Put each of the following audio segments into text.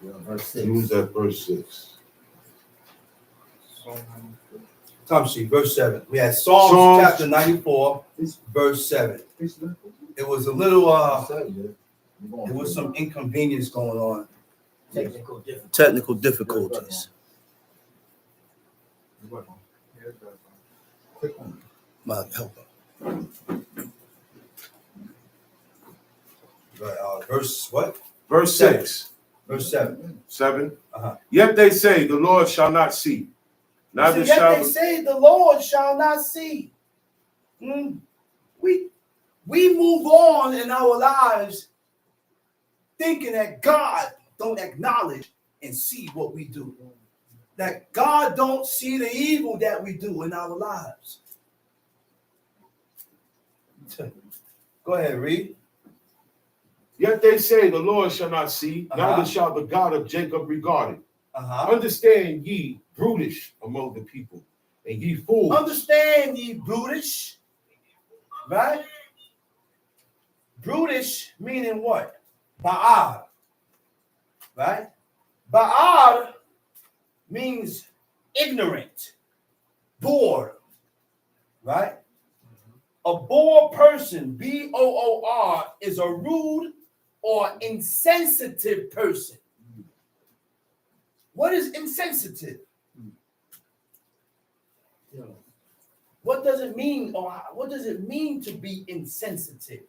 Verse 6. Who's that verse 6? Come see, verse 7. We had Psalms chapter 94, verse 7. It was a little, there was some inconvenience going on. Technical difficulties. My helper. Verse what? Verse 6. Verse 7. 7. Yet they say the Lord shall not see. Neither shall they say the Lord shall not see. We move on in our lives thinking that God don't acknowledge and see what we do. That God don't see the evil that we do in our lives. Go ahead, read. Yet they say the Lord shall not see, neither shall the God of Jacob regard it. Understand ye brutish among the people, and ye fools. Understand ye brutish, right? Brutish meaning what? Ba'ar, right? Ba'ar means ignorant, bored, right? A bored person, B-O-O-R, is a rude or insensitive person. What is insensitive? What does it mean, or what does it mean to be insensitive?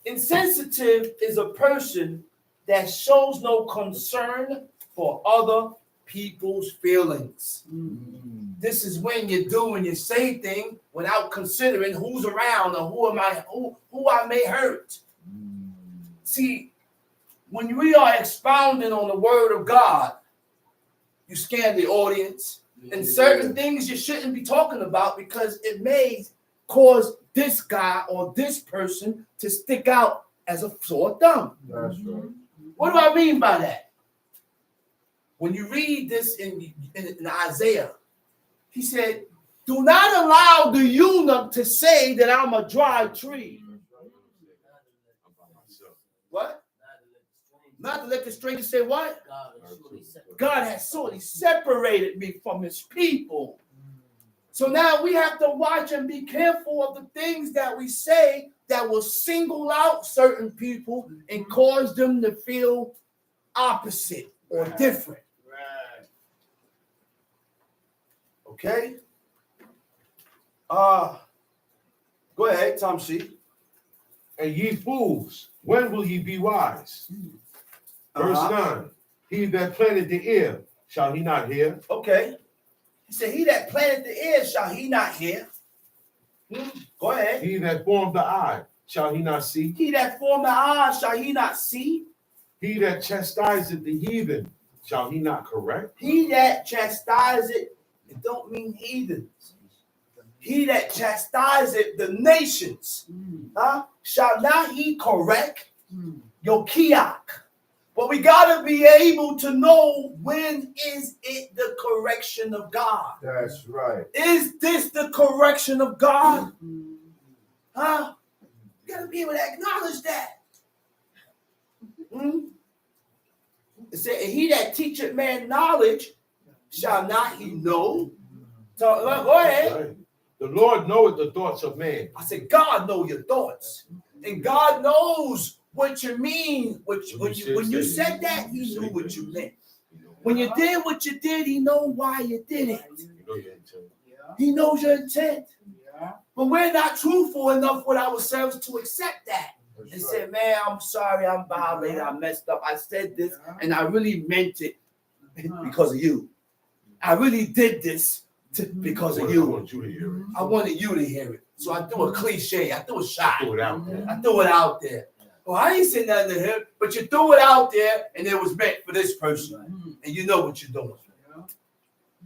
Insensitive is a person that shows no concern for other people's feelings. This is when you do and you say things without considering who's around or who I may hurt. See, when we are expounding on the word of God, you scan the audience, and certain things you shouldn't be talking about because it may cause this guy or this person to stick out as a sore thumb. That's right. What do I mean by that? When you read this in Isaiah, he said, do not allow the eunuch to say that I'm a dry tree. What? Not to let the stranger say what? God has sorely separated me from his people. So now we have to watch and be careful of the things that we say that will single out certain people and cause them to feel opposite or different. Right. Okay? Go ahead, Tom C. And ye fools, when will ye be wise? Verse 9. He that planted the ear, shall he not hear? Okay. He said, he that planted the ear, shall he not hear? Go ahead. He that formed the eye, shall he not see? He that formed the eye, shall he not see? He that chastiseth the heathen, shall he not correct? He that chastiseth, it don't mean heathens. He that chastiseth the nations, shall not he correct? Your kiak. But we got to be able to know, when is it the correction of God? That's right. Is this the correction of God? Huh? You got to be able to acknowledge that. It said, he that teacheth man knowledge, shall not he know? So, go ahead. Right. The Lord knoweth the thoughts of man. I said, God knows your thoughts. And God knows what you mean. When you said that, he knew what you meant. When you did what you did, he knows why you did it. He knows your intent. But we're not truthful enough with ourselves to accept that. And say, man, I'm sorry, I'm violated, I messed up. I said this, and I really meant it because of you. I really did this because of you. I want you to hear it. I wanted you to hear it. So I threw a cliche. I threw a shot. Throw it out there. I threw it out there. Well, I ain't saying nothing to him, but you threw it out there, and it was meant for this person. And you know what you're doing.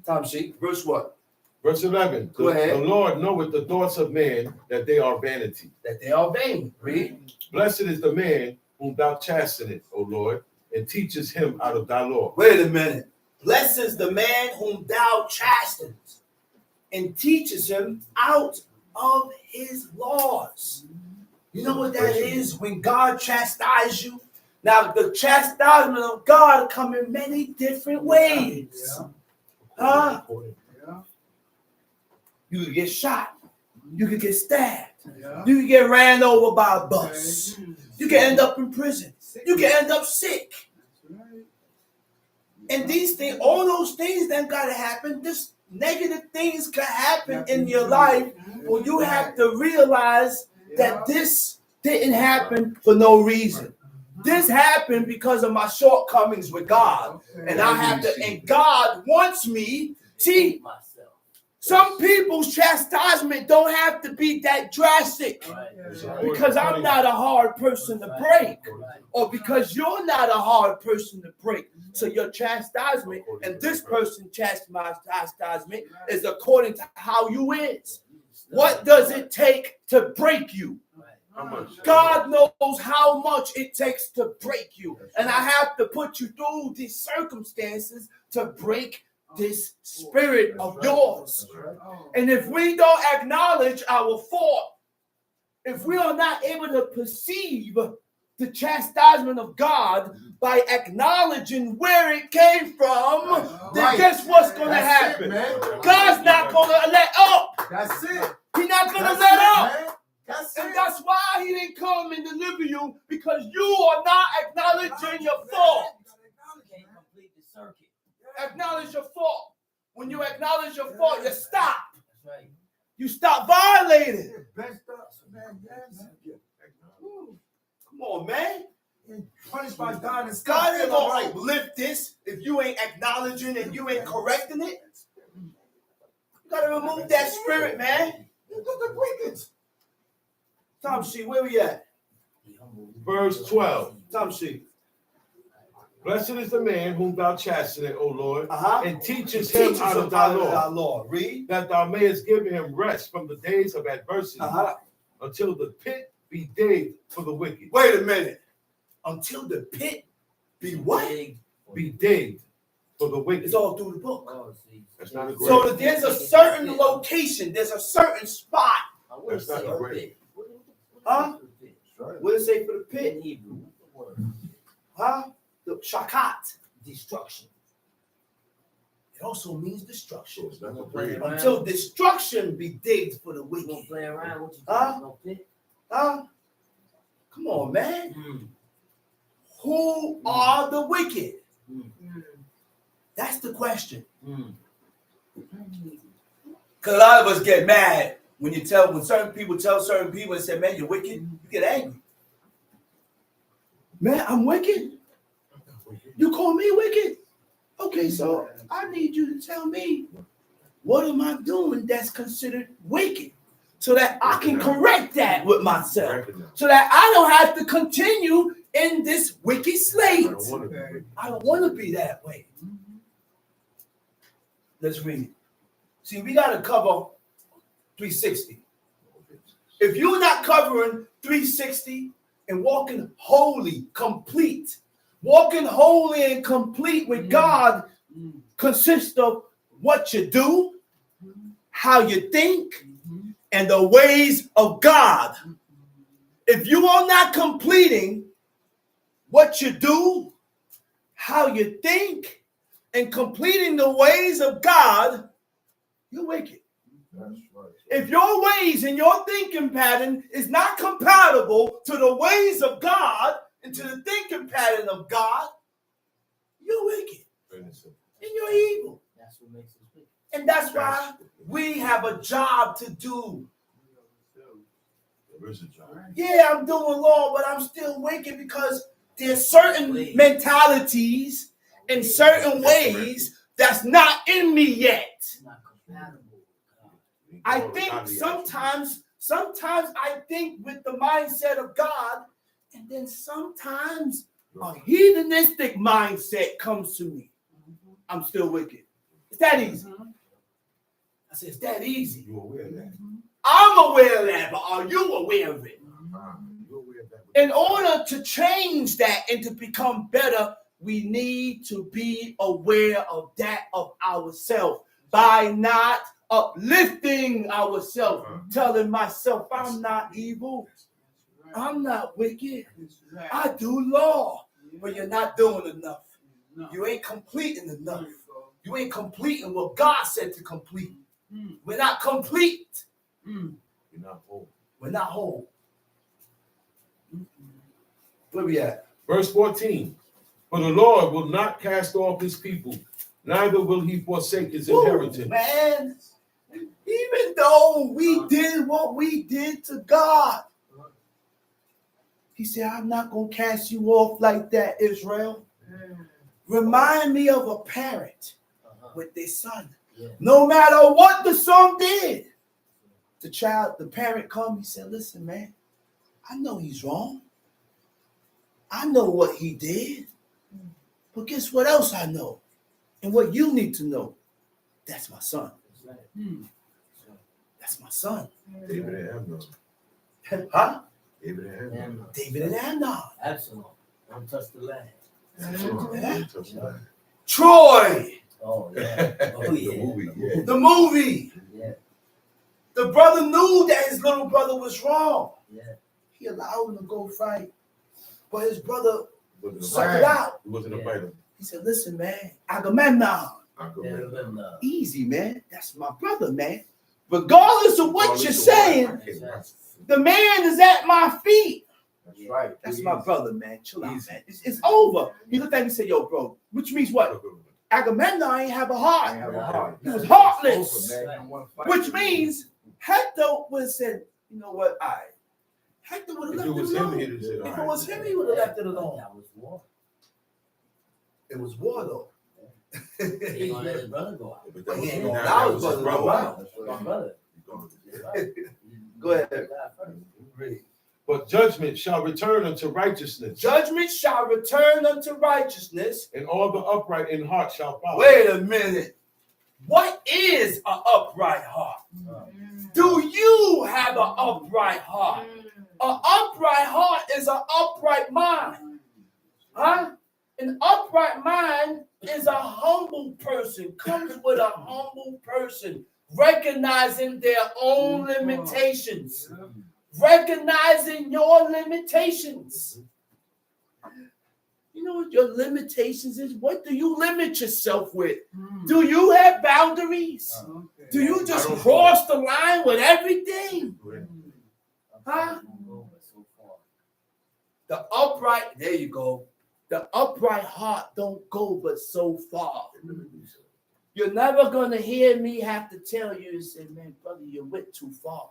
Tom Sheik, verse what? Verse 11. Go ahead. The Lord knoweth the thoughts of man, that they are vanity. That they are vain. Read. Blessed is the man whom thou chastenest, O Lord, and teachest him out of thy law. Wait a minute. Blessed is the man whom thou chastenest, and teaches him out of his laws. You know what that is? When God chastises you, Now, the chastisement of God come in many different ways. Huh? You could get shot. You could get stabbed. You could get ran over by a bus. You can end up in prison. You can end up sick. And these things, all those things that gotta happen, this negative things can happen in your life, but you have to realize that this didn't happen for no reason. This happened because of my shortcomings with God. And I have to, and God wants me, see, some people's chastisement don't have to be that drastic because I'm not a hard person to break, or because you're not a hard person to break. So your chastisement and this person's chastisement is according to how you is. What does it take to break you? God knows how much it takes to break you. And I have to put you through these circumstances to break this spirit of yours. And if we don't acknowledge our fault, if we are not able to perceive the chastisement of God by acknowledging where it came from, then guess what's going to happen? God's not going to let up. That's it. He's not going to let up. And that's why he didn't come and deliver you, because you are not acknowledging your fault. Acknowledge your fault. When you acknowledge your fault, you stop. You stop violating. Come on, man. Punished by God and God ain't gonna uplift this if you ain't acknowledging and you ain't correcting it. You gotta remove that spirit, man. Tom C, where we at? Verse 12. Tom C. Blessed is the man whom thou chastenest, O Lord, and teachest him Teach out us of thy our law, Lord. Read. that thou mayest give him rest from the days of adversity, until the pit be digged for the wicked. Wait a minute. Until the pit be what? Be digged for the wicked. It's all through the book. That's not a grave. So there's a certain location, there's a certain spot. That's not a grave. Huh? What does it say for the pit? Huh? The shakat, destruction. It also means destruction. It's not a grave. Until destruction be digged for the wicked. Huh? Come on, man. Who are the wicked? That's the question. Because a lot of us get mad when certain people tell certain people and say, man, you're wicked. You get angry. Man, I'm wicked? You call me wicked? Okay, so I need you to tell me, what am I doing that's considered wicked? So that I can correct that with myself. So that I don't have to continue in this wicked slate. I don't want to be that way. Let's read it. See, we got to cover 360. If you're not covering 360 and walking holy, complete, walking holy and complete with God consists of what you do, how you think, and the ways of God. If you are not completing what you do, how you think, and completing the ways of God, you're wicked. That's right. If your ways and your thinking pattern is not compatible to the ways of God and to the thinking pattern of God, you're wicked. And you're evil. That's what makes us wicked. And that's why we have a job to do. Yeah, I'm doing law, but I'm still wicked because there's certain mentalities and certain ways that's not in me yet. I think sometimes I think with the mindset of God, and then sometimes a hedonistic mindset comes to me. I'm still wicked. It's that easy. I said, it's that easy. You're aware of that. I'm aware of that, but are you aware of it? In order to change that and to become better, we need to be aware of that of ourselves by not uplifting ourselves, telling myself I'm not evil, I'm not wicked, I do law, but you're not doing enough. You ain't completing enough. You ain't completing what God said to complete. We're not complete. You're not whole. We're not whole. Where we at? Verse 14. For the Lord will not cast off his people, neither will he forsake his inheritance. Man, even though we did what we did to God, he said, I'm not going to cast you off like that, Israel. Remind me of a parent with their son. No matter what the son did, the parent come, he said, listen, man, I know he's wrong. I know what he did. But guess what else I know? And what you need to know? That's my son. That's my son. David and Amnon. Huh? David and Amnon. David and Amnon. Absalom. Don't touch the land. Troy. Oh, yeah. Oh, yeah. The movie, yeah. The movie. Yeah. The brother knew that his little brother was wrong. Yeah. He allowed him to go fight. But his brother Wasn't a sucked fighter. it out. He wasn't a fighter. He said, listen, man, Agamemnon. Yeah. Easy, man. That's my brother, man. Regardless of what you're saying, the man is at my feet. That's right. That's my brother, man. Chill out, man. It's over. He looked at me and said, yo, bro, which means what? Agamemnon ain't have a heart. He was heartless. Which means Hector would have said, you know what? Hector would have left it alone. If it was him, he would have left it alone. That was war. It was war, though. He ain't gonna let his brother go out. But he ain't gonna allow his brother to go out. That's my brother. Go ahead. But judgment shall return unto righteousness, Judgment shall return unto righteousness. and all the upright in heart shall follow. Wait a minute. What is an upright heart? Do you have an upright heart? An upright heart is an upright mind. Huh? An upright mind is a humble person, comes with a humble person, recognizing their own limitations, recognizing your limitations. You know what your limitations is? What do you limit yourself with? Do you have boundaries? Do you just cross the line with everything? Huh? The upright, there you go. The upright heart don't go but so far. You're never going to hear me have to tell you and say, man, brother, you went too far.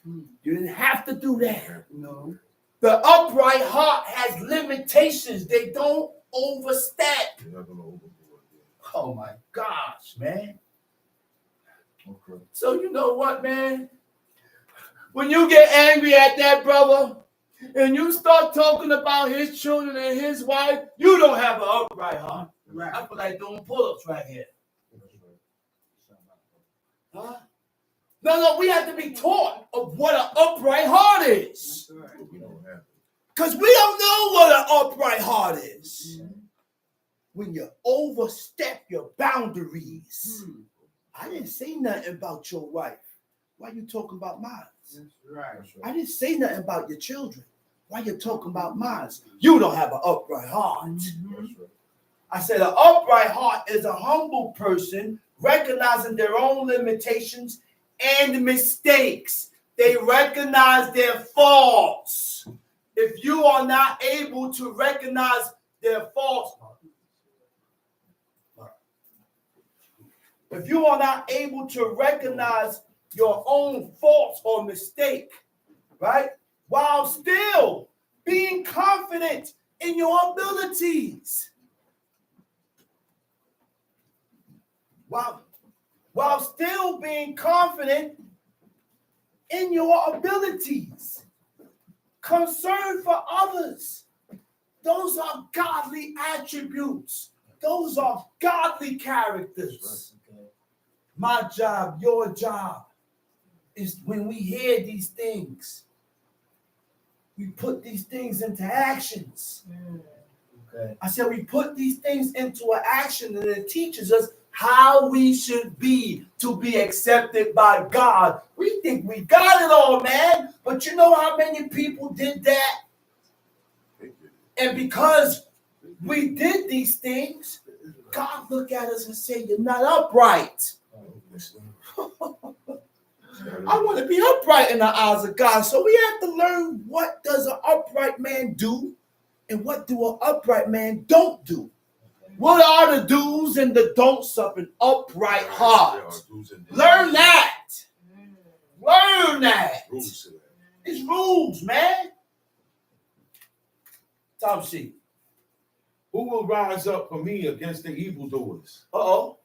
You didn't have to do that. No. The upright heart has limitations. They don't overstep. Oh my gosh, man. Okay. So you know what, man? When you get angry at that brother and you start talking about his children and his wife, you don't have an upright heart. Right. I feel like doing pull-ups right here. Huh? No, we have to be taught of what an upright heart is. Because we don't know what an upright heart is. When you overstep your boundaries. I didn't say nothing about your wife. Why you talking about mine? That's right. I didn't say nothing about your children. Why you talking about mine? You don't have an upright heart. I said an upright heart is a humble person recognizing their own limitations and mistakes. They recognize their faults. If you are not able to recognize their faults, if you are not able to recognize your own faults or mistake, right, while still being confident in your abilities, while still being confident in your abilities, concern for others, those are godly attributes. Those are godly characters. My job, your job, is when we hear these things, we put these things into actions. Okay. I said we put these things into an action, and it teaches us how we should be to be accepted by God. We think we got it all, man. But you know how many people did that And because we did these things, God looked at us and said, you're not upright. I want to be upright in the eyes of God. So we have to learn, what does an upright man do and what do an upright man don't do? What are the do's and the don'ts of an upright heart? Learn that. Learn that. It's rules, man. Tom C. Who will rise up for me against the evildoers? Uh-oh.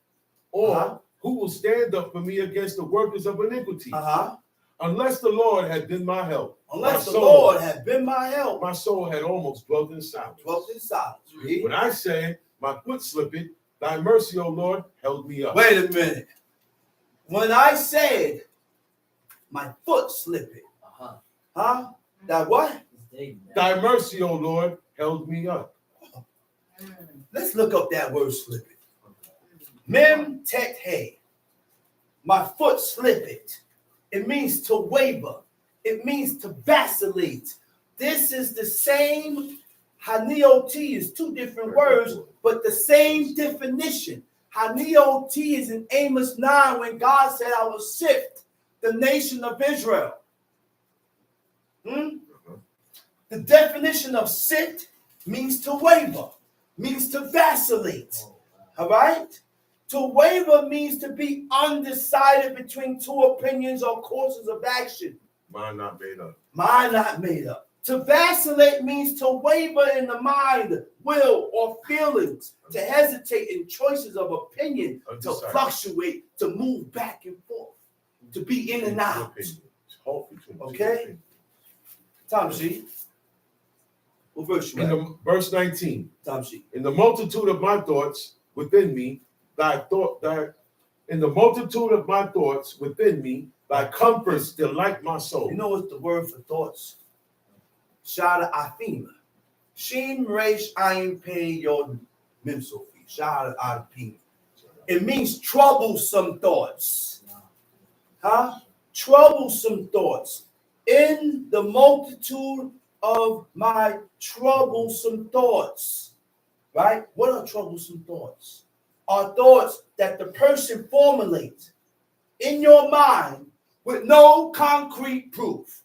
Or who will stand up for me against the workers of iniquity? Unless the Lord had been my help. Unless the Lord had been my help. My soul had almost dwelt in silence. When I said, my foot slipped, thy mercy, O Lord, held me up. Wait a minute. When I said, my foot slipped. That what? Thy mercy, O Lord, held me up. Let's look up that word slipping. Mem tet he. My foot slipped. It means to waver. It means to vacillate. This is the same. Haniot is two different words, but the same definition. Haniot is in Amos 9 when God said, I will sift the nation of Israel. The definition of sit means to waver, means to vacillate. All right? To waver means to be undecided between two opinions or courses of action. Mind not made up. Mind not made up. To vacillate means to waver in the mind, will, or feelings, to hesitate in choices of opinion, to fluctuate, to move back and forth, to be in and out. Okay? Tom sheet. What verse you at? Verse 19. Tom sheet. In the multitude of my thoughts within me, in the multitude of my thoughts within me, thy comforts delight my soul. You know what's the word for thoughts? Shada afima. Shin resh ayin pay your mimsofi. Shada afima. It means troublesome thoughts. Troublesome thoughts. In the multitude of my troublesome thoughts. Right? What are troublesome thoughts? Are thoughts that the person formulates in your mind with no concrete proof.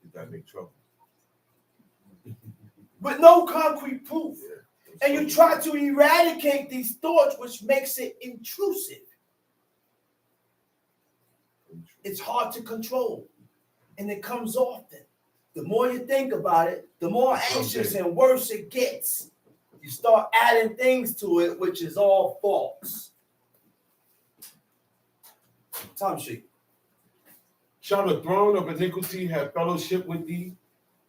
Did that make trouble? With no concrete proof. Yeah, and you try to eradicate these thoughts, which makes it intrusive. It's hard to control. And it comes often. The more you think about it, the more anxious and worse it gets. You start adding things to it, which is all false. Tom sheet. Shall the throne of iniquity have fellowship with thee,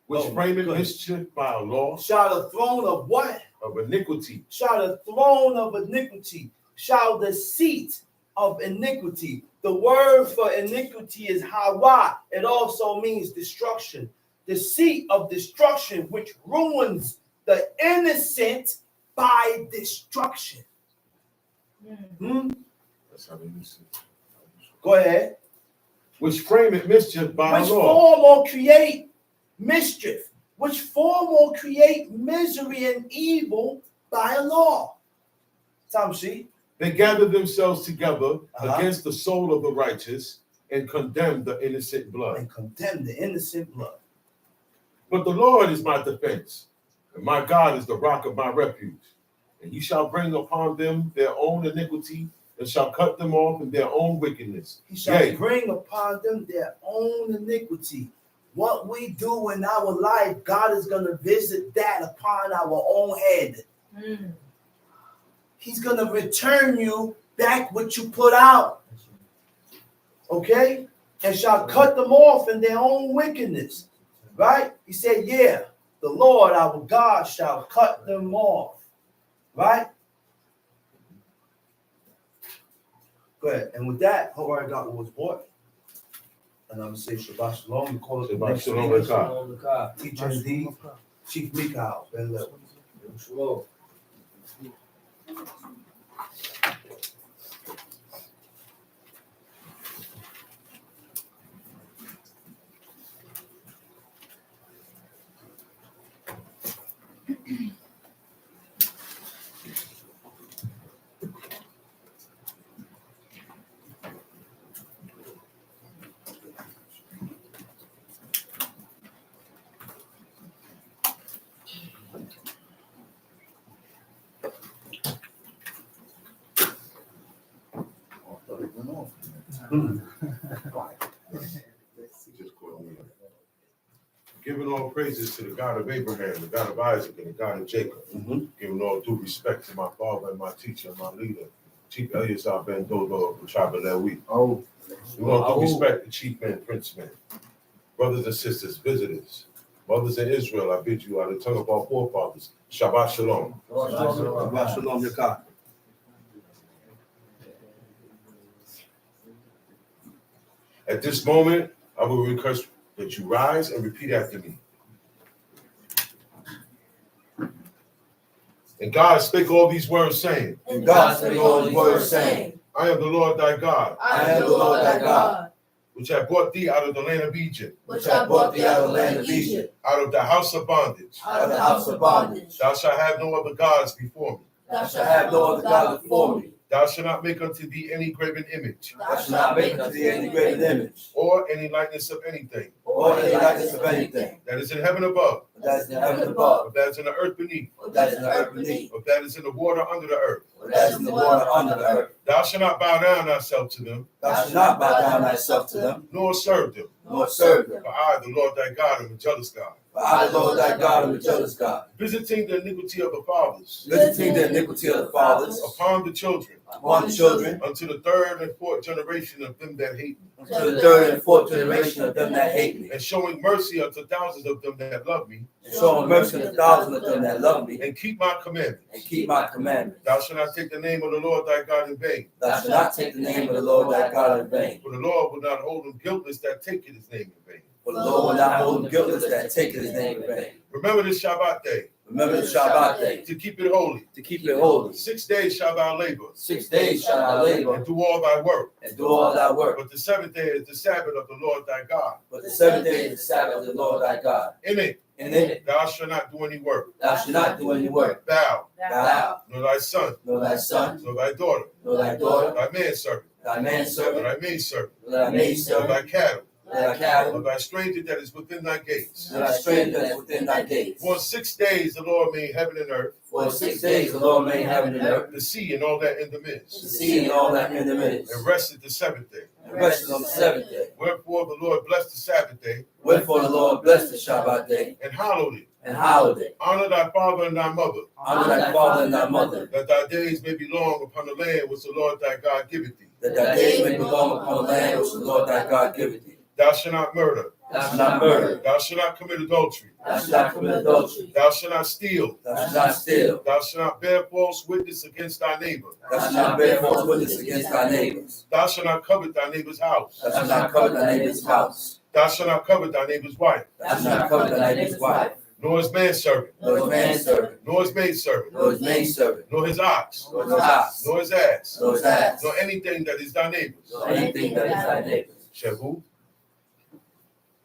which frameth mischief by a law? Shall the throne of what? Of iniquity. Shall the throne of iniquity. Shall the seat of iniquity. The word for iniquity is hawa. It also means destruction. The seat of destruction, which ruins the innocent by destruction. That's how they listen. Go ahead. Which frameth mischief by a law. Which form or create mischief. Which form or create misery and evil by a law. Tom sheet. They gather themselves together against the soul of the righteous and condemn the innocent blood. And condemn the innocent blood. But the Lord is my defense, and my God is the rock of my refuge. And he shall bring upon them their own iniquity, and shall cut them off in their own wickedness. He shall bring upon them their own iniquity. What we do in our life, God is going to visit that upon our own head. He's going to return you back what you put out. Okay? And shall cut them off in their own wickedness. Right? He said, yeah, the Lord our God shall cut them off. Right? Go ahead. And with that, hope I got what was bought. And I'm going to say Shabbat Shalom. We call it Shabbat Shalom. Shalom. Teacher indeed. Chief Mikhail. Shalom. Just caught me. Giving all praises to the God of Abraham, the God of Isaac, and the God of Jacob. Giving all due respect to my father and my teacher and my leader, Chief Eleazar Ben Dodo of the tribe of Lewi. Giving all due respect to chief men, prince men, brothers and sisters, visitors, mothers in Israel. I bid you out of the tongue of our forefathers. Shabbat Shalom. Shabbat Shalom, Yakar. At this moment, I will request that you rise and repeat after me. And God spake all these words, saying, And God spake all these words, saying, I am the Lord thy God, I am the Lord thy God, which have brought thee out of the land of Egypt, which I brought thee out of the land of Egypt, out of the house of bondage. out of the house of bondage. Thou shalt have no other gods before me. Thou shalt have no other God before me. Thou shalt not make unto thee any graven image, Thou shalt not make unto thee any graven image, or any likeness of anything or any likeness of anything that is in heaven above, that is in heaven above, or that is in the earth beneath, or that is in the earth beneath, or that is in the water under the earth. or that is in the water under the earth. Thou shalt not bow down thyself to them, Thou shalt not bow down thyself to them, nor serve them. nor serve them. For I, the Lord thy God, am a jealous God, For I, the Lord thy God, am a jealous God, visiting the iniquity of the fathers visiting the iniquity of the fathers upon the children, upon the children, unto the third and fourth generation of them that hate me, unto the third and fourth generation of them that hate me, and showing mercy unto thousands of them that love me, and showing mercy to thousands of them that love me, and keep my commandments. and keep my commandments. Thou shalt not take the name of the Lord thy God in vain, Thou shalt not take the name of the Lord thy God in vain. for the Lord will not hold him guiltless that taketh his name in vain. For the Lord will not hold him guiltless that taketh his name in vain. Remember this Shabbat day, Remember the Shabbat day, to keep it holy. to keep it holy. 6 days shalt thou labor, 6 days shalt thou labor, and do all thy work. and do all thy work. But the seventh day is the Sabbath of the Lord thy God. But the seventh day is the Sabbath of the Lord thy God. In it And in it thou shalt not do any work. thou shalt not do any work. Thou, Thou, nor thy son, nor thy son, nor thy daughter, nor thy daughter, thy manservant, thy nor manservant, thy maidservant, nor thy nor maidservant, thy cattle, nor thy cattle, nor thy stranger that is within thy gates. nor thy stranger that is within thy gates. For 6 days the Lord made heaven and earth, For 6 days the Lord made heaven and earth, the sea and all that in the the midst, sea and all that in the midst, and rested the seventh day. and rested on the seventh day. Wherefore the Lord blessed the Sabbath day, Wherefore the Lord blessed the Shabbat day, and hallowed it. and hallowed it. Honor thy father and thy mother, Honor thy father and thy mother, that thy days may be long upon the land which the Lord thy God giveth thee. that thy days may be long upon the land which the Lord thy God giveth thee. Thou shalt not murder. Thou shalt not murder. Thou shalt not commit adultery. Thou shalt not commit adultery. Thou shalt not steal. Thou shalt not steal. Thou shalt not bear false witness against thy neighbor. Thou shalt not bear false witness against thy neighbors. Thou shalt not covet thy neighbor's house. Thou shalt not covet thy neighbor's house. Thou shalt not covet thy neighbor's wife, Thou shalt not covet thy neighbor's wife, nor his manservant, nor his manservant, nor his maidservant, nor his maidservant, nor his ox, nor his ox, nor his ass, nor his ass, nor anything that is thy neighbor's. nor anything that is thy neighbor's. Shehu.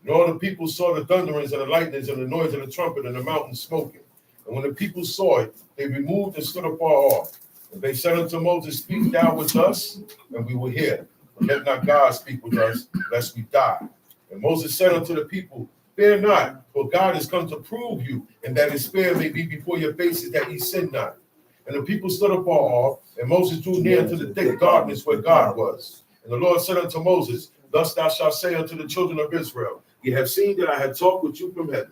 And all the people saw the thunderings and the lightnings and the noise of the trumpet and the mountain smoking. And when the people saw it, they removed and stood afar off. And they said unto Moses, Speak thou with us, and we will hear. But let not God speak with us, lest we die. And Moses said unto the people, Fear not, for God is come to prove you, and that his fear may be before your faces, that ye sin not. And the people stood afar off, and Moses drew near to the thick darkness where God was. And the Lord said unto Moses, Thus thou shalt say unto the children of Israel, Ye have seen that I have talked with you from heaven.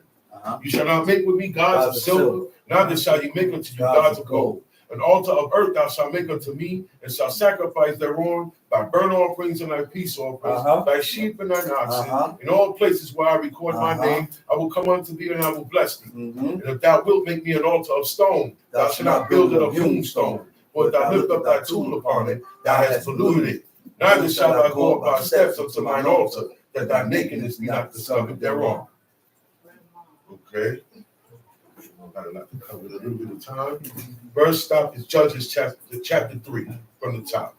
You shall not make with me gods of silver, neither shall ye make unto you gods of gold. An altar of earth thou shalt make unto me, and shalt sacrifice thereon thy burnt offerings and thy peace offerings, thy sheep and thine oxen. In all places where I record my name, I will come unto thee and I will bless thee. And if thou wilt make me an altar of stone, thou shalt not build it of hewn stone. For if thou lift up thy tool upon it, thou hast polluted it. Neither shalt thou go up thy steps unto mine altar, that thy nakedness be not discovered thereon. Okay. Got a lot to cover in a little bit of time. First stop is Judges chapter 3 from the top.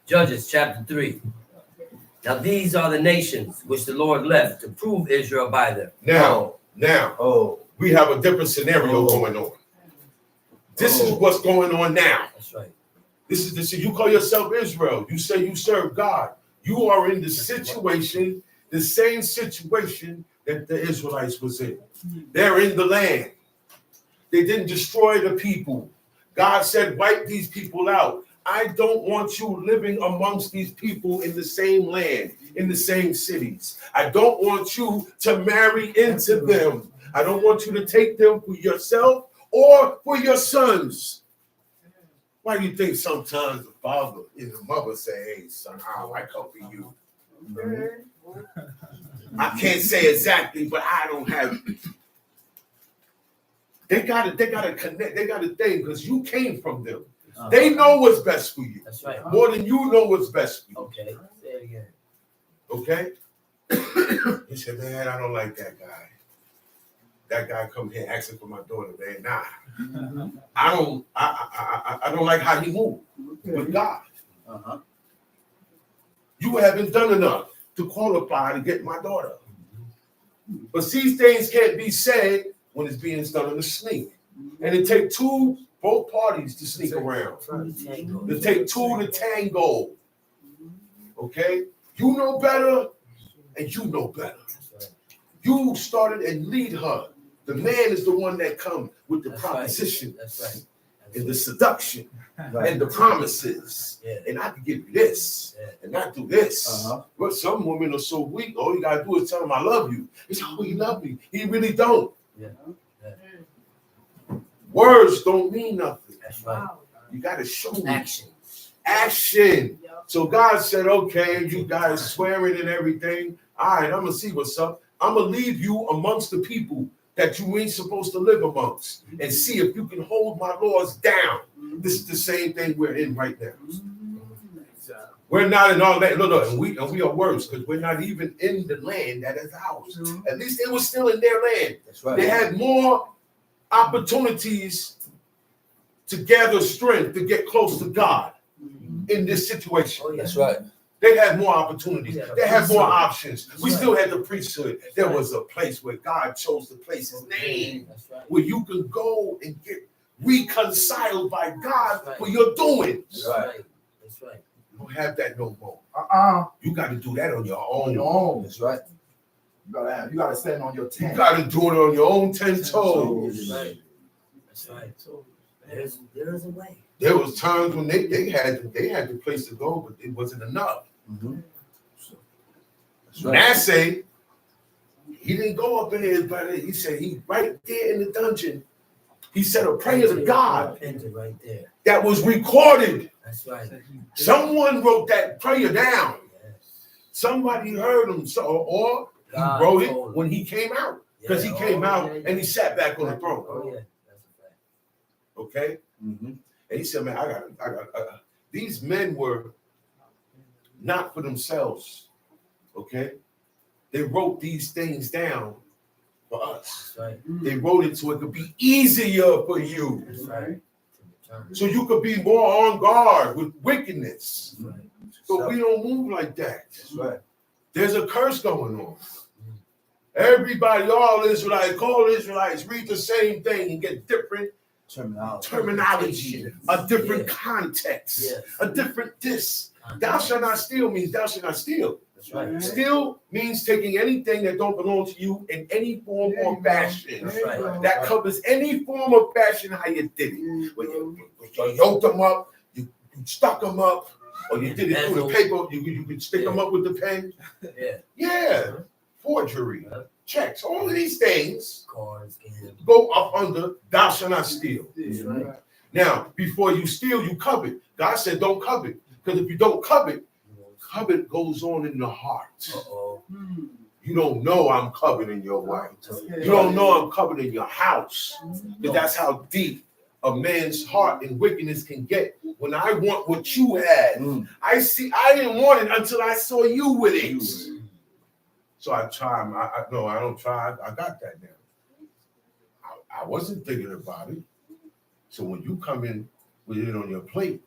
Judges chapter 3. Now these are the nations which the Lord left to prove Israel by them. Now, we have a different scenario going on. This is what's going on now. That's right. This is you call yourself Israel. You say you serve God. You are in the situation, the same situation that the Israelites was in. They're in the land. They didn't destroy the people. God said, wipe these people out. I don't want you living amongst these people in the same land, in the same cities. I don't want you to marry into them. I don't want you to take them for yourself or for your sons. Why do you think sometimes the father and the mother say, hey, son, I don't like helping you? I can't say exactly, but I don't have. They gotta connect, they gotta think, because you came from them. They know what's best for you. That's right. More than you know what's best for you. Okay. Say it again. Okay? He said, man, I don't like that guy. That guy come here asking for my daughter, man. Nah. I don't like how he moved with God. You haven't done enough to qualify to get my daughter. But these things can't be said when it's being done in the sneak. And it takes both parties to sneak around. It takes two to tango. Okay? You know better, and you know better. You started and lead her. The man is the one that comes with the proposition. That's right. And the seduction and the promises. Yeah. And I can give you this and not do this. But some women are so weak, all you gotta do is tell them I love you. It's oh, he love me. He really don't. Yeah. Words don't mean nothing. That's right. You gotta show me. Action. So God said, okay, you guys swearing and everything. All right, I'm gonna see what's up. I'm gonna leave you amongst the people that you ain't supposed to live amongst and see if you can hold my laws down. This is the same thing we're in right now. We're not in all that. Look, and we are worse because we're not even in the land that is ours. At least they were still in their land. That's right. They had more opportunities to gather strength to get close to God in this situation. Oh, yeah. That's right. They had more opportunities. Yeah, They had more priesthood. options. We That's still right. had the priesthood. There was a place where God chose to place his name, That's right. where you can go and get reconciled by God That's right. for your doings. That's right. That's right. You don't have that no more. You got to do that on your On own. your own. That's right. You gotta stand on your You 10. got to do it on your own 10 toes. That's right. That's right. There is a way. There was times when they had the place to go, but it wasn't enough. That's right. Manasseh, he didn't go up in there, but he said he right there in the dungeon. He said a prayer to God Repented right there. that was recorded. That's right. Someone wrote that prayer down. Yes. Somebody heard him, or he God wrote it told him. when he came out, because he Yeah. came Oh, out yeah, and he sat back on the throne. Oh yeah. That's a fact. Okay, and he said, "Man, I got." These men were not for themselves. Okay, they wrote these things down for us. That's right. They wrote it so it could be easier for you, That's right. so you could be more on guard with wickedness. That's right. So we don't move like that. That's right. There's a curse going on. Everybody, all Israelites read the same thing and get different terminology, a different context, Yes. a different this. Thou shalt not steal means thou shalt not steal. That's right. Steal means taking anything that don't belong to you in any form or fashion. That's right. That covers any form of fashion how you did it. When you yoked them up, you stuck them up, or you did it through the paper, you could stick them up with the pen. Yeah. Yeah, forgery, checks, all of these things Cards, games. go up under thou shalt not steal. That's right. Now, before you steal, you covet. God said don't covet, because if you don't covet goes on in the heart. Uh-oh. You don't know I'm coveting your wife. You don't know I'm coveting your house. Because that's how deep a man's heart and wickedness can get. When I want what you had, I didn't want it until I saw you with it. So I try. No, I don't try. I got that now. I wasn't thinking about it. So when you come in with it on your plate,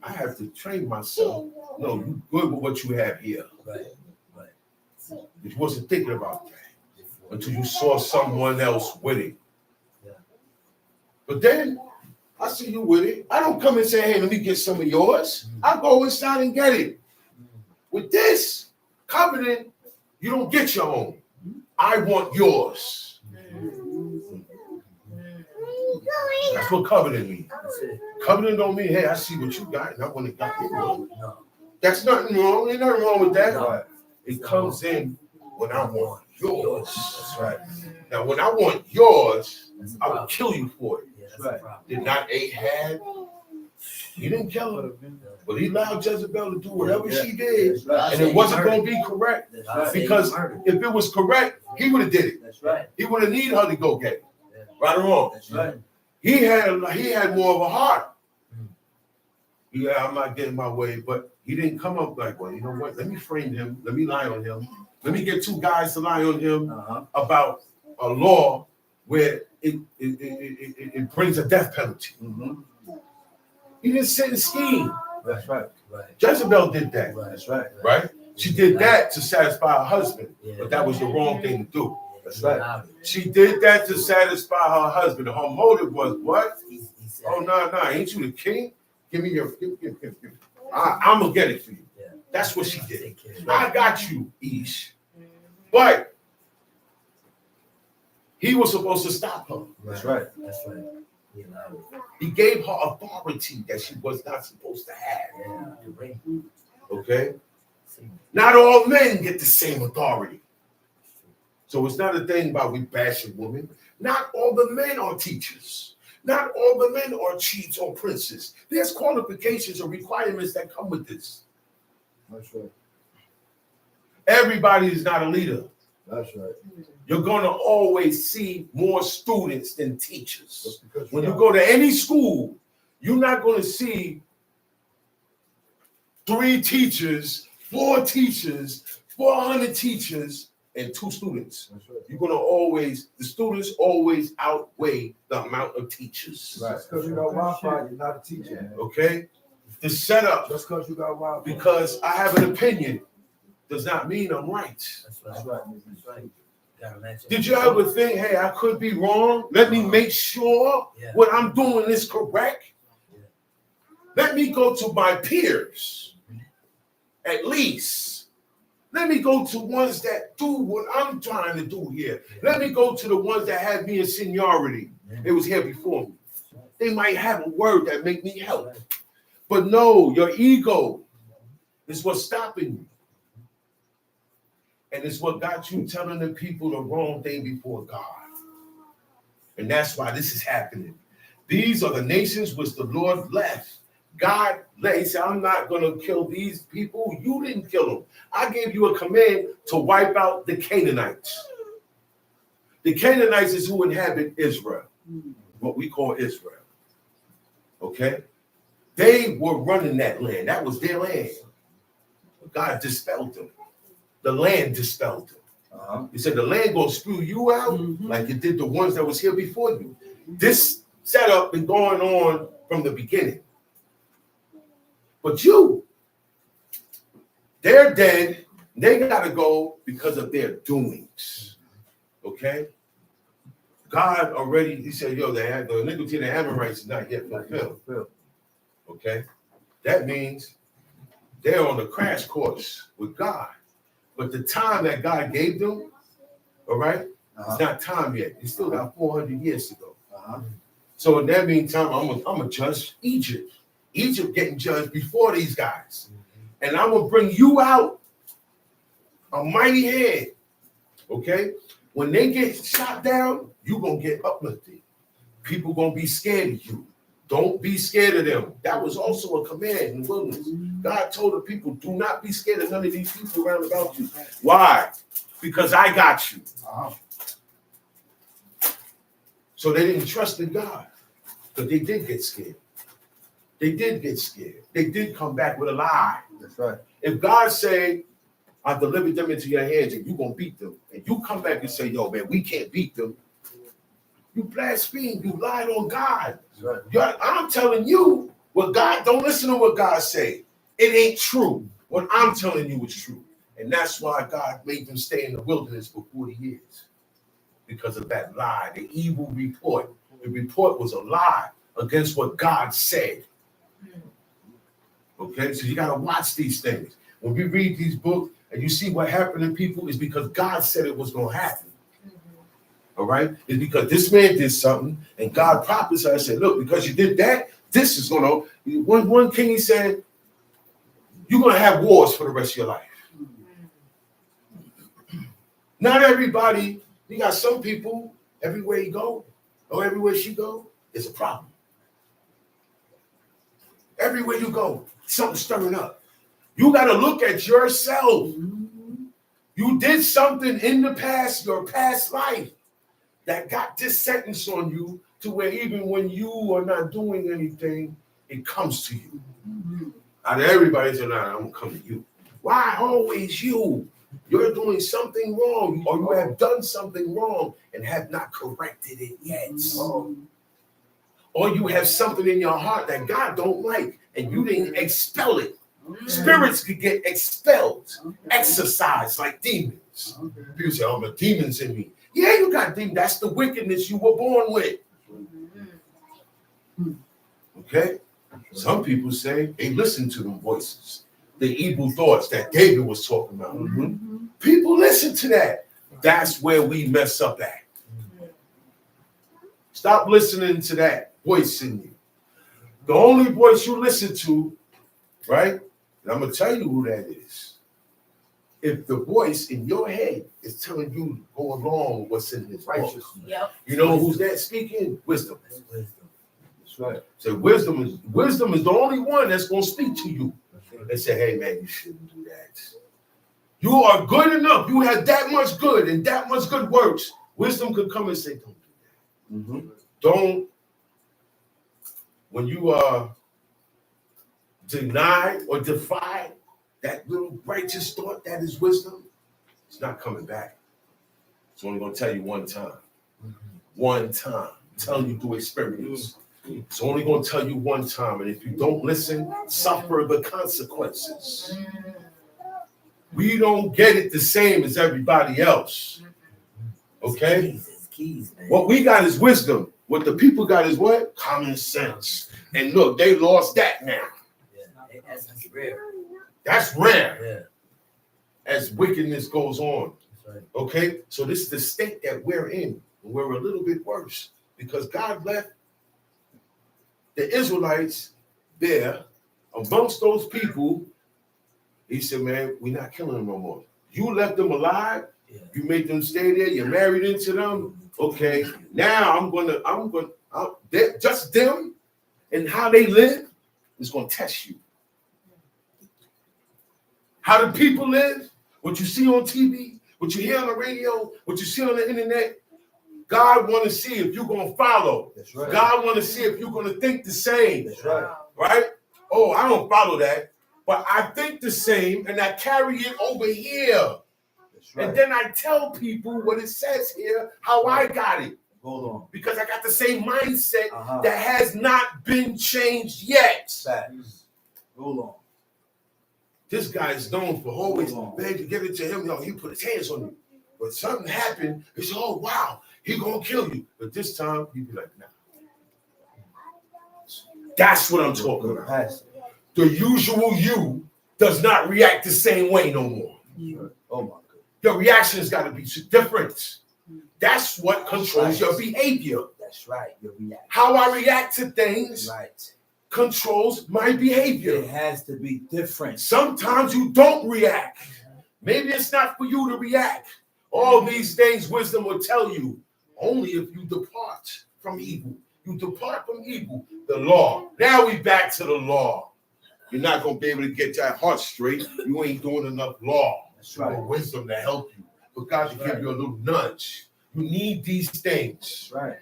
I have to train myself. No, you good with what you have here. Right. Right. But you wasn't thinking about that until you saw someone else with it. Yeah. But then I see you with it. I don't come and say, hey, let me get some of yours. I go inside and get it. With this covenant, you don't get your own. I want yours. That's what covenant means. That's it. Covenant don't mean, hey, I see what you got and I want to got it wrong. No. That's nothing wrong. Ain't nothing wrong with that. No. It comes in when I want yours. That's right. Now, when I want yours, That's the I will problem. kill you for it. Yeah, that's the problem. Did not Ahab? He didn't kill her, but he allowed Jezebel to do whatever she did, That's right. and it wasn't going to be correct. I say Because murder. if it was correct, he would have did it. That's right. He wouldn't need her to go get it. Yeah. Right or wrong? That's right. He had more of a heart. Yeah, I'm not getting my way, but he didn't come up like, well, you know what? Let me frame him. Let me lie on him. Let me get two guys to lie on him about a law where it brings a death penalty. Mhm. He didn't sit and scheme. That's right. Right. Jezebel did that, That's right. right? She did that to satisfy her husband, Yeah. but that was the wrong thing to do. That's right. She did that to satisfy her husband. Her motive was what? He said, Oh, no, ain't you the king? Give me your, give. I'm going to get it for you. yeah. That's what she did. Take care of it. I got you, Ish. But he was supposed to stop her. That's right. That's right. He allowed it. He gave her authority that she was not supposed to have. Yeah. The ring. Okay? See, Not all men get the same authority. So it's not a thing about we bashing women. Not all the men are teachers. Not all the men are chiefs or princes. There's qualifications or requirements that come with this. That's right. Everybody is not a leader. That's right. You're going to always see more students than teachers. Just because When you go to any school, you're not going to see 3 teachers, 4 teachers, 400 teachers, and 2 students. That's right. You're going to the students always outweigh the amount of teachers. Right. Just because you got Wi-Fi, you're not a teacher. Man. Okay? The setup, Just because you got Wi-Fi. because I have an opinion, does not mean I'm right. That's right. That's right. That's right. Gotta match it. Did you ever think, hey, I could be wrong? Let me make sure Yeah. what I'm doing is correct. Yeah. Let me go to my peers, at least. Let me go to ones that do what I'm trying to do here. Let me go to the ones that have me in seniority. They was here before me. They might have a word that make me help. But no, your ego is what's stopping you. And it's what got you telling the people the wrong thing before God. And that's why this is happening. These are the nations which the Lord left. God let, he said, I'm not going to kill these people. You didn't kill them. I gave you a command to wipe out the Canaanites. The Canaanites is who inhabit Israel, what we call Israel. Okay? They were running that land. That was their land. God dispelled them. The land dispelled them. He said, the land going to spew you out like it did the ones that was here before you. This setup been going on from the beginning. But they're dead. They got to go because of their doings. Okay? God already, he said, yo, the iniquity of the Amorites is not yet fulfilled. Okay? That means they're on the crash course with God. But the time that God gave them, all right, it's not time yet. They still got 400 years to go. So in that meantime, I'm going to judge Egypt. Egypt getting judged before these guys. And I'm going to bring you out a mighty hand. Okay? When they get shot down, you're going to get uplifted. People going to be scared of you. Don't be scared of them. That was also a command in the wilderness. God told the people, do not be scared of none of these people around about you. Why? Because I got you. So they didn't trust in God. But they did get scared. They did get scared. They did come back with a lie. That's right. If God say, I delivered them into your hands and you're going to beat them, and you come back and say, yo, man, we can't beat them, you blaspheme. You lied on God. That's right. I'm telling you what God, don't listen to what God say. It ain't true. What I'm telling you is true. And that's why God made them stay in the wilderness for 40 years. Because of that lie, the evil report. The report was a lie against what God said. Okay, so you got to watch these things. When we read these books and you see what happened to people, it's because God said it was going to happen. All right, it's because this man did something and God prophesied and said, look, because you did that, this is gonna. One king, he said, you're gonna have wars for the rest of your life. Not everybody. You got some people. Everywhere you go, or everywhere she go, is a problem. Everywhere you go, something's stirring up. You got to look at yourself. You did something in the past, your past life, that got this sentence on you to where even when you are not doing anything, it comes to you. Out of everybody said, nah, I'm going to come to you. Why always you? You're doing something wrong, or you have done something wrong and have not corrected it yet. Or you have something in your heart that God don't like, and you didn't expel it. Spirits could get expelled, exorcised like demons. People say, oh, the demons in me. Yeah, you got demons. That's the wickedness you were born with. Okay? Some people say they listen to them voices, the evil thoughts that David was talking about. People listen to that. That's where we mess up at. Stop listening to that voice in you. The only voice you listen to, right? And I'm going to tell you who that is. If the voice in your head is telling you to go along with what's in this book, you know who's that speaking? Wisdom. That's right. So wisdom is the only one that's going to speak to you and say, hey, man, you shouldn't do that. You are good enough. You have that much good and that much good works. Wisdom could come and say, don't do that. Don't. When you deny or defy that little righteous thought that is wisdom, it's not coming back. It's only going to tell you one time. One time. I'm telling you through experience. It's only going to tell you one time. And if you don't listen, suffer the consequences. We don't get it the same as everybody else. Okay? What we got is wisdom. What the people got is what? Common sense. And look, they lost that now. That's rare. That's rare. Yeah. As wickedness goes on. That's right. Okay? So this is the state that we're in. We're a little bit worse because God left the Israelites there amongst those people. He said, man, we're not killing them no more. You left them alive. Yeah. You made them stay there. You married into them. Okay. Now just them and how they live is going to test you. How the people live, what you see on TV, what you hear on the radio, what you see on the internet, God want to see if you're going to follow. That's right. God want to see if you're going to think the same. That's right. Right? Oh, I don't follow that. But I think the same and I carry it over here. That's right. And then I tell people what it says here, how I got it. Hold on. Because I got the same mindset that has not been changed yet. Facts. Hold on. This guy is known for always, man, you give it to him, he put his hands on you. But something happened, he said, oh, wow, he gonna kill you. But this time, he'd be like, nah. That's what I'm talking about. The usual you does not react the same way no more. Oh my God. Your reaction's got to be different. That's what controls your behavior. That's right. Your reaction. How I react to things controls my behavior. It has to be different. Sometimes you don't react. Maybe it's not for you to react. All these things wisdom will tell you only if you depart from evil. You depart from evil. The law. Now we back to the law. You're not going to be able to get that heart straight. You ain't doing enough law. That's right. Or wisdom to help you. But God should give you a little nudge. You need these things. That's right.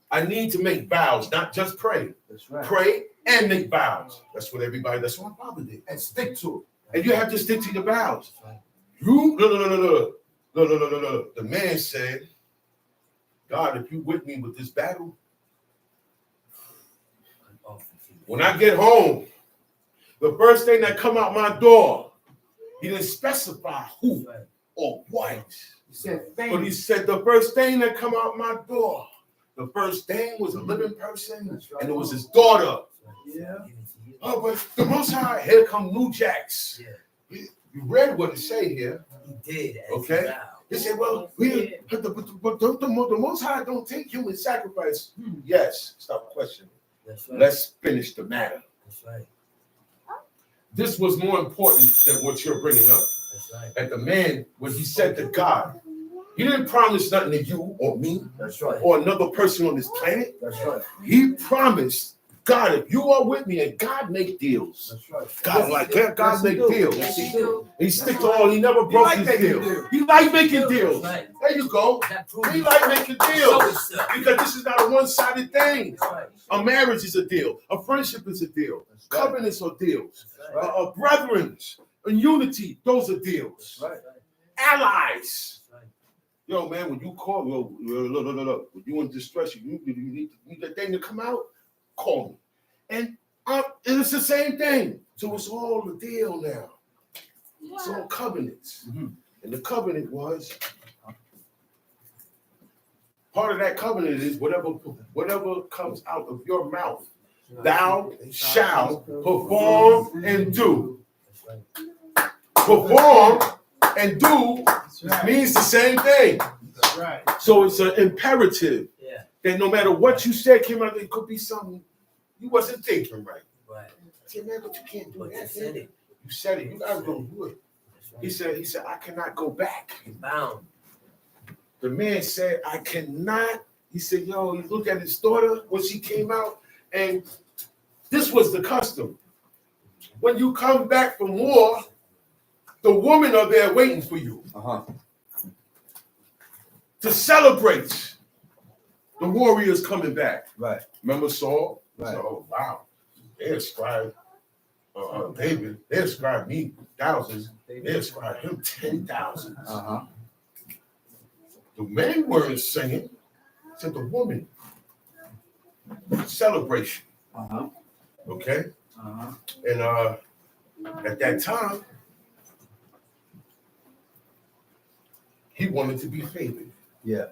I need to make vows, not just pray. That's right. Pray and make vows. That's what my father did. And stick to it. And you have to stick to your vows. No. The man said, God, if you with me with this battle, when I get home, the first thing that come out my door, he didn't specify who or what. He said, but he said the first thing that come out my door, the first thing was a living person, and it was his daughter. Yeah. Oh, but the Most High, here come New Jacks. Yeah. You read what it say here. He did. Okay. He said, well, the Most High don't take human sacrifice. Yes. Stop questioning. That's right. Let's finish the matter. That's right. This was more important than what you're bringing up. That's right. That the man, when he said to God, he didn't promise nothing to you or me That's right. or another person on this planet. That's right. He promised, God, if you are with me, and God make deals. That's right. God, like that, God make deals. Yes, he do. He stick to all, he never broke like his making deal. deals. He like making deals. Right. There you go. That proves He like making deals. himself. Because this is not a one-sided thing. That's right. A marriage is a deal. A friendship is a deal. That's right. Covenants are deals. That's right. Brethrens and unity, those are deals. Right. Allies. That's right. Yo, man, when you call, look. When you in distress, you need that thing to come out, call me. And it's the same thing. So it's all a deal now. It's all covenants. Mhm. And the covenant was, part of that covenant is whatever comes out of your mouth, thou shalt perform and do. That's right. Perform and do That's right. means the same thing. That's right. So it's an imperative Yeah. that no matter what you said came out, it could be something you wasn't thinking right. Right. I said, man, but you can't do But you that. said man. it. You said it. You gotta go do it. That's right. He said, I cannot go back. You're bound. The man said, I cannot. He said, yo, he looked at his daughter when she came out, and this was the custom. When you come back from war, the women are there waiting for you Uh-huh. to celebrate the warriors coming back. Right. Remember Saul? Right. So, wow, they ascribed David, they ascribed me thousands, they ascribed him 10,000. Uh-huh. The men weren't singing, said the woman. Celebration, Uh-huh. okay? Uh-huh. And at that time, he wanted to be favored. Yeah.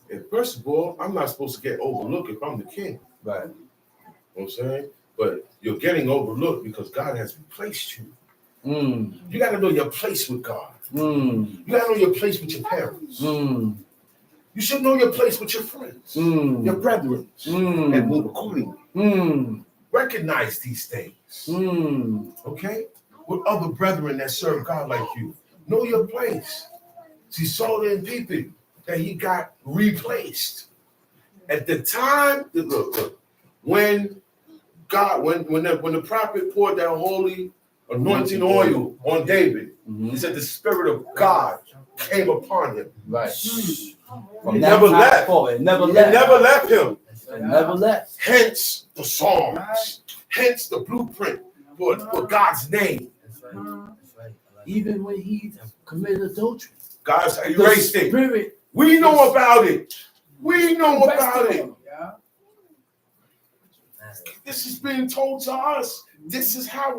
And first of all, I'm not supposed to get overlooked if I'm the king. Right. You know what I'm saying? But you're getting overlooked because God has replaced you. Mm. You got to know your place with God. Mm. You got to know your place with your parents. Mm. You should know your place with your friends, Mm. your brethren, and Mm. move accordingly. Mm. Recognize these things, Mm. okay? With other brethren that serve God like you. Know your place. See, Saul didn't peep it, that he got replaced. At the time, look, when God, when the prophet poured that holy anointing oil on David, Mhm. he said the Spirit of God came upon him. Right. From It that never time left. forward, it never It left. never left him. That's It right. never left. Hence the Psalms. Hence the blueprint for God's name. That's right. That's right. I like Even when he committed adultery. God's The erased it. Spirit We know about it. We know about it. Yeah. that. This is being told to us. This is how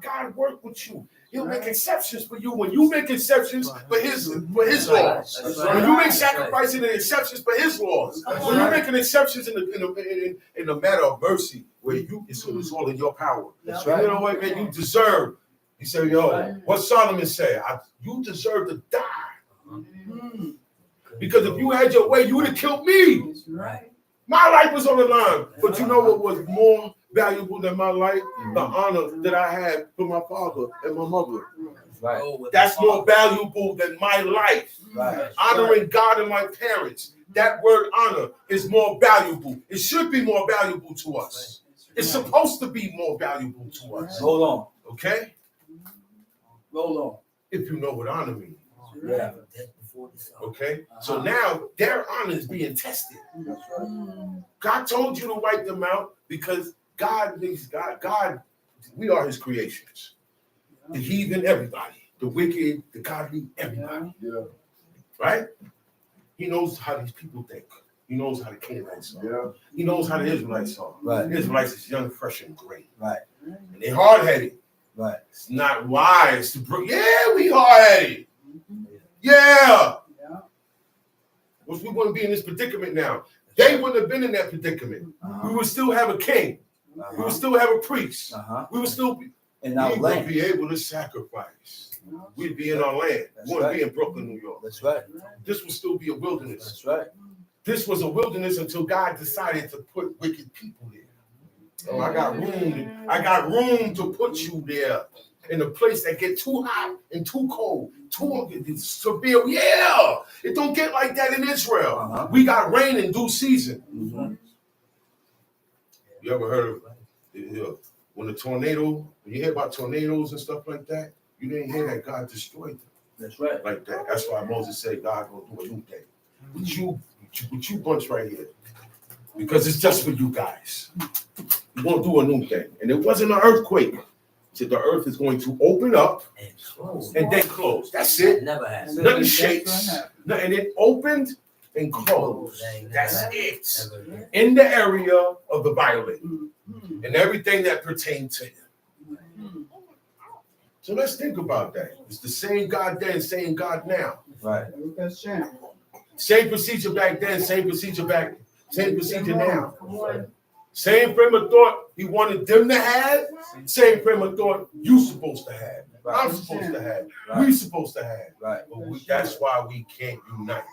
God worked with you. He'll make exceptions for you. When you make exceptions for his laws. That's When right. you make sacrifices and exceptions for his laws. When you're making exceptions in the matter of mercy, where it's all in your power. That's You right. know what, man? You deserve. He said, yo, what Solomon said, you deserve to die. Mm. Because if you had your way, you would have killed me. That's right. My life was on the line. But you know what was more valuable than my life? The honor that I had for my father and my mother. Right. Oh, with That's the more valuable than my life. Right. Honoring God and my parents. That word honor is more valuable. It should be more valuable to us. It's supposed to be more valuable to us. Hold on. Okay? Hold on. If you know what honor means. Yeah. death before the sun. Okay? So now their honor is being tested. That's right. God told you to wipe them out because God, we are his creations. The heathen, everybody. The wicked, the godly, everybody. Yeah. Right? He knows how these people think. He knows how the Canaanites are. Yeah. He knows how the Israelites are. Right. The Israelites is young, fresh, and great. Right. And they hard-headed. Right. It's not wise to bring. Yeah, we hard-headed. Yeah. Yeah. Which we wouldn't be in this predicament now. They wouldn't have been in that predicament. We would still have a king. We would still have a priest. Uh-huh. We would still be, In our we would land. be able to sacrifice. We'd be in our land. That's We wouldn't be right. in Brooklyn, New York. That's right. This would still be a wilderness. That's right. This was a wilderness until God decided to put wicked people there. Oh, I got room. I got room to put you there in a place that get too hot and too cold, too severe. Yeah, it don't get like that in Israel. We got rain in due season. You ever heard of when a tornado? When you hear about tornadoes and stuff like that, you didn't hear that God destroyed them. That's right. Like that. That's why Moses said God gonna do a new thing. With you bunch right here. Because it's just for you guys. We're gonna do a new thing. And it wasn't an earthquake. So the earth is going to open up and then close. That's it. Never has. Nothing shakes. And it opened and closed. That's it. In the area of the violent and everything that pertained to him. So let's think about that. It's the same God then, same God now. Right. Same procedure back then, same procedure now. Same frame of thought he wanted them to have, same frame of thought you supposed to have. I'm supposed to have. We supposed to have. Right. But that's why we can't unite.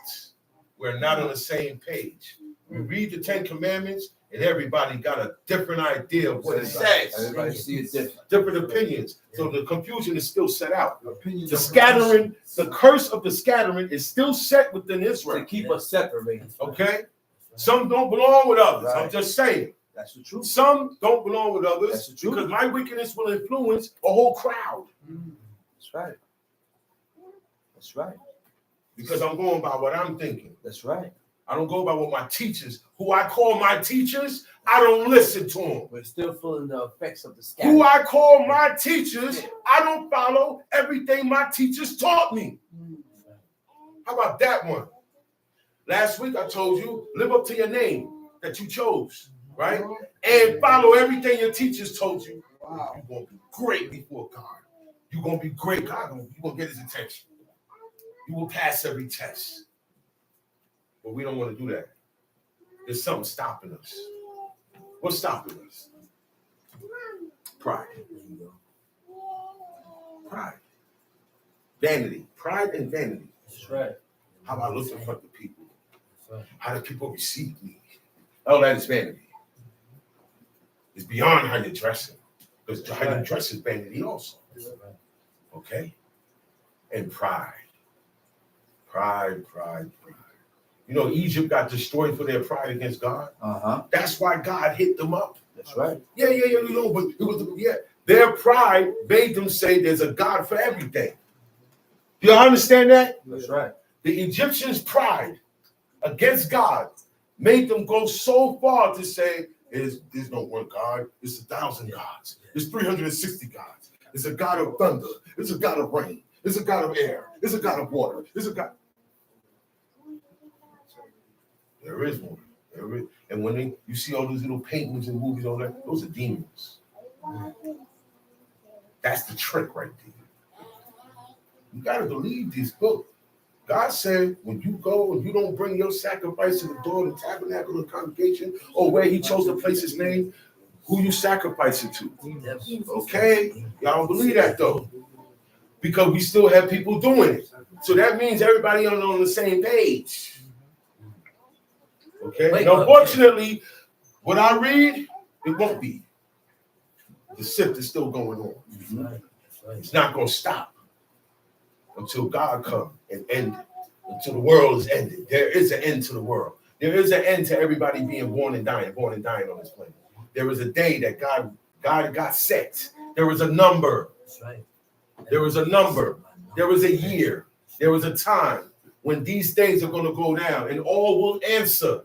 We're not on the same page. We read the 10 Commandments, and everybody got a different idea of what it says. Everybody see it different. Different opinions. So the confusion is still set out. Opinions The scattering, the curse of the scattering is still set within Israel. to keep us separated. Okay? Some don't belong with others. I'm Right. just saying. That's the truth. Some don't belong with That's others the truth. because my wickedness will influence a whole crowd. That's right. That's right. Because I'm going by what I'm thinking. That's right. I don't go by what my teachers, who I call my teachers, I don't listen to them. We're still feeling the effects of the Who scattering. I call my teachers, I don't follow everything my teachers taught me. How about that one? Last week I told you, live up to your name that you chose, right? And follow everything your teachers told you. Wow. You're going to be great before God. You're going to be great. God, you're going to get his attention. You will pass every test. But we don't want to do that. There's something stopping us. What's stopping us? Pride. Pride. Vanity. Pride and vanity. That's right. How I look in front of people. How do people receive me? Oh, that is vanity. It's beyond how you're dressing. Because how you dress is vanity also. Okay? And pride. Pride. You know, Egypt got destroyed for their pride against God. That's why God hit them up. That's right. Yeah, you know, but it was, their pride made them say there's a God for everything. Do you understand that? That's right. The Egyptians' pride against God made them go so far to say, there's no one God, it's 1,000 gods, it's 360 gods, it's a God of thunder, it's a God of rain, it's a God of air, it's a God of water, it's a God. There is one. There is. And when you see all these little paintings and movies, all that, those are demons. That's the trick right there. You got to believe this book. God said, when you go and you don't bring your sacrifice to the door of the tabernacle of the congregation or where he chose to place his name, who you sacrifice it to. Okay? Y'all don't believe that though. Because we still have people doing it. So that means everybody on the same page. Okay? And unfortunately, what I read, it won't be. The sift is still going on. It's not going to stop until God comes and end it, until the world is ended. There is an end to the world. There is an end to everybody being born and dying on this planet. There is a day that God got set. There was a number. There was a number. There was a year. There was a time when these things are going to go down and all will answer.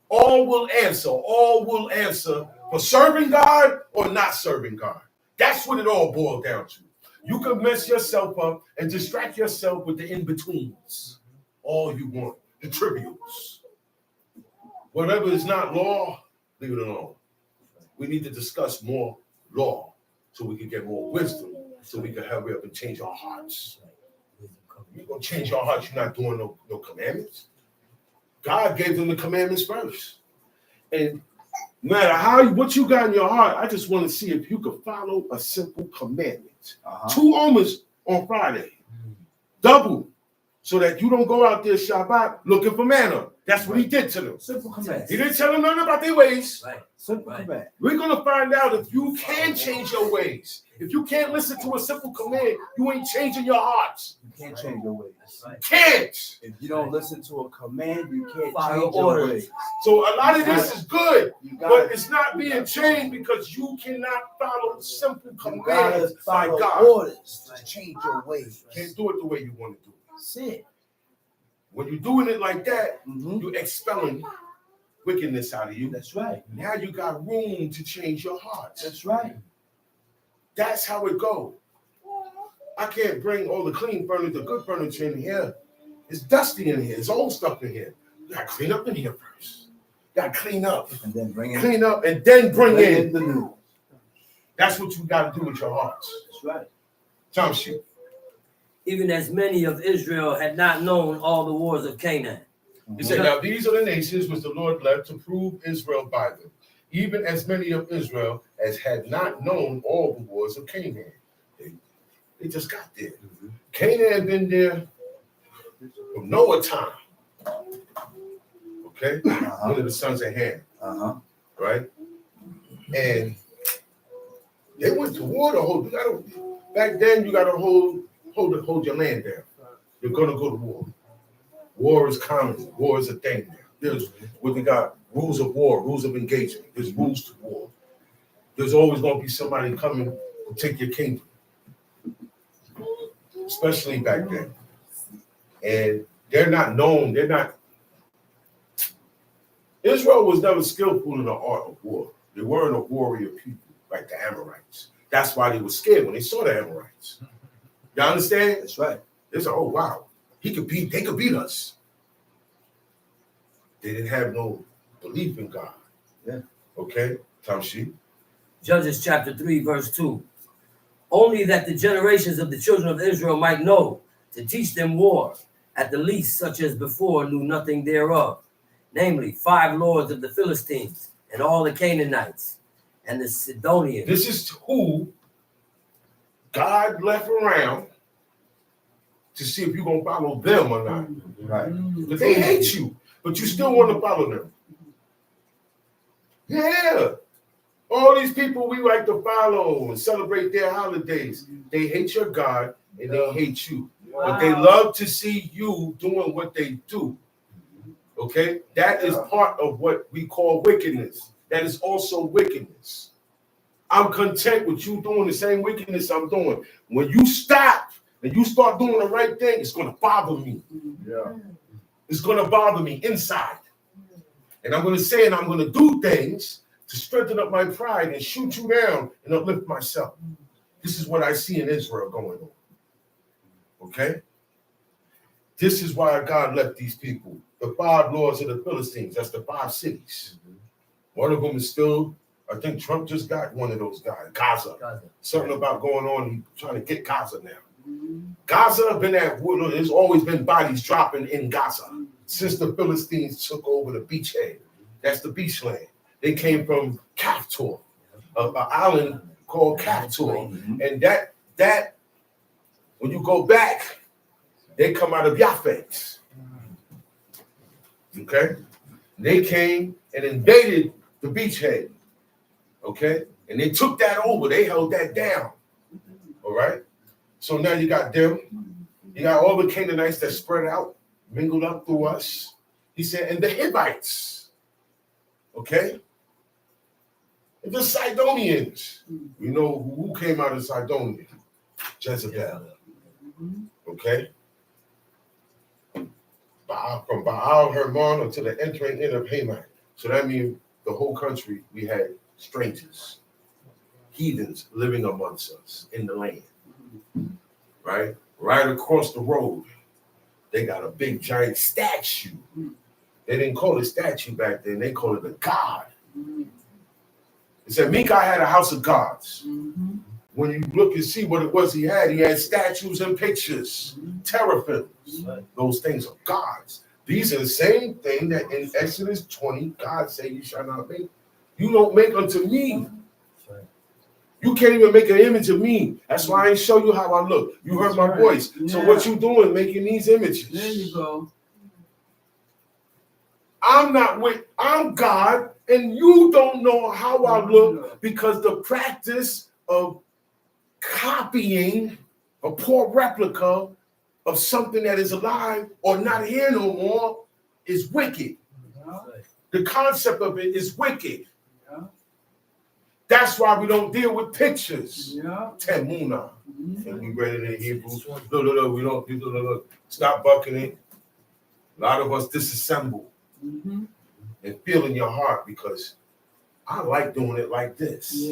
All will answer. All will answer for serving God or not serving God. That's what it all boils down to. You can mess yourself up and distract yourself with the in-betweens. All you want, the trivials. Whatever is not law, leave it alone. We need to discuss more law so we can get more wisdom, so we can hurry up and change our hearts. You're going to change your heart, you're not doing no commandments. God gave them the commandments first. And no matter what you got in your heart, I just want to see if you could follow a simple commandment. 2 omers on Friday. Double. So that you don't go out there Shabbat looking for manna. That's what he did to them. Simple command. He didn't tell them nothing about their ways. Right. Simple Right. command. We're going to find out if you can change your ways. If you can't listen to a simple command, you ain't changing your hearts. You can't change your ways. Right. Can't. If you don't listen to a command, you can't Follow change your orders. ways. So a lot of this is good, You but gotta, it's not being changed because you cannot follow simple you gotta commands by follow God. orders to change your ways. Can't do it the way you want to do it. That's it. When you're doing it like that, Mhm. you're expelling wickedness out of you. That's right. Now you got room to change your hearts. That's right. That's how it goes. I can't bring all the clean furniture, the good furniture in here. It's dusty in here. It's old stuff in here. You gotta clean up in here first. You gotta clean up. And then bring in, Clean up and then bring in. the new. That's what you gotta do with your hearts. That's right. Time sheet. Even as many of Israel had not known all the wars of Canaan. He said, now these are the nations which the Lord left to prove Israel by them, even as many of Israel as had not known all the wars of Canaan. They just got there. Canaan had been there from Noah time. Okay? Uh-huh. One of the sons of Ham, Uh-huh. right? And they went to war to hold. Back then, you got to hold your land down. You're going to go to war. War is common. War is a thing now. There's what we got: rules of war, rules of engagement. There's rules to war. There's always going to be somebody coming to take your kingdom, especially back then. And they're not known. They're not. Israel was never skillful in the art of war. They weren't a warrior people like the Amorites. That's why they were scared when they saw the Amorites. You understand? That's right. They said, "Oh wow, they could beat us." They didn't have no belief in God. Yeah. Okay, Tom Sheep. Judges chapter 3, verse 2. Only that the generations of the children of Israel might know, to teach them war, at the least such as before knew nothing thereof, namely 5 lords of the Philistines, and all the Canaanites, and the Sidonians. This is who God left around to see if you're gonna follow them or not. Right. But they hate you, but you still want to follow them. Yeah. All these people we like to follow and celebrate their holidays, they hate your God and they hate you. But they love to see you doing what they do. Okay? That is part of what we call wickedness. That is also wickedness. I'm content with you doing the same wickedness I'm doing. When you stop and you start doing the right thing, it's going to bother me. Yeah. It's going to bother me inside. And I'm going to say, and I'm going to do things to strengthen up my pride and shoot you down and uplift myself. This is what I see in Israel going on. Okay? This is why God left these people. The 5 lords of the Philistines, that's the 5 cities. One of them is still, I think Trump just got one of those guys, Gaza. Something about going on, he's trying to get Gaza now. Gaza been at war, there's always been bodies dropping in Gaza since the Philistines took over the beachhead. That's the beachland. They came from Kaftor, an island called Kaftor. And that, when you go back, they come out of Yafet. Okay? They came and invaded the beachhead. Okay? And they took that over. They held that down. All right? So now you got them. You got all the Canaanites that spread out, mingled up through us. He said, and the Hivites. Okay? And the Sidonians. We know who came out of Sidonia. Jezebel. Okay? From Baal Hermon until the entering in of Haman. So that means the whole country, we had strangers, heathens living amongst us in the land. Right? Right across the road, they got a big giant statue. They didn't call it statue back then, they called it a god. It said Micah had a house of gods. When you look and see what it was he had statues and pictures, teraphims. Those things are gods. These are the same thing that in Exodus 20, God said, you shall not make. You don't make unto me. You can't even make an image of me. That's why I ain't show you how I look. You heard my voice. So what you doing making these images? There you go. I'm God, and you don't know how I look, because the practice of copying a poor replica of something that is alive or not here no more is wicked. The concept of it is wicked. That's why we don't deal with pictures. Temuna. And we read it in Hebrew. Look, we don't do look. Stop bucking it. A lot of us disassemble and feel in your heart, because I like doing it like this.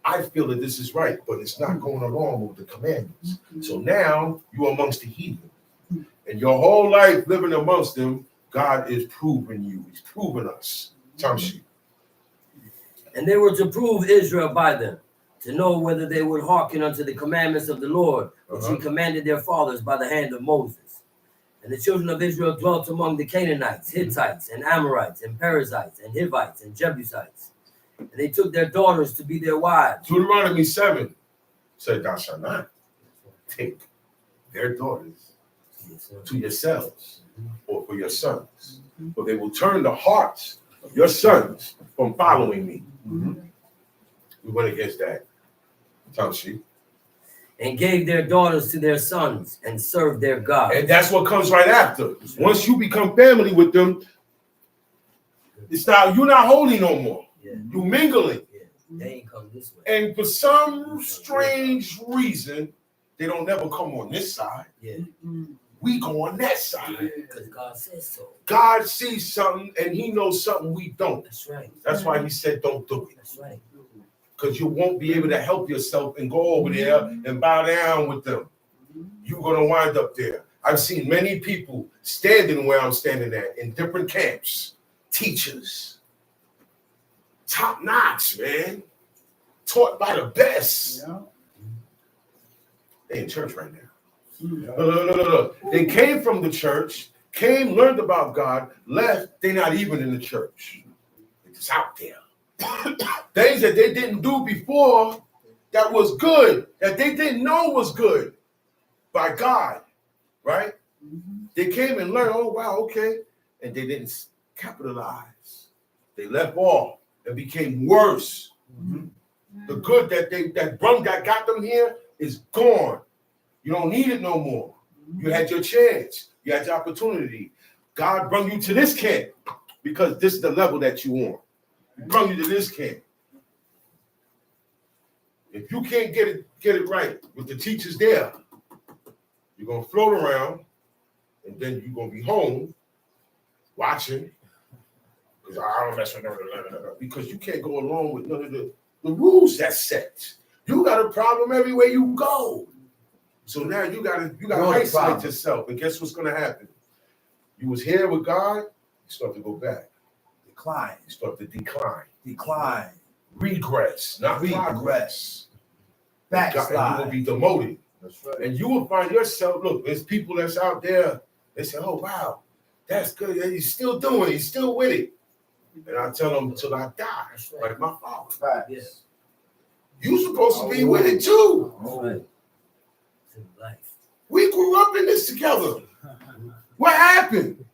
I feel that this is right, but it's not going along with the commandments. So now you're amongst the heathen. And your whole life living amongst them, God is proving you. He's proving us. Tamshi. And they were to prove Israel by them, to know whether they would hearken unto the commandments of the Lord, which he commanded their fathers by the hand of Moses. And the children of Israel dwelt among the Canaanites, Hittites, and Amorites, and Perizzites, and Hivites, and Jebusites. And they took their daughters to be their wives. Deuteronomy 7 said, thou shalt not take their daughters to yourselves or for your sons, for they will turn the hearts of your sons from following me. We went against that. Tamshi. And gave their daughters to their sons, and served their God. And that's what comes right after. Once you become family with them, it's not, you're not holy no more. You mingling. They ain't come this way. And for some strange reason, they don't never come on this side. We go on that side. Because God says so. God sees something and he knows something we don't. That's right. That's why he said don't do it. That's right. Because you won't be able to help yourself and go over there and bow down with them. You're going to wind up there. I've seen many people standing where I'm standing at in different camps. Teachers. Top notch, man. Taught by the best. They in church right now. Look. They came from the church, learned about God, left. They're not even in the church. It's out there. Things that they didn't do before that was good, that they didn't know was good by God, right? They came and learned, oh, wow, okay. And they didn't capitalize. They left off and became worse. The good that got them here is gone. You don't need it no more. You had your chance. You had your opportunity. God brought you to this camp because this is the level that you want. He brought you to this camp. If you can't get it right with the teachers there, you're going to float around, and then you're going to be home watching, because I don't mess with them, because you can't go along with none of the rules that's set. You got a problem everywhere you go. So now you gotta isolate yourself, and guess what's gonna happen? You was here with God, you start to go back. Decline. You start to decline. Decline. Regress, not progress. Backslide. And you're gonna be demoted. That's right. And you will find yourself, look, there's people that's out there, they say, oh wow, that's good. And he's still doing it, he's still with it. And I tell them until I die, like my father. Right. Yes. You supposed to be with it too. That's right. Life. We grew up in this together. What happened?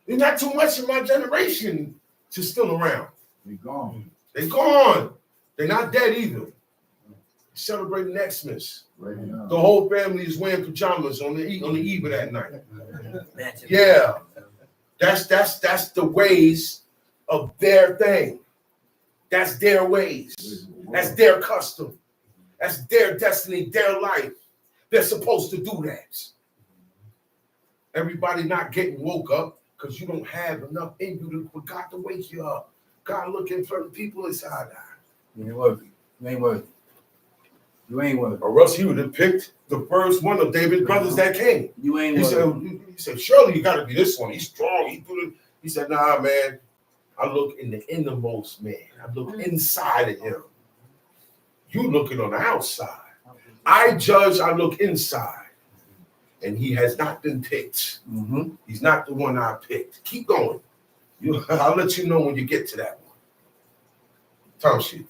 There's not too much of my generation to still around. They're gone. They're gone. They're not dead either. Celebrating Xmas. Right now. The whole family is wearing pajamas on the eve of that night. Imagine. Yeah. That's the ways of their thing. That's their ways. That's their custom. That's their destiny, their life. They're supposed to do that. Everybody not getting woke up because you don't have enough in you for God to wake you up. God looking for the people inside that. You ain't worthy. You ain't worthy. You ain't worthy. Or else he would have picked the first one of David's brothers that came. You ain't He worthy. said, surely you got to be this one. He's strong. He said, nah, man. I look in the innermost man. I look inside of him. You looking on the outside. I judge, I look inside. And he has not been picked. He's not the one I picked. Keep going. I'll let you know when you get to that one. Tom sheet.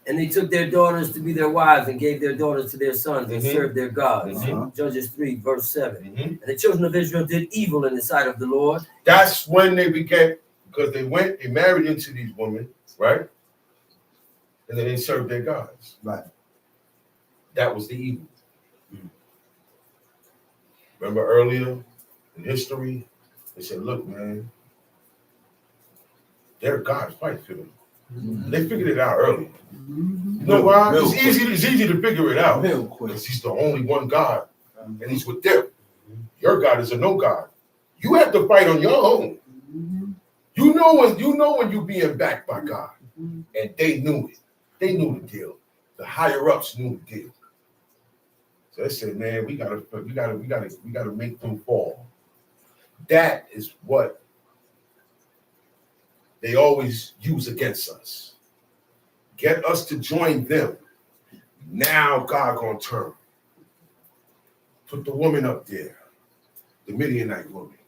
And they took their daughters to be their wives and gave their daughters to their sons and served their gods. Judges 3, verse 7. And the children of Israel did evil in the sight of the Lord. That's when they began, because they married into these women, right? And then they served their gods. Right. That was the evil. Remember earlier in history, they said, look, man, their gods fight for them. They figured it out early. You know why? It's easy to figure it out. Real quick. Because he's the only one God. And he's with them. Your God is a no God. You have to fight on your own. You know when you're being backed by God. And they knew it. They knew the deal. The higher ups knew the deal. So they said, man, we gotta make them fall. That is what they always use against us. Get us to join them. Now God gonna turn. Put the woman up there, the Midianite woman.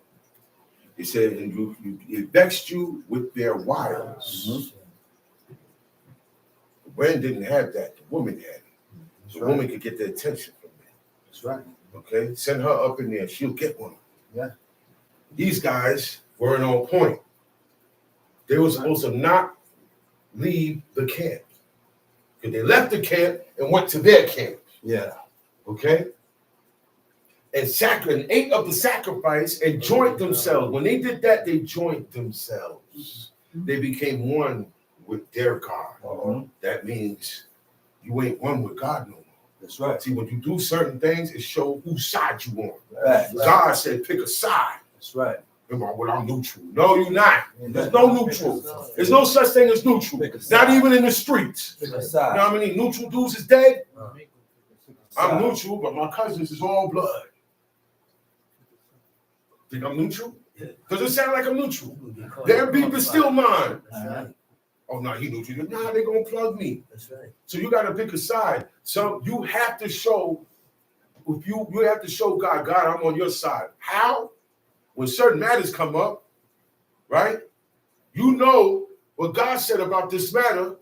He said, and it vexed you with their wiles. The man didn't have that. The woman had it. So the woman could get the attention from them. That's right. Okay, send her up in there. She'll get one. Yeah. These guys weren't on point. They were supposed to not leave the camp. Because they left the camp and went to their camp. Yeah. Okay? And ate of the sacrifice and joined themselves. When they did that, they joined themselves. They became one with their God. That means you ain't one with God no more. That's right. See, when you do certain things, it shows whose side you on. Right. God said, pick a side. That's right. Well, I'm neutral. No, you're not. There's no neutral. There's no such thing as neutral. Not even in the streets. Pick a You side. know how many neutral dudes is dead? I'm neutral, but my cousins is all blood. Think I'm neutral? Does it sound like I'm neutral? Their beef is still mine. Oh, no, he neutral. Nah, they're going to plug me. That's right. So you got to pick a side. So you have to show, if you have to show God, I'm on your side. How? When certain matters come up, right? You know what God said about this matter.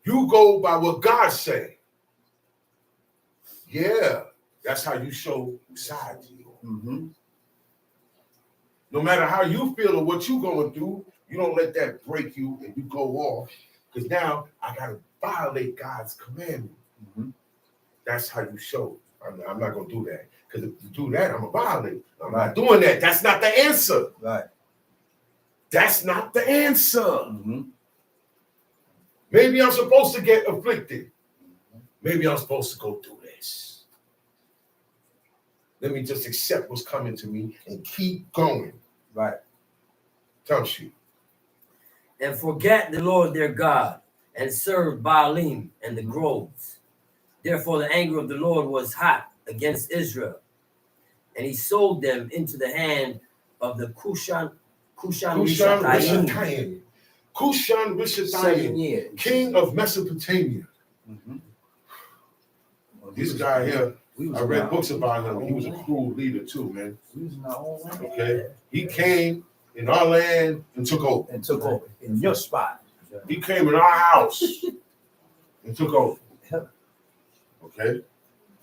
You go by what God said. Yeah, that's how you show side to you. No matter how you feel or what you're going through, you don't let that break you and you go off. Because now I got to violate God's commandment. That's how you show. I'm not going to do that. Because if you do that, I'm going to violate. I'm not doing that. That's not the answer. Right. That's not the answer. Maybe I'm supposed to get afflicted. Maybe I'm supposed to go through this. Let me just accept what's coming to me and keep going. Right. Tell sheet. And forget the Lord their God, and serve Baalim and the groves. Therefore the anger of the Lord was hot against Israel, and he sold them into the hand of the Cushan Rishatayim. Cushan 7 Rishatayim, years. king of Mesopotamia. This guy here, I read books about him. He was a cruel leader too, man. Okay, he came in our land and took over. And took over in your spot. He came in our house and took over. Okay,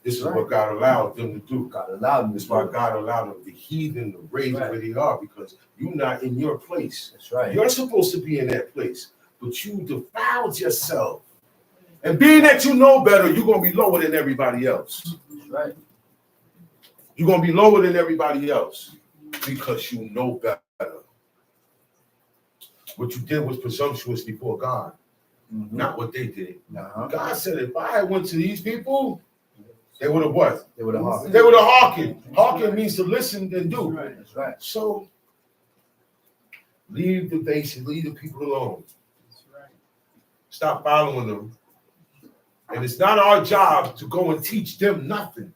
this is what God allowed them to do. God allowed me. That's why God allowed them, the heathen, to raise where they are, because you're not in your place. That's right. You're supposed to be in that place, but you defiled yourself. And being that you know better, you're going to be lower than everybody else. That's right. You're going to be lower than everybody else because you know better. What you did was presumptuous before God, not what they did. God said, if I had went to these people, they would have what? They would have hearkened. They would have hearkened. Hearken means to listen and do. That's right. So leave the basics, leave the people alone. Stop following them. And it's not our job to go and teach them nothing.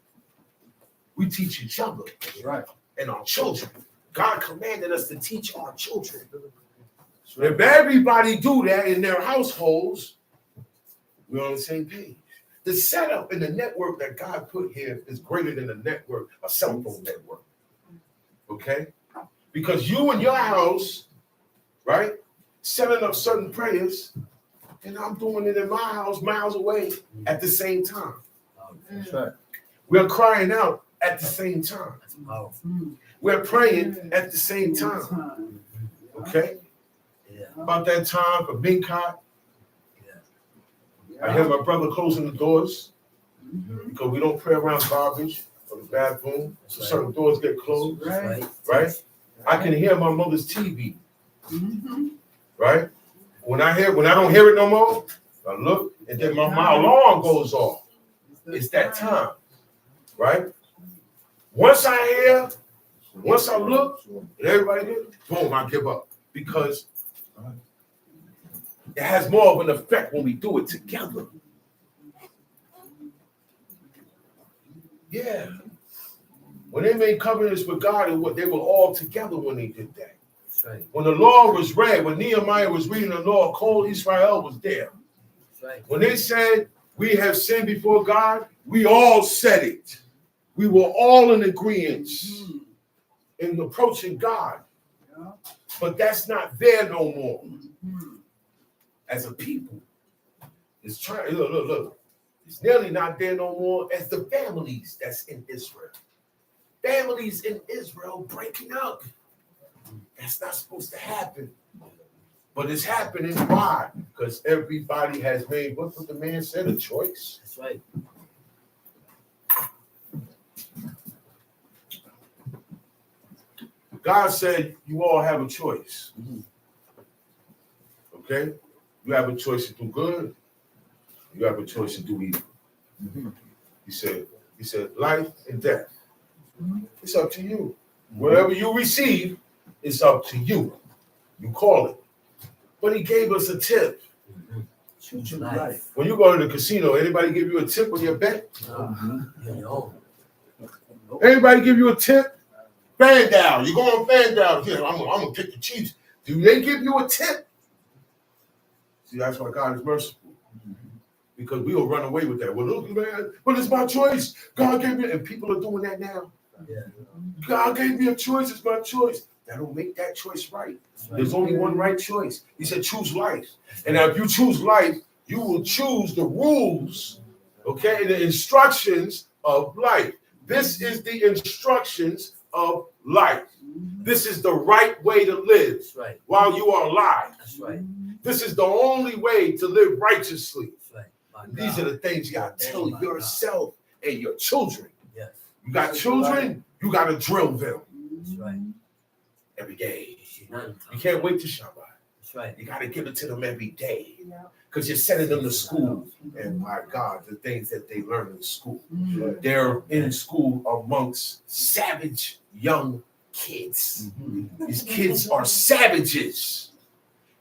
We teach each other. That's right. And our children. God commanded us to teach our children. So if everybody do that in their households, we're on the same page. The setup in the network that God put here is greater than the network, a cell phone network. Okay? Because you in your house, right, setting up certain prayers, and I'm doing it in my house miles away at the same time. That's right. We're crying out at the same time. That's powerful. We're praying at the same time. Okay? Yeah. About that time for Minkat, Yeah. I hear my brother closing the doors because we don't pray around garbage or the bathroom. So certain doors get closed. Right. Right? I can hear my mother's TV. Right? When I don't hear it no more, I look and then my alarm goes off. It's that time. Right? Once I look, and everybody gets, boom, I give up. Because it has more of an effect when we do it together. Yeah. When they made covenants with God, they were all together when they did that. That's right. When the law was read, when Nehemiah was reading the law, Kol Israel was there. That's right. When they said, we have sinned before God, we all said it. We were all in agreement in approaching God. But that's not there no more. As a people, it's trying. Look. It's nearly not there no more as the families that's in Israel. Families in Israel breaking up. That's not supposed to happen. But it's happening. Why? Because everybody has made, what the man said, a choice. That's right. God said you all have a choice. Okay? You have a choice to do good. You have a choice to do evil. He said, life and death. It's up to you. Whatever you receive, it's up to you. You call it. But he gave us a tip. Choose your life. When you go to the casino, anybody give you a tip on your bet? No. Anybody give you a tip? Fan down. You go on fan down. Yeah, I'm gonna pick the Chiefs. Do they give you a tip? See, that's why God is merciful. Because we will run away with that. Well, look, man, but it's my choice. God gave me, and people are doing that now. Yeah. God gave me a choice. It's my choice. That don't make that choice right. There's only one right choice. He said, choose life. And now if you choose life, you will choose the rules, okay, and the instructions of life. This is the instructions of life. This is the right way to live while you are alive. That's right. This is the only way to live righteously. That's right. These are the things you got to tell yourself and your children. Yes. You got children, you got to drill them That's right. every day. You You can't wait to SHABBAT. That's right. You got to give it to them every day because you're sending them to school. And my God, the things that they learn in school. They're in school amongst savage young kids. These kids are savages.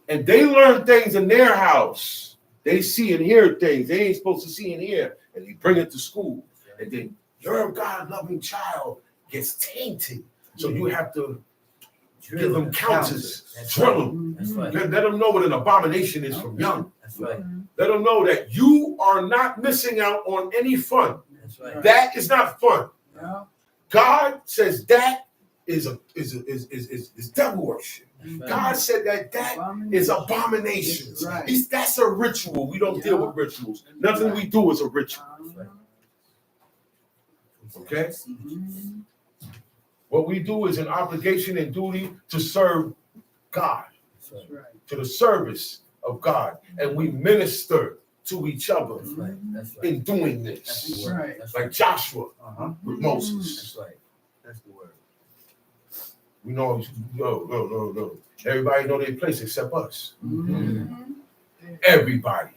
And they learn things in their house. They see and hear things they ain't supposed to see and hear. And you bring it to school. And then your God-loving child gets tainted. So you have to give them counsels. Drill them. That's right. Let them know what an abomination is from young. That's right. Let them know that you are not missing out on any fun. That's right. That is not fun. God says that is devil worship. Right. God said that is abominations. That's a ritual. We don't deal with rituals. Nothing we do is a ritual. Okay? What we do is an obligation and duty to serve God, to the service of God, and we minister to each other in doing this, like Joshua with Moses. That's right. That's the word. We know, no. Everybody know their place except us. Everybody.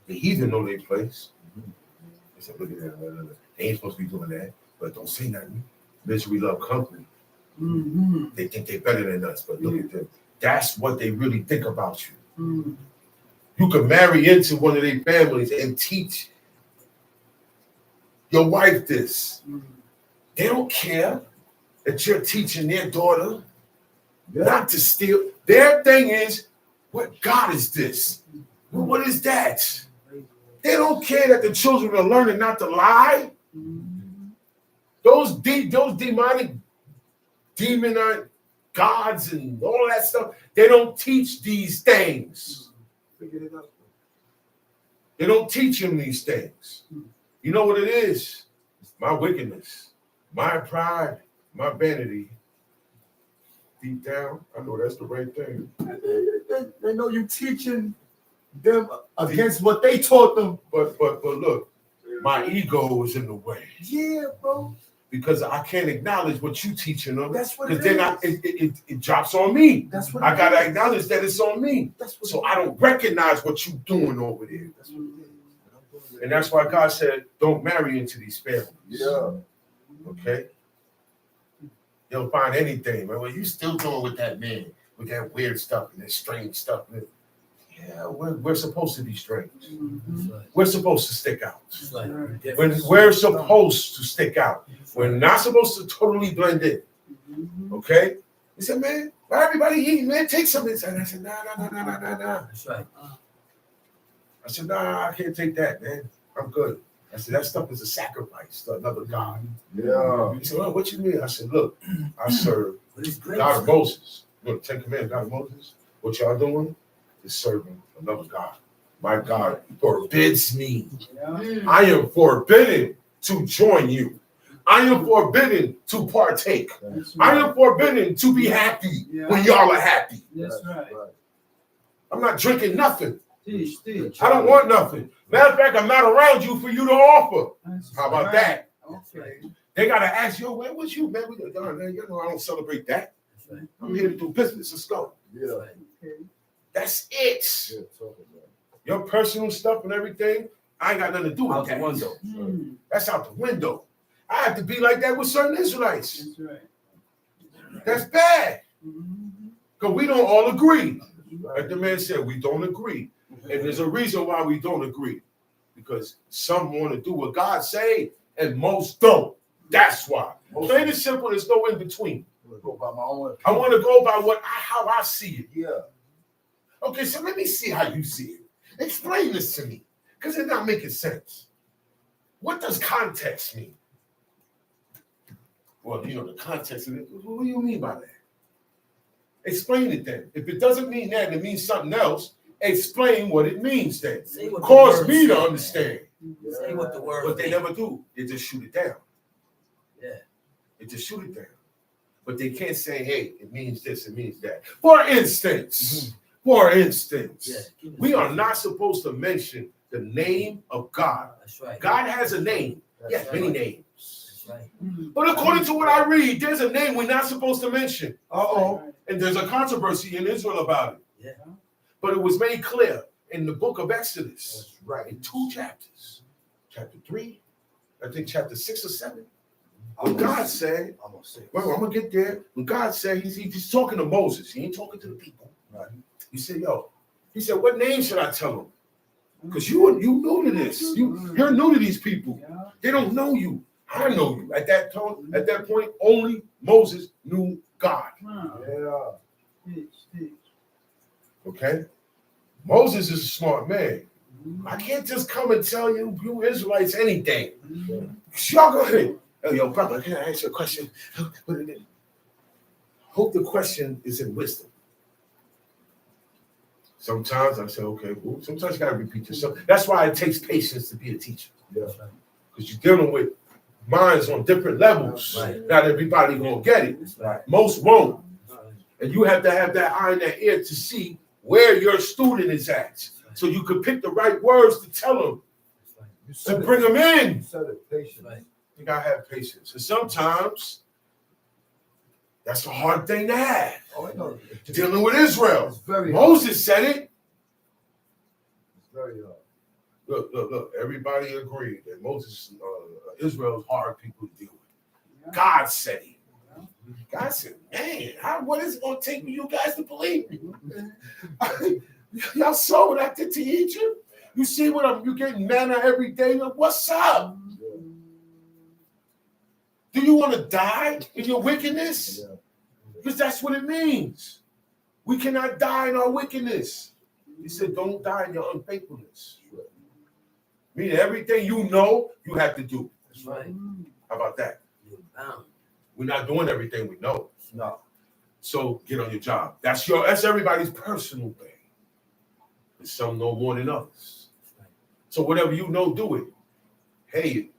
The heathen know their place. They said, look at that. They ain't supposed to be doing that, but don't say nothing. Misery love company. They think they're better than us, but look at them. That's what they really think about you. You can marry into one of their families and teach your wife this. They don't care that you're teaching their daughter not to steal. Their thing is, what God is this? What is that? They don't care that the children are learning not to lie. Those demonic demon gods and all that stuff, they don't teach these things. They don't teach him these things. You know what it is? My wickedness, my pride, my vanity. Deep down, I know that's the right thing. They know you teaching them against what they taught them. But look, my ego is in the way. Yeah, bro. Because I can't acknowledge what you teaching them. That's what Because it then is. it drops on me. That's what I it gotta is. acknowledge that it's on me. That's what So it I don't recognize what you doing over there. is. That's what it is. And that's why God said, don't marry into these families. Yeah. Okay? They'll find anything, man. Well, you still doing with that man, with that weird stuff and that strange stuff. Yeah, we're supposed to be strange. We're supposed to stick out. When we're supposed to stick out. We're not supposed to totally blend in. Okay? He said, man, why everybody eating, man? Take some inside. I said, nah. That's right. I said, nah, I can't take that, man. I'm good. I said, that stuff is a sacrifice to another God. Yeah. He said, well, what you mean? I said, look, I serve But it's great. God of Moses. Look, 10 Commandments, God of Moses. What y'all doing is serving another God. My God forbids me. I am forbidden to join you. I am forbidden to partake. I am forbidden to be happy when y'all are happy. That's right. I'm not drinking nothing. Teach. I don't want nothing. Matter of fact, I'm not around you for you to offer. How about that? Okay. They gotta ask you, where was you, man? You know, I don't celebrate that. That's right. I'm here to do business. Let's go. Yeah. Okay. That's it. Yeah, talk about Your personal stuff and everything, I ain't got nothing to do with Out the that. window. That's out the window. I have to be like that with certain Israelites. That's right. That's bad. Because we don't all agree. it. Like the man said, we don't agree. And there's a reason why we don't agree. Because some want to do what God say, and most don't. That's why. Plain and simple, there's no in between. I'm gonna go by my own I want to go by how I see it. Yeah. Okay, so let me see how you see it. Explain this to me, because it's not making sense. What does context mean? Well, you know, the context of it. What do you mean by that? Explain it then. If it doesn't mean that and it means something else, explain what it means then. Say what the Cause word me to said, understand. man. Say what the word But they mean. never do. They just shoot it down. Yeah. They just shoot it down. But they can't say, hey, it means this, it means that. For instance, Yeah. we are not supposed to mention the name of God. That's right. God has a name. He has many names. That's right. But according to what I read, there's a name we're not supposed to mention. Uh-oh. And there's a controversy in Israel about it. Yeah. But it was made clear in the book of Exodus, That's right. in 2 chapters. Chapter 3, I think chapter 6 or 7. I'm When God said, I'm gonna say. well, I'm going to get there. When God said, he's talking to Moses. He ain't talking to the people. Right. He said, he said, what name should I tell them? Because you new to this. You're new to these people. They don't know you. I know you. At that point, only Moses knew God. Yeah. Teach. Okay? Moses is a smart man. I can't just come and tell you Israelites anything. Y'all go ahead. Hey, yo, brother, can I ask you a question? Hope the question is in wisdom. Sometimes I say, okay, well, sometimes you gotta repeat yourself. That's why it takes patience to be a teacher. Yeah. Because you're dealing with minds on different levels. Right. Not everybody gonna get it. Right. Most won't. And you have to have that eye and that ear to see where your student is at. So you can pick the right words to tell them, You to said bring them in. You said it. Patience. Right. You gotta have patience. And sometimes that's a hard thing to have. Oh, I know. Dealing with Israel. It's very hard. Moses said it. It's very hard. Look. Everybody agreed that Moses, Israel is hard people to deal with. God said it. God said, man, what is it going to take for you guys to believe me? Y'all saw what I did to Egypt? You see what you getting manna every day? What's up? Do you want to die in your wickedness? Yeah. Because that's what it means. We cannot die in our wickedness. He said, don't die in your unfaithfulness. Meaning everything you know, you have to do. That's right. How about that? You're bound. We're not doing everything we know. No. So get on your job. That's everybody's personal thing. And some know more than others. So whatever you know, do it. Hey,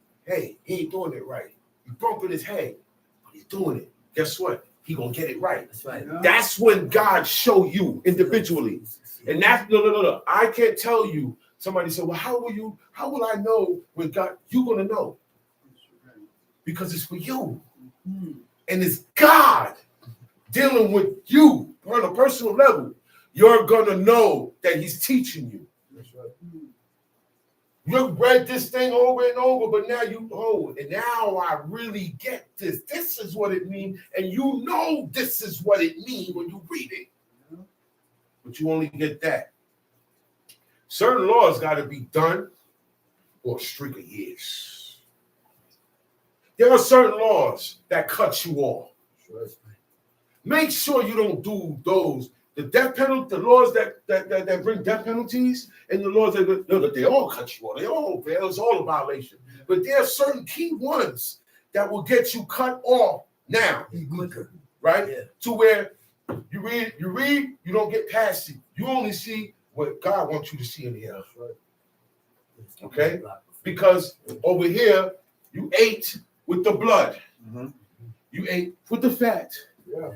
he ain't doing it right. He's bumping his head, but he's doing it. Guess what? He gonna get it right. That's right. That's when God show you individually. And that's no. I can't tell you. Somebody said, well, how will I know when God? You're gonna know. Because it's for you. And it's God dealing with you on a personal level. You're gonna know that he's teaching you. That's right. You've read this thing over and over, but now and now I really get this. This is what it means, and you know this is what it means when you read it. But you only get that. Certain laws got to be done for a streak of years. There are certain laws that cut you off. Make sure you don't do those. The death penalty, the laws that bring death penalties, and the laws that they all cut you off. It's all a violation. But there are certain key ones that will get you cut off now, Quicker. right? Yeah. To where you read, you don't get past it. You only see what God wants you to see in here. Okay? Because over here, you ate with the blood. You ate with the fat. Yeah.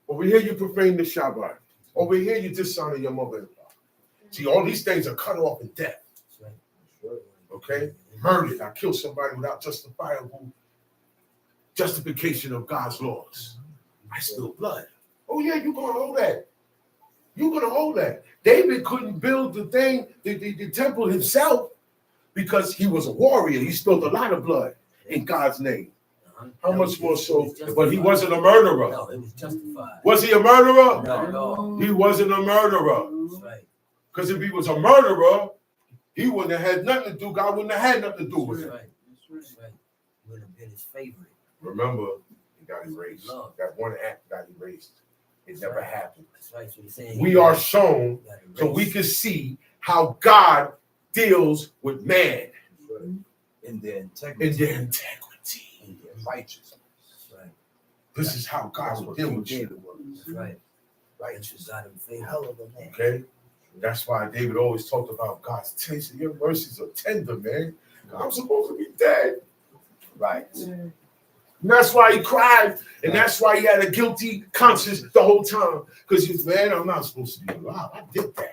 Over here, you profane the Shabbat. Over here, you dishonor your mother-in-law. See, all these things are cut off in death. Okay? Murdered. I killed somebody without justifiable justification of God's laws. I spill blood. Oh, yeah, you're going to hold that. You're going to hold that. David couldn't build the thing, the temple himself, because he was a warrior. He spilled a lot of blood in God's name. How much more so? But he wasn't a murderer. No, it was justified. Was he a murderer? Not at all. He wasn't a murderer. That's right. Because if he was a murderer, he wouldn't have had nothing to do. God wouldn't have had nothing to do with That's it. right. That's right. Would have been his favorite. Remember, he got erased. Love. That one act got erased. It never happened. That's right. So he's saying We are shown so we can see how God deals with man In their integrity. in their integrity. In their righteousness. That's right. This is how God will deal with you. That's right. Righteous God in favor. Hell of a man. Okay? That's why David always talked about God's taste. Your mercies are tender, man. I'm supposed to be dead. Right. And that's why he cried. And that's why he had a guilty conscience the whole time. Because he's, man, I'm not supposed to be alive. I did that.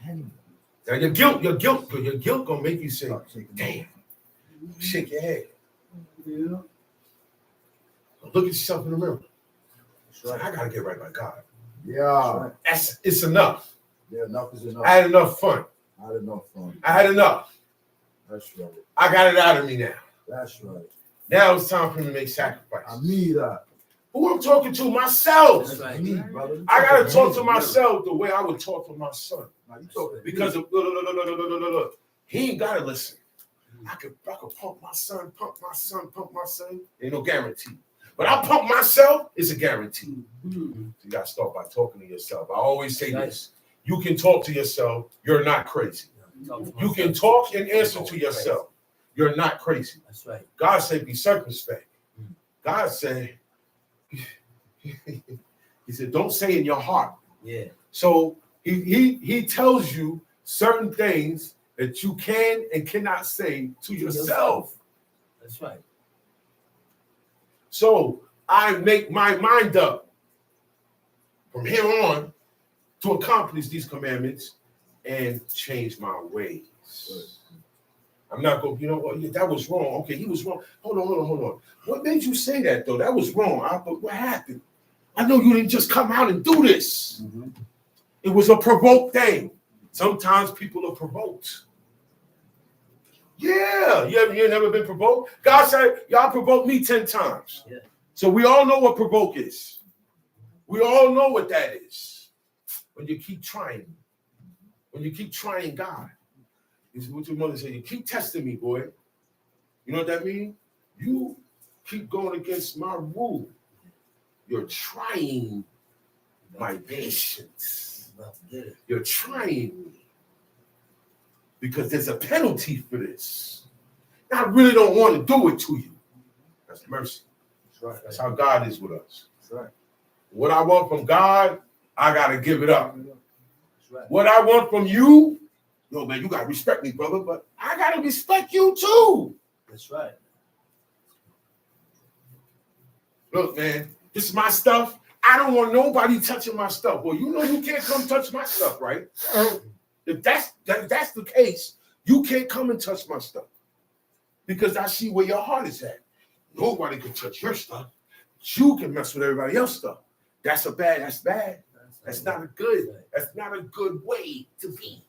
Damn. Now your guilt gonna make you say, damn. Shake your head. Yeah. Look at yourself in the mirror. I gotta get right by God. Yeah. It's enough. Yeah, enough is enough. I had enough fun. I had enough fun. I had enough. That's right. I got it out of me now. That's right. Now it's time for me to make sacrifices. I need that. Who I'm talking to? Myself. That's right. Me, brother. I gotta talk to myself the way I would talk to my son. Now, you talking Because of look. He ain't gotta listen. I could pump my son. Ain't no guarantee. But I pump myself, it's a guarantee. You gotta start by talking to yourself. I always say this. You can talk to yourself, you're not crazy. You can talk and answer to yourself. You're not crazy. That's right. God said, be circumspect. God said, he said, don't say in your heart. Yeah. So he tells you certain things that you can and cannot say to yourself. That's right. So I make my mind up from here on to accomplish these commandments and change my ways. I'm not going, you know what? Yeah, that was wrong. Okay, he was wrong. Hold on. What made you say that, though? That was wrong. But what happened? I know you didn't just come out and do this. It was a provoked thing. Sometimes people are provoked. Yeah, you never been provoked? God said, y'all provoked me 10 times. Yeah. So we all know what provoke is. We all know what that is. When you keep trying. When you keep trying God. This is what your mother said. You keep testing me, boy. You know what that means? You keep going against my rule. You're trying my patience. You're trying me. Because there's a penalty for this. I really don't want to do it to you. That's mercy. That's right. That's how God is with us. That's right. What I want from God, I got to give it up. right. What I want from you, yo, man, you gotta respect me, brother, but I gotta respect you too. That's right. Look, man, this is my stuff. I don't want nobody touching my stuff. Well, you know you can't come touch my stuff, right? If that's the case, you can't come and touch my stuff because I see where your heart is at. Nobody can touch your stuff. You can mess with everybody else's stuff. That's bad. That's not a good way to be.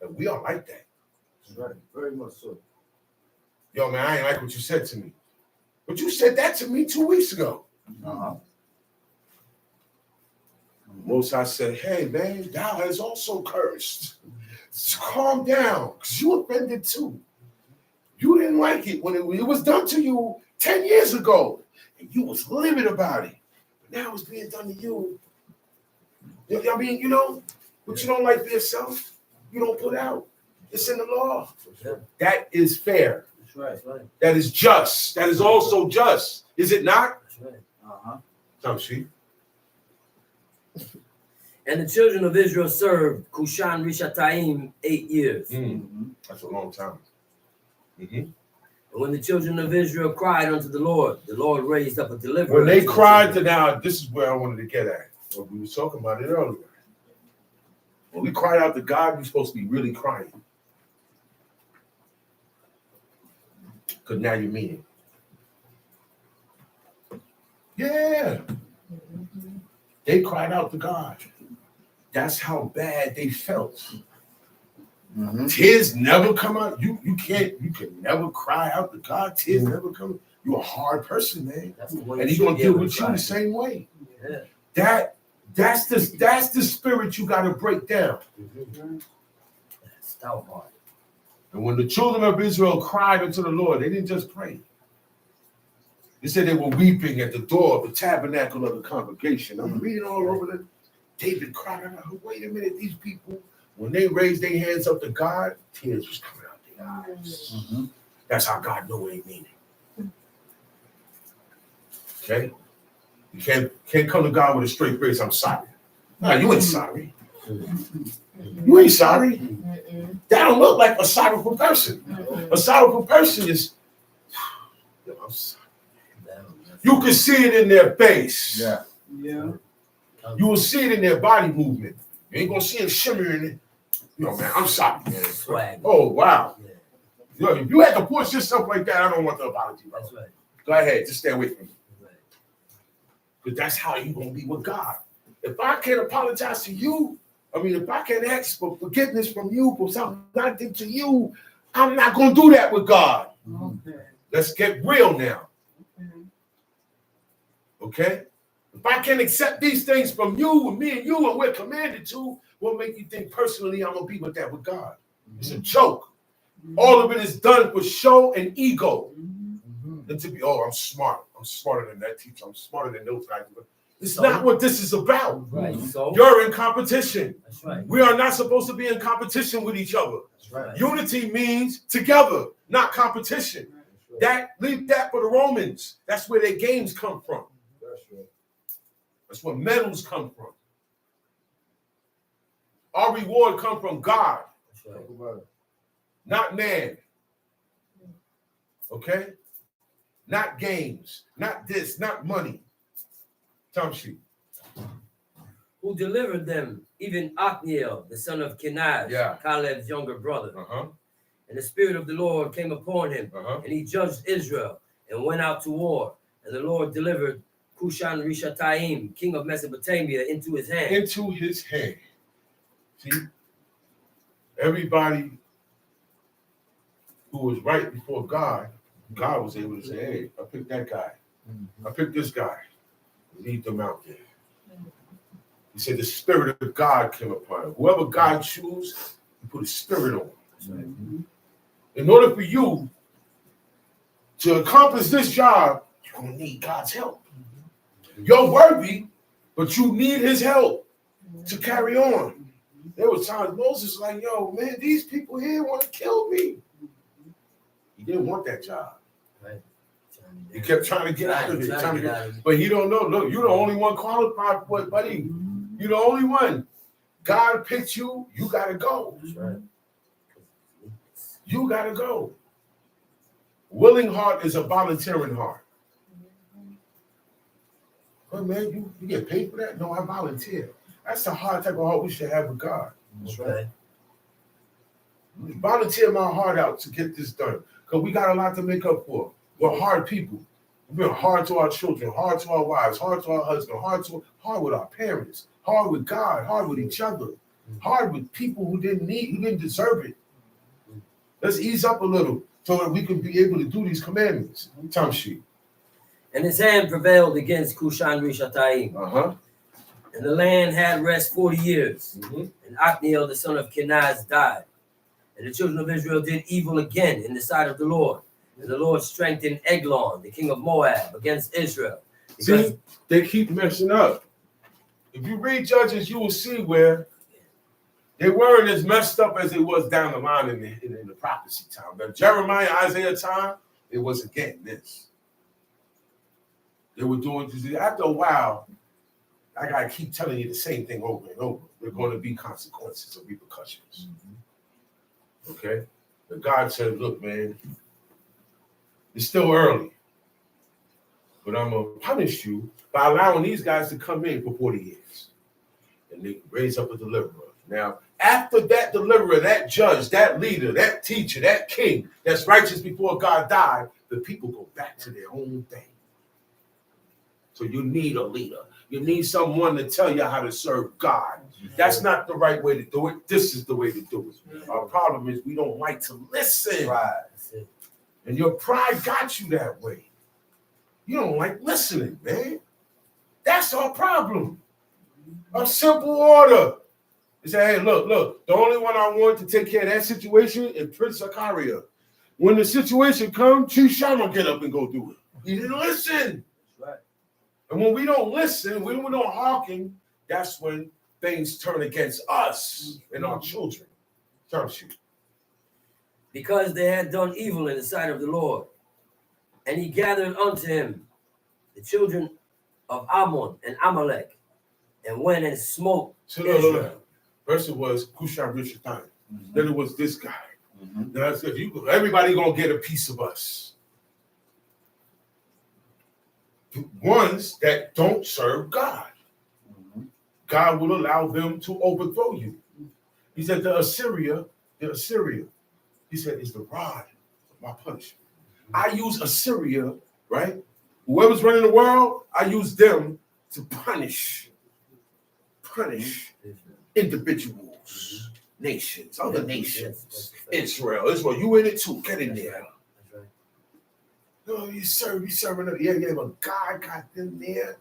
And we don't like that. That's right. Very much so. Yo, man, I ain't like what you said to me. But you said that to me 2 weeks ago. Uh-huh. Most High said, hey, man, thou has also cursed. Just calm down, because you offended too. You didn't like it when it was done to you 10 years ago, and you was livid about it. But now it's being done to you. I mean, you know, what you don't like for yourself, you don't put out. It's in the law. Yeah. That is fair. That's right. That's right. That is just. That is also just. Is it not? That's right. Uh-huh. Some sheep. And the children of Israel served Cushan Rishathaim 8 years. That's a long time. And when the children of Israel cried unto the Lord raised up a deliverer. When they cried to now, this is where I wanted to get at. Well, we were talking about it earlier. When we cried out to God, we're supposed to be really crying. Because now you mean it. Yeah. They cried out to God. That's how bad they felt. Tears never come out. You can never cry out to God. Tears never come. You're a hard person, man. And he's gonna deal with you the same way. Yeah. That's the spirit you gotta break down. Stout heart. And when the children of Israel cried unto the Lord, they didn't just pray. They said they were weeping at the door of the tabernacle of the congregation. I'm reading all over the David cried out, wait a minute, these people, when they raised their hands up to God, tears was coming out their eyes. That's how God knew they mean it. Okay? You can't come to God with a straight face, I'm sorry. No, you ain't sorry. You ain't sorry. That don't look like a sorrowful person. A sorrowful person is, I'm sorry. You can see it in their face. Yeah. You will see it in their body movement. You ain't gonna see it shimmering. You know, man, I'm sorry, man. Swag. Oh, wow. Yeah. Yo, if you had to push yourself like that, I don't want the apology, bro. That's right. Go ahead, just stay away from me. Right. Because that's how you're gonna be with God. If I can't apologize to you, if I can't ask for forgiveness from you for something I did to you, I'm not gonna do that with God. Okay. Let's get real now. Okay? If I can't accept these things from you and me and you and we're commanded to, what make you think personally I'm gonna be with that with God? It's a joke. All of it is done for show and ego. And to be, I'm smart. I'm smarter than that teacher. I'm smarter than those guys. But it's not what this is about. Right. So You're in competition. that's right. We are not supposed to be in competition with each other. That's right. Unity means together, not competition. Leave that for the Romans. That's where their games come from. That's where medals come from. Our reward comes from God, That's right. not man. Okay? Not games, not this, not money. Tamshi. Who delivered them, even Othniel, the son of Kenaz, Yeah. Caleb's younger brother. Uh-huh. And the Spirit of the Lord came upon him, Uh-huh. and he judged Israel and went out to war. And the Lord delivered Cushan Rishathaim, king of Mesopotamia, into his hand. Into his hand. See? Everybody who was right before God, God was able to say, hey, I picked that guy. I picked this guy. Lead them out there. He said the Spirit of God came upon him. Whoever God chooses, he put his Spirit on. Right. In order for you to accomplish this job, you're going to need God's help. You're worthy, but you need his help to carry on. There was times Moses was like, yo, man, these people here want to kill me. He didn't want that job. Right. He kept trying to get out of it. But he don't know. Look, you're the only one qualified for it, buddy. You're the only one. God picked you, you gotta go. That's right. You gotta go. Willing heart is a volunteering heart. But man, you get paid for that? No, I volunteer. That's the hard type of heart we should have with God. That's right. Volunteer my heart out to get this done. Because we got a lot to make up for. We're hard people. We've been hard to our children, hard to our wives, hard to our husband, hard with our parents, hard with God, hard with each other, hard with people who didn't deserve it. Let's ease up a little so that we can be able to do these commandments. Time sheet. And his hand prevailed against Cushan Rishathaim. Uh-huh. And the land had rest 40 years. Mhm. And Othniel, the son of Kenaz, died. And the children of Israel did evil again in the sight of the Lord. And the Lord strengthened Eglon, the king of Moab, against Israel. Because See, they keep messing up. If you read Judges, you will see where they weren't as messed up as it was down the line in the prophecy time. But Jeremiah, Isaiah time, it was again this. They were doing this. After a while, I gotta keep telling you the same thing over and over. There are going to be consequences or repercussions. Okay? But God said, look, man, it's still early. But I'm going to punish you by allowing these guys to come in for 40 years. And they raise up a deliverer. Now, after that deliverer, that judge, that leader, that teacher, that king that's righteous before God died, the people go back to their own thing. So you need a leader. You need someone to tell you how to serve God. That's not the right way to do it. This is the way to do it. Our problem is we don't like to listen. Right. And your pride got you that way. You don't like listening, man. That's our problem. A simple order. They say, hey, look, the only one I want to take care of that situation is Prince Zachariah. When the situation comes, Chief Shalom get up and go do it. He didn't listen. Right. And when we don't listen, when we don't hearken, that's when things turn against us and our children. because they had done evil in the sight of the Lord. And he gathered unto him the children of Ammon and Amalek, and went and smote Israel. First it was Cushan Rishathaim. Then it was this guy. Now I said, everybody gonna get a piece of us. The ones that don't serve God, God will allow them to overthrow you. He said, the Assyria, he said, is the rod of my punishment. I use Assyria, right? Whoever's running the world, I use them to punish individuals, nations, other nations. Israel, you in it too. Get in there. No, you serving it. Yeah, but God got them there,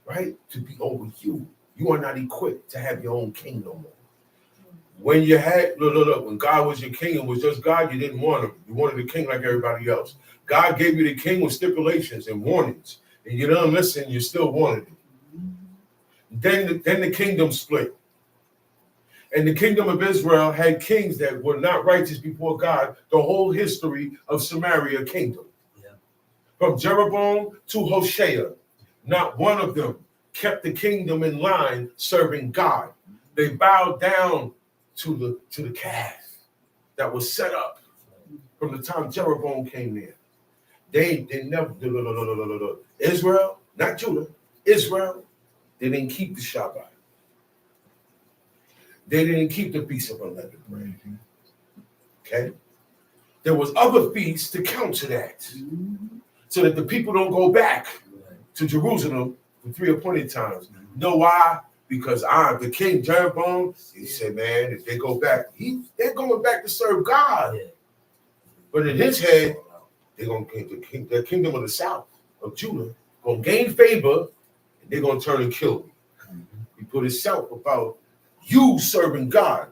right? To be over you. You are not equipped to have your own king no more. When you had, look, when God was your king, it was just God, you didn't want him. You wanted a king like everybody else. God gave you the king with stipulations and warnings. And you don't listen, you still wanted it. Then the kingdom split. And the kingdom of Israel had kings that were not righteous before God, the whole history of Samaria kingdom. Yeah. From Jeroboam to Hoshea, not one of them kept the kingdom in line serving God. They bowed down to the calf that was set up from the time Jeroboam came there. They never, Israel, not Judah, Israel, they didn't keep the Shabbat. They didn't keep the Feast of Unleavened Bread. Okay? There was other feasts to counter that. So that the people don't go back to Jerusalem for 3 appointed times. You know why? Because I'm the king, Jeroboam. He said, man, if they go back, they're going back to serve God. But in his head, they're going to get the kingdom of the south of Judah, going to gain favor, and they're going to turn and kill me. He put himself about you serving God.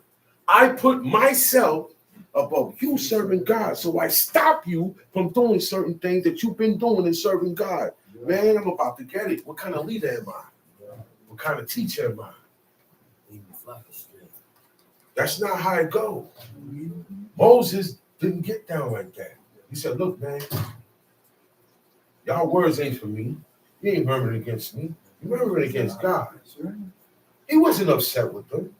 I put myself above you serving God. So I stop you from doing certain things that you've been doing and serving God. Man, I'm about to get it. What kind of leader am I? What kind of teacher am I? That's not how it goes. Moses didn't get down like that. He said, look, man, y'all words ain't for me. You ain't murmuring against me. You're murmuring against God. He wasn't upset with them.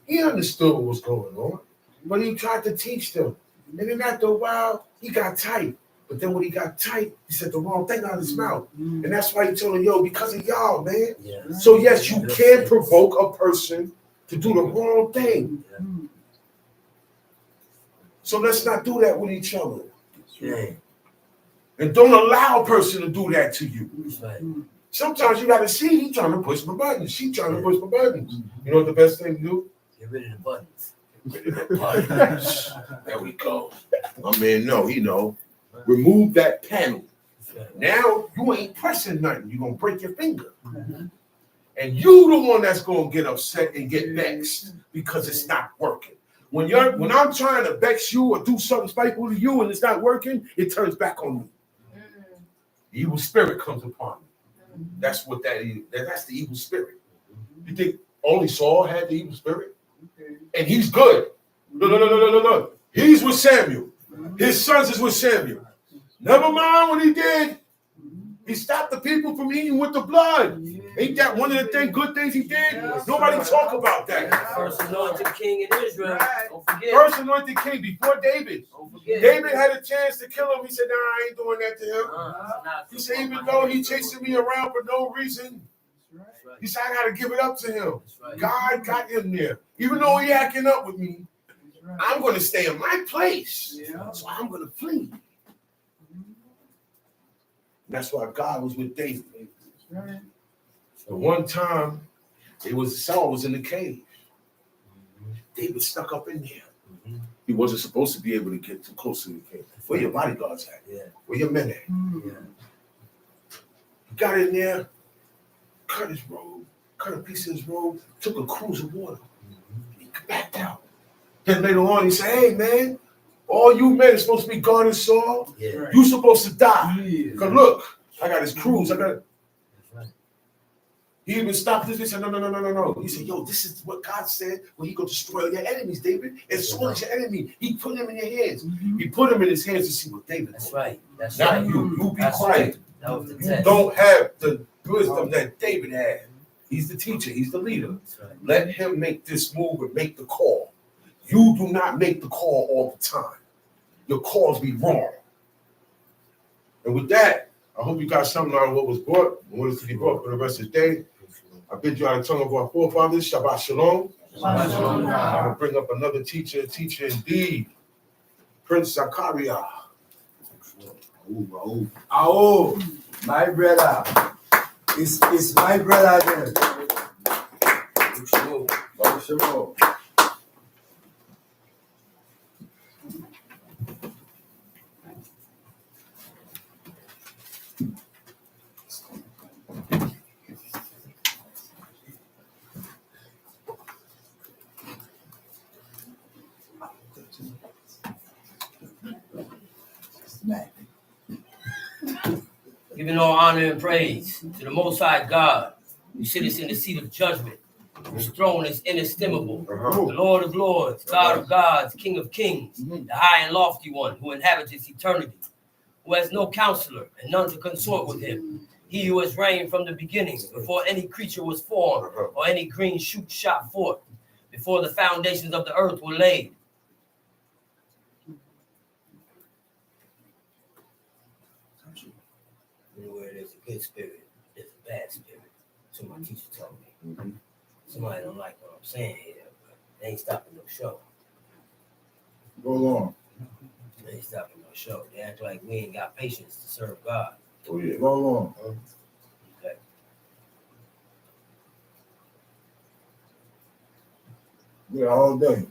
He understood what was going on, but he tried to teach them. And then after a while, he got tight. But then when he got tight, he said the wrong thing out of his mouth. And that's why he told him, yo, because of y'all, man. Yeah. So yes, you can provoke a person to do the wrong thing. So let's not do that with each other. Yeah. And don't allow a person to do that to you. That's right. Sometimes you got to see, he trying to push my buttons. She trying to push my buttons. You know what the best thing to do? Get rid of the buttons. There we go. I mean, no, you know, remove that panel. Now you ain't pressing nothing. You're gonna break your finger. And you the one that's gonna get upset and get vexed because it's not working. When I'm trying to vex you or do something spiteful to you and it's not working, it turns back on me. The evil spirit comes upon me. That's what that is. That's the evil spirit. You think only Saul had the evil spirit? And he's good. No. He's with Samuel. His sons is with Samuel. Never mind what he did. He stopped the people from eating with the blood. Ain't that one of the good things he did? Nobody talk about that. First anointed king in Israel. Don't forget. First anointed king before David. Don't forget. David had a chance to kill him. He said, nah, I ain't doing that to him. He said, even though he chasing me around for no reason, he said, I got to give it up to him. God got him there. Even though he acting up with me, I'm going to stay in my place. So I'm going to flee. That's why God was with David. So one time, Saul was in the cave. David stuck up in there. He wasn't supposed to be able to get too close to the cave. Where your bodyguards at? Yeah. Where your men at? Yeah. He got in there, cut his robe, cut a piece of his robe, took a cruise of water. He backed out. Then later on, he said, hey, man, all you men are supposed to be guarding Saul. Yeah. You supposed to die. Because look, I got his cruise. He even stopped this. He said, no. He said, yo, this is what God said when he going to destroy your enemies, David. And Saul is your enemy. He put him in your hands. He put him in his hands to see what David That's did. right. That's Now right. you be That's quiet. right. That was the You test. don't have the wisdom that David had. He's the teacher. He's the leader. That's right. Let him make this move and make the call. You do not make the call all the time. Your calls be wrong. And with that, I hope you got something out of what was brought and what is to be brought for the rest of the day. I bid you out of the tongue of our forefathers, Shabbat Shalom. Shabbat Shalom. I'm going to bring up another teacher indeed, Prince Zachariah. Oh, my brother. It's my brother there. Baruch Shemo. Giving all honor and praise to the Most High God, who sitteth in the seat of judgment, whose throne is inestimable, the Lord of lords, God of gods, King of kings, the high and lofty one, who inhabiteth eternity, who has no counselor and none to consort with him. He who has reigned from the beginning, before any creature was formed, or any green shoot shot forth, before the foundations of the earth were laid. Anywhere there's a good spirit, there's a bad spirit. So my teacher told me. Somebody don't like what I'm saying here, but they ain't stopping no show. Go on. They ain't stopping no show. They act like we ain't got patience to serve God. Oh, yeah. Go on. Okay. Yeah, all day.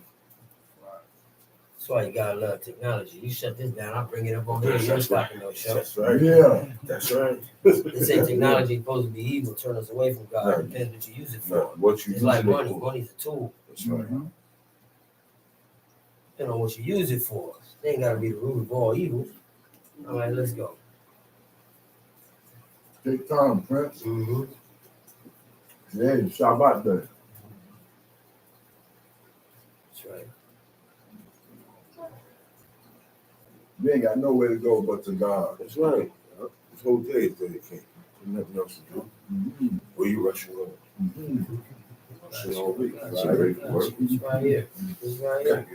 That's why you gotta love technology. You shut this down, I'll bring it up on here. You ain't stopping no show. That's right. Yeah. That's right. They say technology is supposed to be evil, turn us away from God. Right. Depends what you use it No, for. what you It's use like it money. for. Money's a tool. That's right. Depending on what you use it for. They ain't gotta be the root of all evil. All right, let's go. Take time, Prince. Mm-hmm. Yeah, it's Shabbat day. That's right. You ain't got nowhere to go but to God. That's right. This whole day is dedicated. There's nothing else to do. Mm-hmm. Where you rushing on? Mm-hmm. Shit all week. Got Right, ready you. for work. It's right here. It's right here.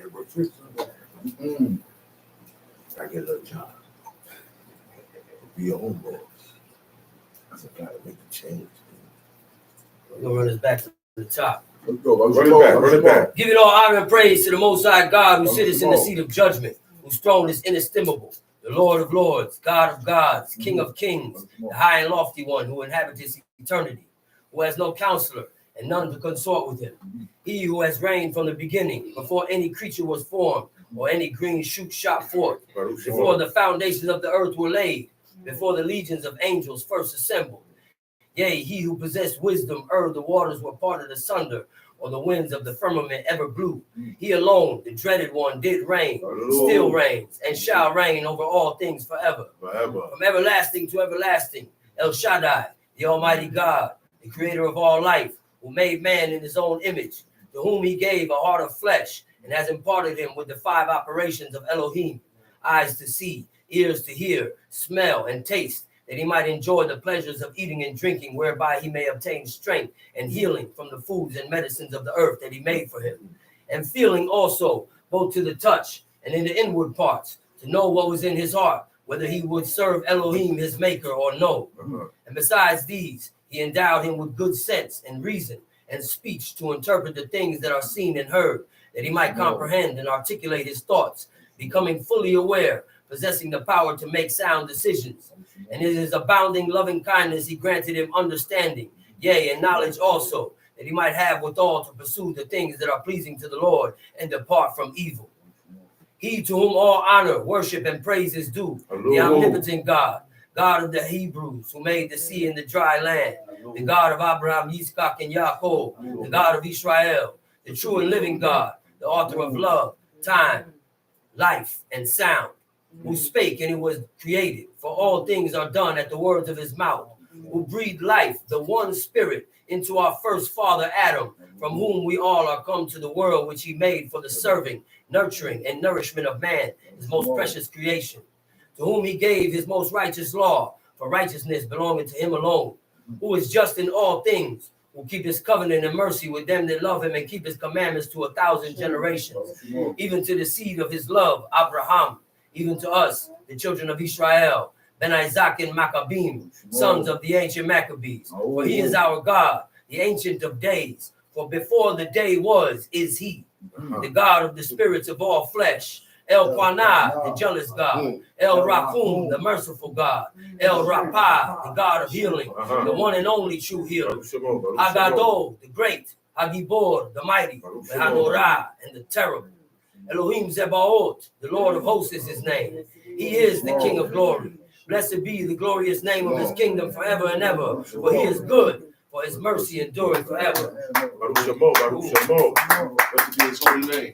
I get a little job. Be your own boss. That's a gotta make a change. We're gonna run this back to the top. Let's go. Run it back. Giving all honor and praise to the Most High God who sitteth in the seat of judgment, whose throne is inestimable, the Lord of lords, God of gods, King of kings, the high and lofty one who inhabiteth eternity, who has no counselor and none to consort with him. He who has reigned from the beginning, before any creature was formed, or any green shoot shot forth, before the foundations of the earth were laid, before the legions of angels first assembled. Yea, he who possessed wisdom, the waters were parted asunder, or the winds of the firmament ever blew. He alone, the dreaded one, did reign, still reigns, and shall reign over all things forever. From everlasting to everlasting, El Shaddai, the Almighty God, the creator of all life, who made man in his own image, to whom he gave a heart of flesh, and has imparted him with the 5 operations of Elohim, eyes to see, ears to hear, smell, and taste, that he might enjoy the pleasures of eating and drinking, whereby he may obtain strength and healing from the foods and medicines of the earth that he made for him, and feeling also, both to the touch and in the inward parts, to know what was in his heart, whether he would serve Elohim his maker or no. And besides these, he endowed him with good sense and reason and speech to interpret the things that are seen and heard, that he might comprehend and articulate his thoughts, becoming fully aware, possessing the power to make sound decisions. And in his abounding loving kindness, he granted him understanding, yea, and knowledge also, that he might have withal to pursue the things that are pleasing to the Lord and depart from evil. He to whom all honor, worship, and praise is due, the omnipotent God, God of the Hebrews, who made the sea and the dry land, the God of Abraham, Yitzchak, and Yaakov, the God of Israel, the true and living God, the author of love, time, life, and sound, who spake and it was created, for all things are done at the words of his mouth, who breathed life, the one spirit, into our first father Adam, from whom we all are come to the world, which he made for the serving, nurturing, and nourishment of man, his most precious creation, to whom he gave his most righteous law, for righteousness belonging to him alone, who is just in all things, who keep his covenant and mercy with them that love him and keep his commandments to 1,000 generations, even to the seed of his love, Abraham, even to us, the children of Israel, Ben Isaac and Maccabim, sons of the ancient Maccabees. For he is our God, the ancient of days. For before the day was, is he, the God of the spirits of all flesh. El Quanah, the jealous God. El Rakum, the merciful God. El Rapah, the God of healing, the one and only true healer. Hagadol, the great. Hagibor, the mighty. The Hanorah, and the terrible. Elohim Zebaoth, the Lord of hosts is his name. He is the King of glory. Blessed be the glorious name of his kingdom forever and ever. For he is good, for his mercy endureth forever. Blessed be his holy name.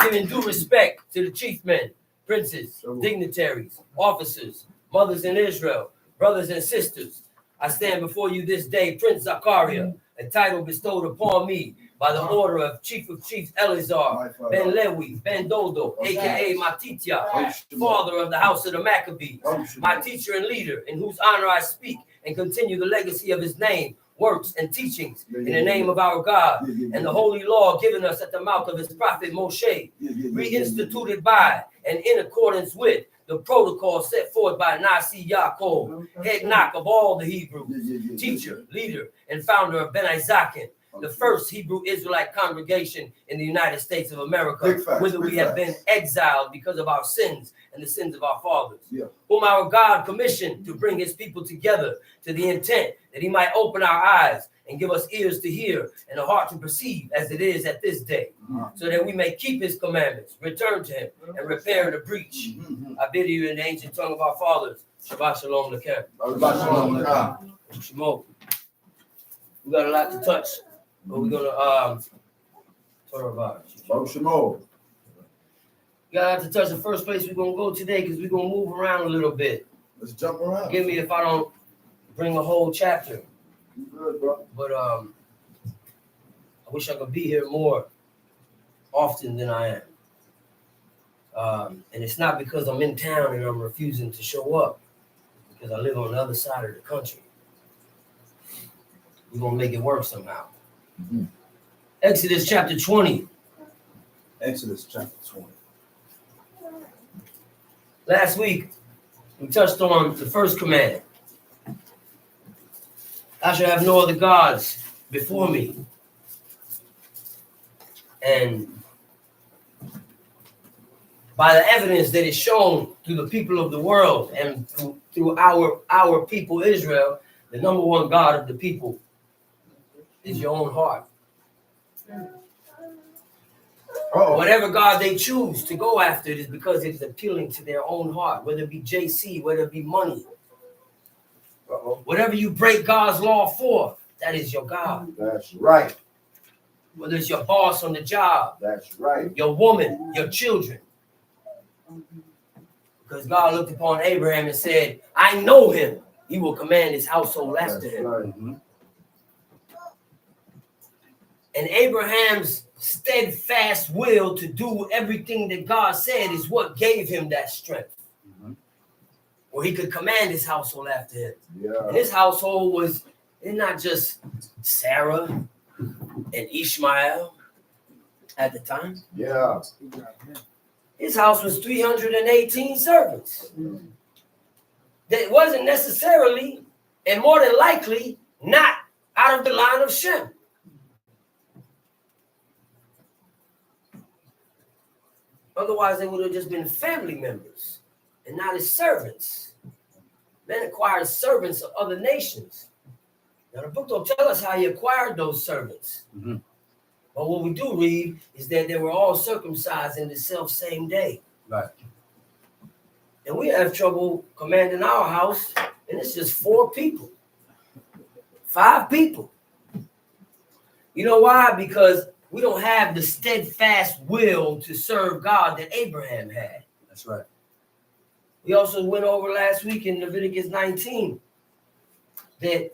Giving due respect to the chief men, princes, dignitaries, officers, mothers in Israel, brothers and sisters, I stand before you this day, Prince Zachariah, a title bestowed upon me by the order of Chief of Chiefs Eleazar, Ben Lewi, Ben Dodo, aka Matitya, father of the house of the Maccabees, my teacher and leader, in whose honor I speak and continue the legacy of his name, works, and teachings in the name of our God, and the holy law given us at the mouth of his prophet Moshe, reinstituted by and in accordance with the protocol set forth by Nasi Yaakov, head knock of all the Hebrews, teacher, leader, and founder of Ben Isaacin, the first Hebrew Israelite congregation in the United States of America, whither we have been exiled because of our sins and the sins of our fathers, whom our God commissioned to bring his people together to the intent that he might open our eyes and give us ears to hear and a heart to perceive as it is at this day, so that we may keep his commandments, return to him, and repair the breach. I bid you in the ancient tongue of our fathers, Shabbat Shalom Lakem. Shemo. We got a lot to touch, but we're gonna talk about it. Shemo. We got a lot to touch. The first place we're gonna go today, because we're gonna move around a little bit. Let's jump around. Forgive me if I don't bring a whole chapter. You good, bro? But I wish I could be here more often than I am. And it's not because I'm in town and I'm refusing to show up, because I live on the other side of the country. We're going to make it work somehow. Exodus chapter 20. Exodus chapter 20. Last week, we touched on the first command. I shall have no other gods before me. And by the evidence that is shown through the people of the world and through our people Israel, the number one God of the people is your own heart. Whatever God they choose to go after it is because it is appealing to their own heart, whether it be JC, whether it be money. Whatever you break God's law for, that is your God. That's right. Whether it's your boss on the job, That's right. your woman, your children. Because God looked upon Abraham and said, I know him. He will command his household after That's him. right. And Abraham's steadfast will to do everything that God said is what gave him that strength. Where he could command his household after him. Yeah. And his household was not just Sarah and Ishmael at the time. Yeah. His house was 318 servants. That wasn't necessarily, and more than likely, not out of the line of Shem. Otherwise, they would have just been family members and not as servants. Men acquired servants of other nations. Now, the book don't tell us how he acquired those servants. But what we do read is that they were all circumcised in the self-same day. Right. And we have trouble commanding our house, and it's just 4 people. 5 people. You know why? Because we don't have the steadfast will to serve God that Abraham had. That's right. We also went over last week in Leviticus 19 that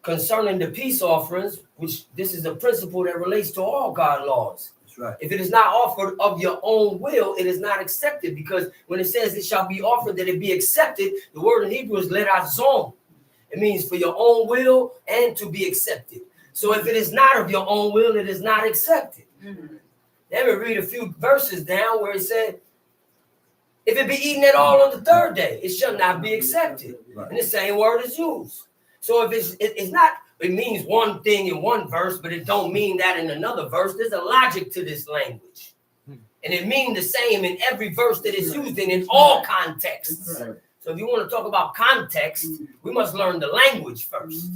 concerning the peace offerings, which this is a principle that relates to all God laws. That's right. If it is not offered of your own will, it is not accepted, because when it says it shall be offered that it be accepted, the word in Hebrew is lerazon. It means for your own will and to be accepted. So if it is not of your own will, it is not accepted. Then we read a few verses down where it said, if it be eaten at all on the 3rd day, it shall not be accepted. Right. And the same word is used. So if it's not, it means one thing in one verse, but it don't mean that in another verse. There's a logic to this language. And it means the same in every verse that it's used in all contexts. Right. So if you want to talk about context, we must learn the language first.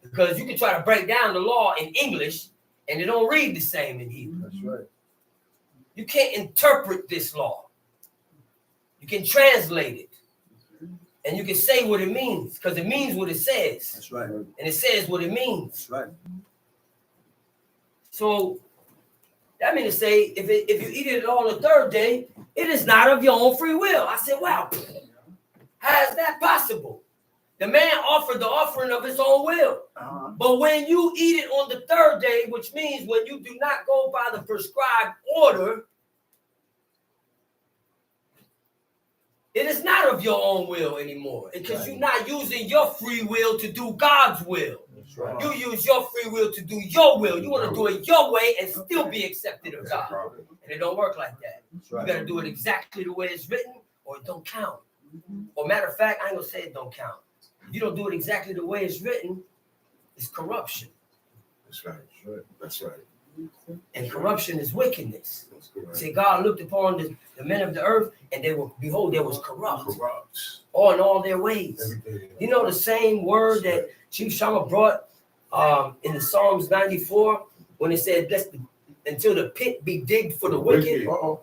Because you can try to break down the law in English and it don't read the same in Hebrew. That's right. You can't interpret this law. You can translate it. And you can say what it means, because it means what it says. That's right. And it says what it means. That's right. So that means to say, if you eat it on the 3rd day, it is not of your own free will. I said, wow, how is that possible? The man offered the offering of his own will. But when you eat it on the 3rd day, which means when you do not go by the prescribed order, it is not of your own will anymore, because you're not using your free will to do God's will. That's right. You use your free will to do your will. You want to do it your way and still be accepted of God. And it don't work like that. That's You right. got to do it exactly the way it's written, or it don't count. Or matter of fact, I ain't gonna say it don't count. If you don't do it exactly the way it's written, it's corruption. That's right. That's right. And corruption is wickedness. That's correct. See, God looked upon the men of the earth, and they were, behold, they was corrupt, Corrupts all in all their ways. everything. You know the same word that Chief Shama brought in the Psalms 94 when it said, until the pit be digged for the wicked. Uh-oh.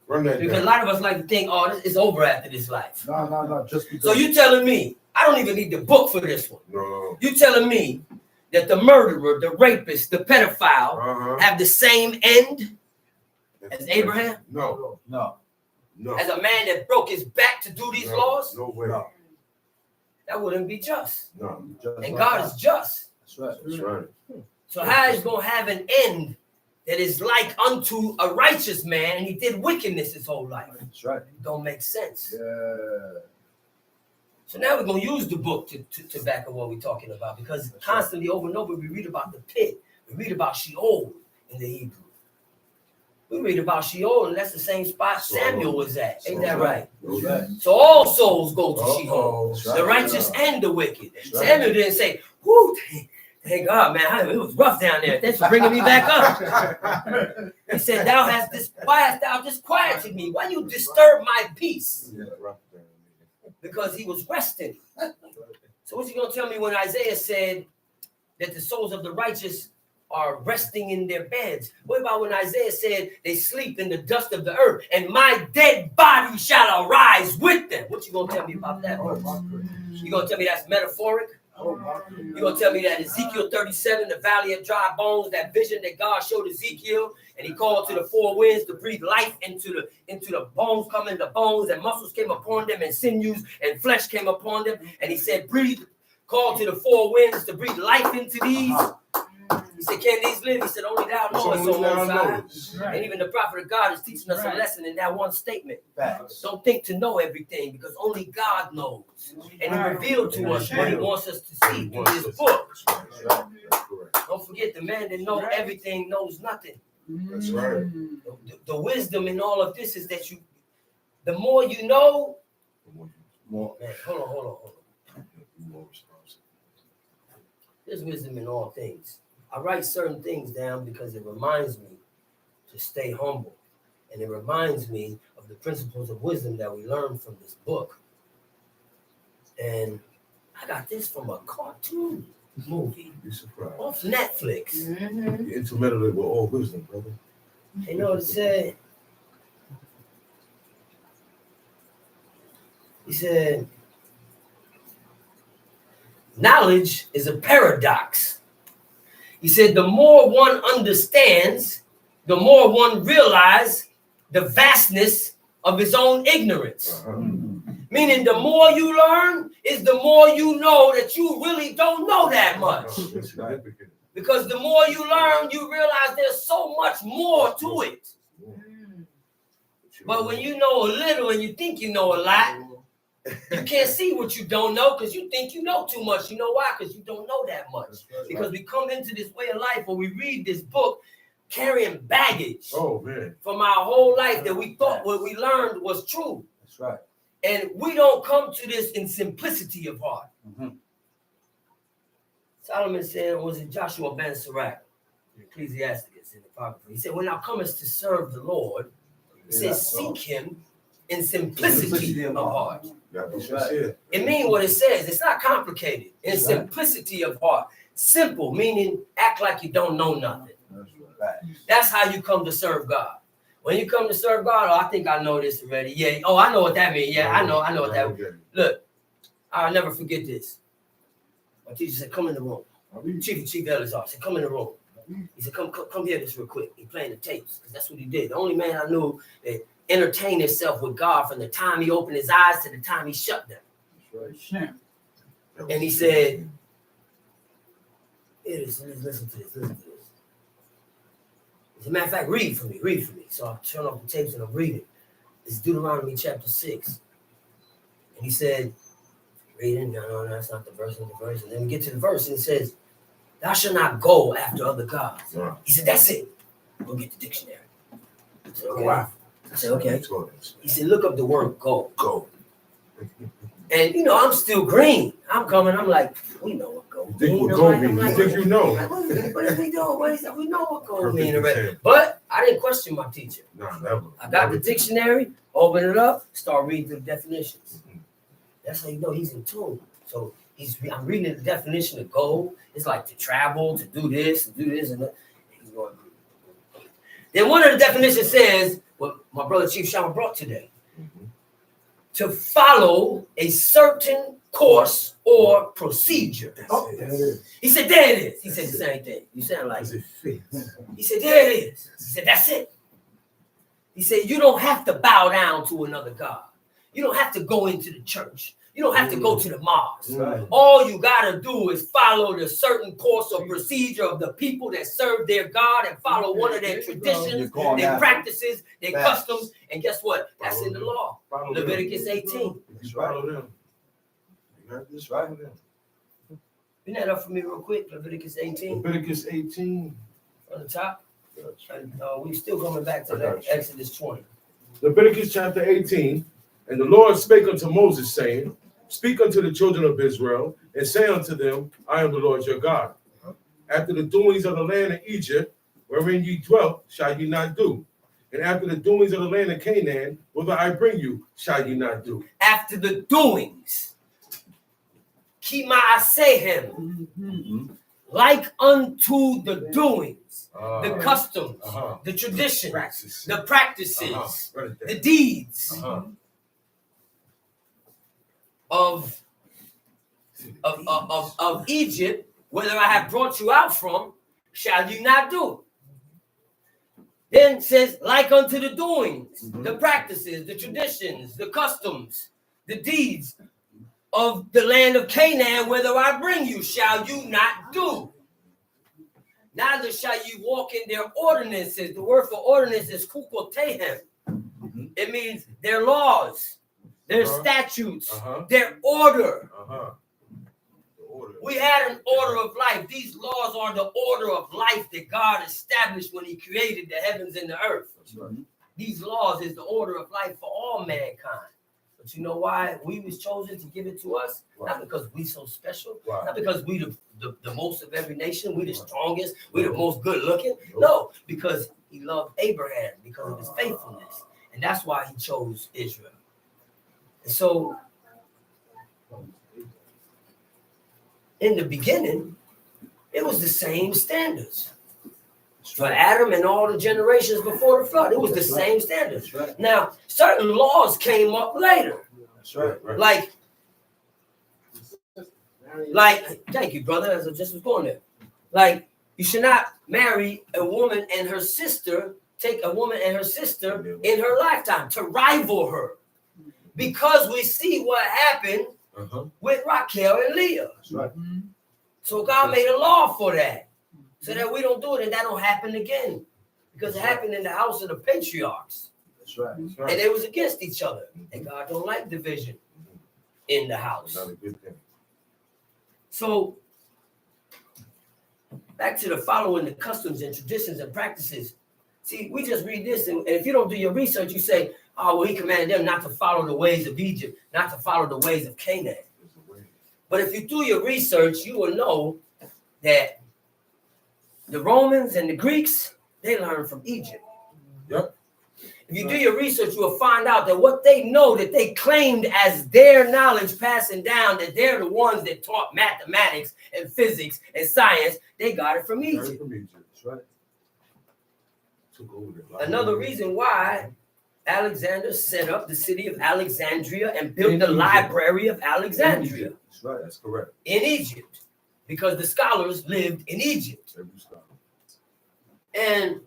Run that Because a down. lot of us like to think, oh, it's over after this life. No. Just because. So you telling me, I don't even need the book for this one. No. You telling me that the murderer, the rapist, the pedophile Uh-huh. have the same end as Abraham? No. No. No. As a man that broke his back to do these No. laws? No way. No. That wouldn't be just. No. And God is just. That's right. That's right. So how is going to have an end that is like unto a righteous man, and he did wickedness his whole life? That's right. It don't make sense. Yeah. So now we're going to use the book to back up what we're talking about, because constantly over and over we read about the pit. We read about Sheol in the Hebrew. We read about Sheol, and that's the same spot Samuel was at. Ain't that right? So all souls go to Sheol, the righteous and the wicked. Samuel didn't say, whoo, thank God, man, it was rough down there. Thanks for bringing me back up. He said, why hast thou disquieted me? Why you disturb my peace? Because he was resting. So what you going to tell me when Isaiah said that the souls of the righteous are resting in their beds? What about when Isaiah said they sleep in the dust of the earth and my dead body shall arise with them? What you going to tell me about that? You going to tell me that's metaphoric? You going to tell me that Ezekiel 37, the valley of dry bones, that vision that God showed Ezekiel, and he called to the four winds to breathe life into the bones, coming the bones, and muscles came upon them, and sinews and flesh came upon them, and he said, breathe, call to the four winds to breathe life into these. He said, can these live? He said, only thou knowest, O Most High. And even the prophet of God is teaching us a lesson in that one statement. Don't think to know everything, because only God knows. And he revealed to us what he wants us to see through his book. Don't forget, the man that knows everything knows nothing. That's right. The wisdom in all of this is that the more you know, More. man, hold on. There's wisdom in all things. I write certain things down because it reminds me to stay humble. And it reminds me of the principles of wisdom that we learned from this book. And I got this from a cartoon movie Be surprised. off Netflix. You intermeddle it with all wisdom, brother. You know what it said? He said, knowledge is a paradox. He said, the more one understands, the more one realizes the vastness of his own ignorance. Meaning the more you learn is the more you know that you really don't know that much. Because the more you learn, you realize there's so much more to it. But when you know a little and you think you know a lot, you can't see what you don't know because you think you know too much. You know why? Because you don't know that much. Because we come into this way of life where we read this book carrying baggage from our whole life that we thought what we learned was true. That's right. And we don't come to this in simplicity of heart. Solomon said, or was it Joshua ben Sirach, in Ecclesiasticus, in the Apocrypha? He said, when thou comest to serve the Lord, he says, seek him in simplicity of heart. It means what it says. It's not complicated. In simplicity of heart. Simple, meaning act like you don't know nothing. That's how you come to serve God. When you come to serve God, I think I know this already. Yeah. Oh, I know what that means. Yeah, I know what that means. Look, I'll never forget this. My teacher said, come in the room. Chief Ellis said, come in the room. He said, come hear this real quick. He playing the tapes, because that's what he did. The only man I knew that entertained himself with God from the time he opened his eyes to the time he shut them. And he said, listen to this. As a matter of fact, read for me. So I turn off the tapes and I'm reading. It's Deuteronomy chapter 6. And he said, reading, no, that's not the verse. And then we get to the verse and it says, thou shalt not go after other gods. He said, that's it. Go get the dictionary. I said, okay. Wow. I said, okay. He said, look up the word go. Go. And, I'm still green. I'm coming. I'm like, we know what go means. You think you know? What is we doing? What is that? We know what go means already. But I didn't question my teacher. No, never. I got the dictionary, open it up, start reading the definitions. That's how you know he's in tune. So I'm reading the definition of go. It's like to travel, to do this, and that. He's going. Then one of the definitions says what my brother Chief Shabbat brought today. To follow a certain course or procedure. He said, there it is. He said the same thing. You sound like it. He said, there it is. He said, that's it. He said, you don't have to bow down to another God. You don't have to go into the church. You don't have to go to the mosque. All you got to do is follow the certain course or procedure of the people that serve their God and follow one of their traditions, their practices, their customs. And guess what? That's in the law. Leviticus 18. Follow them. That's right. Bring that up for me real quick. Leviticus 18 Leviticus 18. on the top. Gotcha. And we still coming back to I that got you. Exodus 20. Leviticus chapter 18. And the Lord spake unto Moses, saying, Speak unto the children of Israel, and say unto them, I am the Lord your God. After the doings of the land of Egypt, wherein ye dwelt, shall ye not do. And after the doings of the land of Canaan, whither I bring you, shall ye not do. After the doings, Kimaasehim, like unto the doings, the customs, the traditions, the practices, the deeds of Egypt, whether I have brought you out from, shall you not do. Then it says, like unto the doings, the practices, the traditions, the customs, the deeds of the land of Canaan, whither I bring you, shall you not do. Neither shall you walk in their ordinances. The word for ordinance is kukotehem. It means their laws, their statutes, their order. We had an order of life. These laws are the order of life that God established when he created the heavens and the earth. These laws is the order of life for all mankind. But you know why we was chosen to give it to us? Not because we so special, not because we the most of every nation, we the strongest, we the most good looking. No, because he loved Abraham because of his faithfulness. And that's why he chose Israel. And so in the beginning, it was the same standards. For Adam and all the generations before the flood, it was the same standards. Now, certain laws came up later. That's right. Like, thank you, brother, as I just was going there. Like, you should not marry a woman and her sister, take a woman and her sister in her lifetime to rival her. Because we see what happened with Raquel and Leah. That's right. So God made a law for that. So that we don't do it and that don't happen again. Because it happened in the house of the patriarchs. That's right. And they was against each other. And God don't like division in the house. Not a good thing. So back to the following the customs and traditions and practices. See, we just read this, and if you don't do your research, you say, oh, well, he commanded them not to follow the ways of Egypt, not to follow the ways of Canaan. But if you do your research, you will know that the Romans and the Greeks, they learned from Egypt. Yep. If you do your research, you will find out that what they know that they claimed as their knowledge passing down, that they're the ones that taught mathematics and physics and science, they got it from Egypt. That's right. Another reason why Alexander set up the city of Alexandria and built the library of Alexandria. That's right. That's correct. In Egypt, because the scholars lived in Egypt. And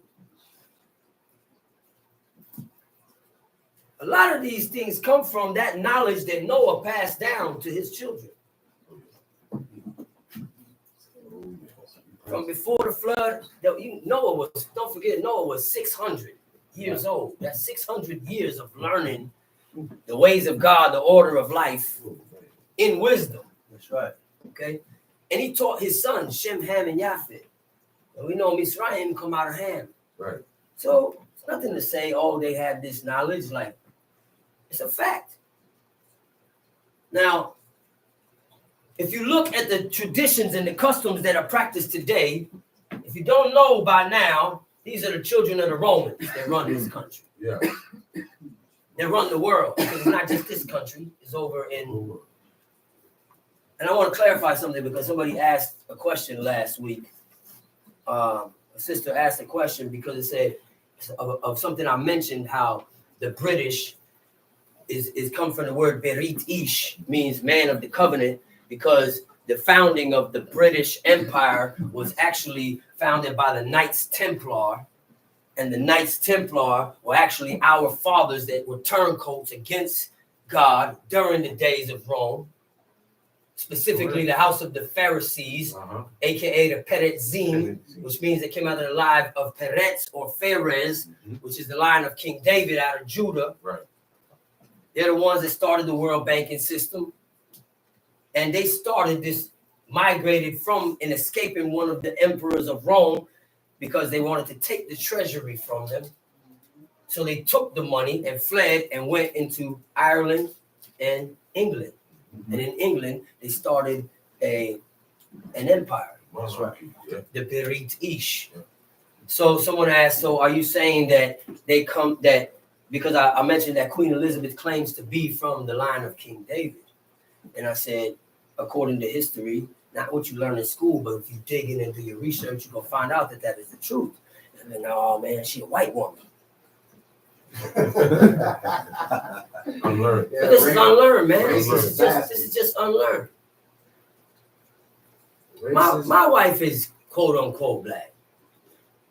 a lot of these things come from that knowledge that Noah passed down to his children. From before the flood, Noah was, don't forget, Noah was 600 years old. That's 600 years of learning the ways of God, the order of life in wisdom. That's right. Okay. And he taught his sons, Shem, Ham, and Japheth. And we know Mizraim come out of Ham. Right. So it's nothing to say, oh, they have this knowledge. Like, it's a fact. Now, if you look at the traditions and the customs that are practiced today, if you don't know by now, these are the children of the Romans that run this country. Yeah. They run the world, because it's not just this country, it's over in. And I want to clarify something because somebody asked a question last week. A sister asked a question because it said of something I mentioned, how the British is come from the word Berit Ish, means man of the covenant, because the founding of the British Empire was actually founded by the Knights Templar. And the Knights Templar were actually our fathers that were turncoats against God during the days of Rome. Specifically, the house of the Pharisees, aka the Peretzim, which means they came out of the line of Peretz or Pharez, which is the line of King David out of Judah. Right. They're the ones that started the world banking system. And they started this migrated from and escaping one of the emperors of Rome because they wanted to take the treasury from them. So they took the money and fled and went into Ireland and England. And in England, they started an empire, That's right. Yeah. the British. So someone asked, so are you saying that they come, that because I mentioned that Queen Elizabeth claims to be from the line of King David. And I said, according to history, not what you learn in school, but if you dig in and do your research, you're going to find out that that is the truth. And then, oh man, she a white woman. Unlearned. But this is unlearned, man. Unlearned. This is just unlearned. My wife is quote unquote black.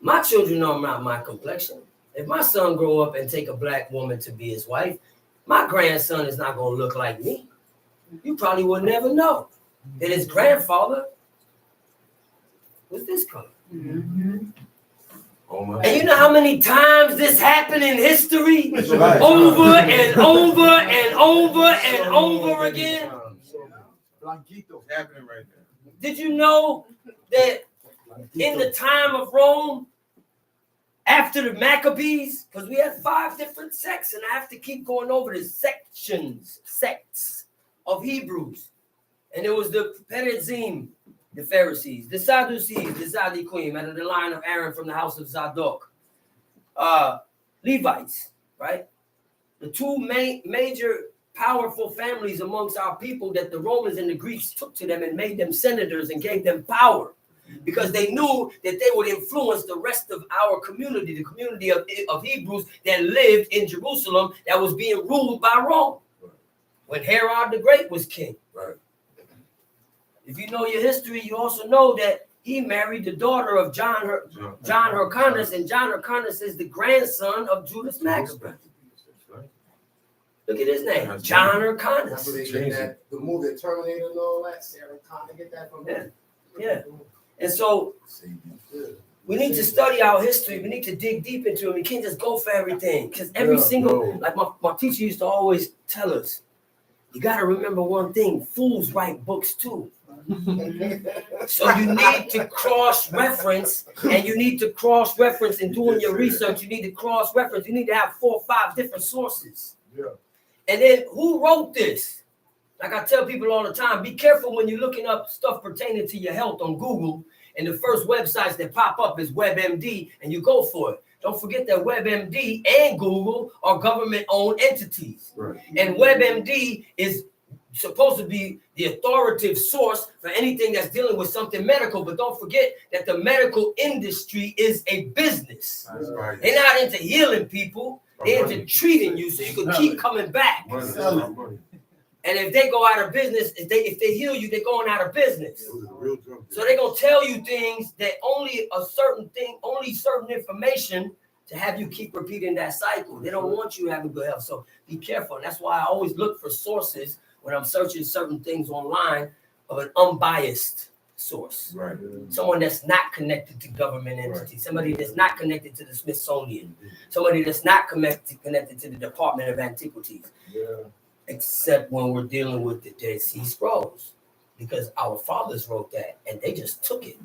My children are not my complexion. If my son grow up and take a black woman to be his wife, my grandson is not going to look like me. You probably would never know that his grandfather was this color. Oh my. And you know how many times this happened in history? Right. Over and over and over and over again. Blanquito. Happening right there. Did you know that in the time of Rome, after the Maccabees, because we had 5 different sects, and I have to keep going over the sects of Hebrews. And it was the Perizim, the Pharisees, the Sadducees, the Zaddukim, out of the line of Aaron from the house of Zadok, Levites, right? The 2 major powerful families amongst our people that the Romans and the Greeks took to them and made them senators and gave them power because they knew that they would influence the rest of our community, the community of Hebrews that lived in Jerusalem that was being ruled by Rome when Herod the Great was king. Right. If you know your history, you also know that he married the daughter of John Hyrcanus, and John Hyrcanus is the grandson of Judas Maccabee. Look at his name, John Hyrcanus. Remember they get that, the movie Terminator and all that? Sarah Connor get that from him? Yeah. And so we need to study our history. We need to dig deep into it. We can't just go for everything. Because every single, like my teacher used to always tell us, you got to remember one thing, fools write books too. So you need to cross-reference, and you need to cross-reference in doing your research. You need to cross-reference. You need to have 4 or 5 different sources. Yeah. And then who wrote this? Like I tell people all the time, be careful when you're looking up stuff pertaining to your health on Google, and the first websites that pop up is WebMD, and you go for it. Don't forget that WebMD and Google are government-owned entities. Right. And WebMD is supposed to be the authoritative source for anything that's dealing with something medical. But don't forget that the medical industry is a business. That's right. They're not into healing people. They're into treating you so you can keep coming back. And if they go out of business, if they heal you, they're going out of business. So they're gonna tell you things that only certain information to have you keep repeating that cycle. They don't want you having good health. So be careful. And that's why I always look for sources when I'm searching certain things online of an unbiased source. Right. Someone that's not connected to government entities, somebody that's not connected to the Smithsonian, somebody that's not connected to the Department of Antiquities. Yeah. Except when we're dealing with the Dead Sea Scrolls, because our fathers wrote that and they just took it.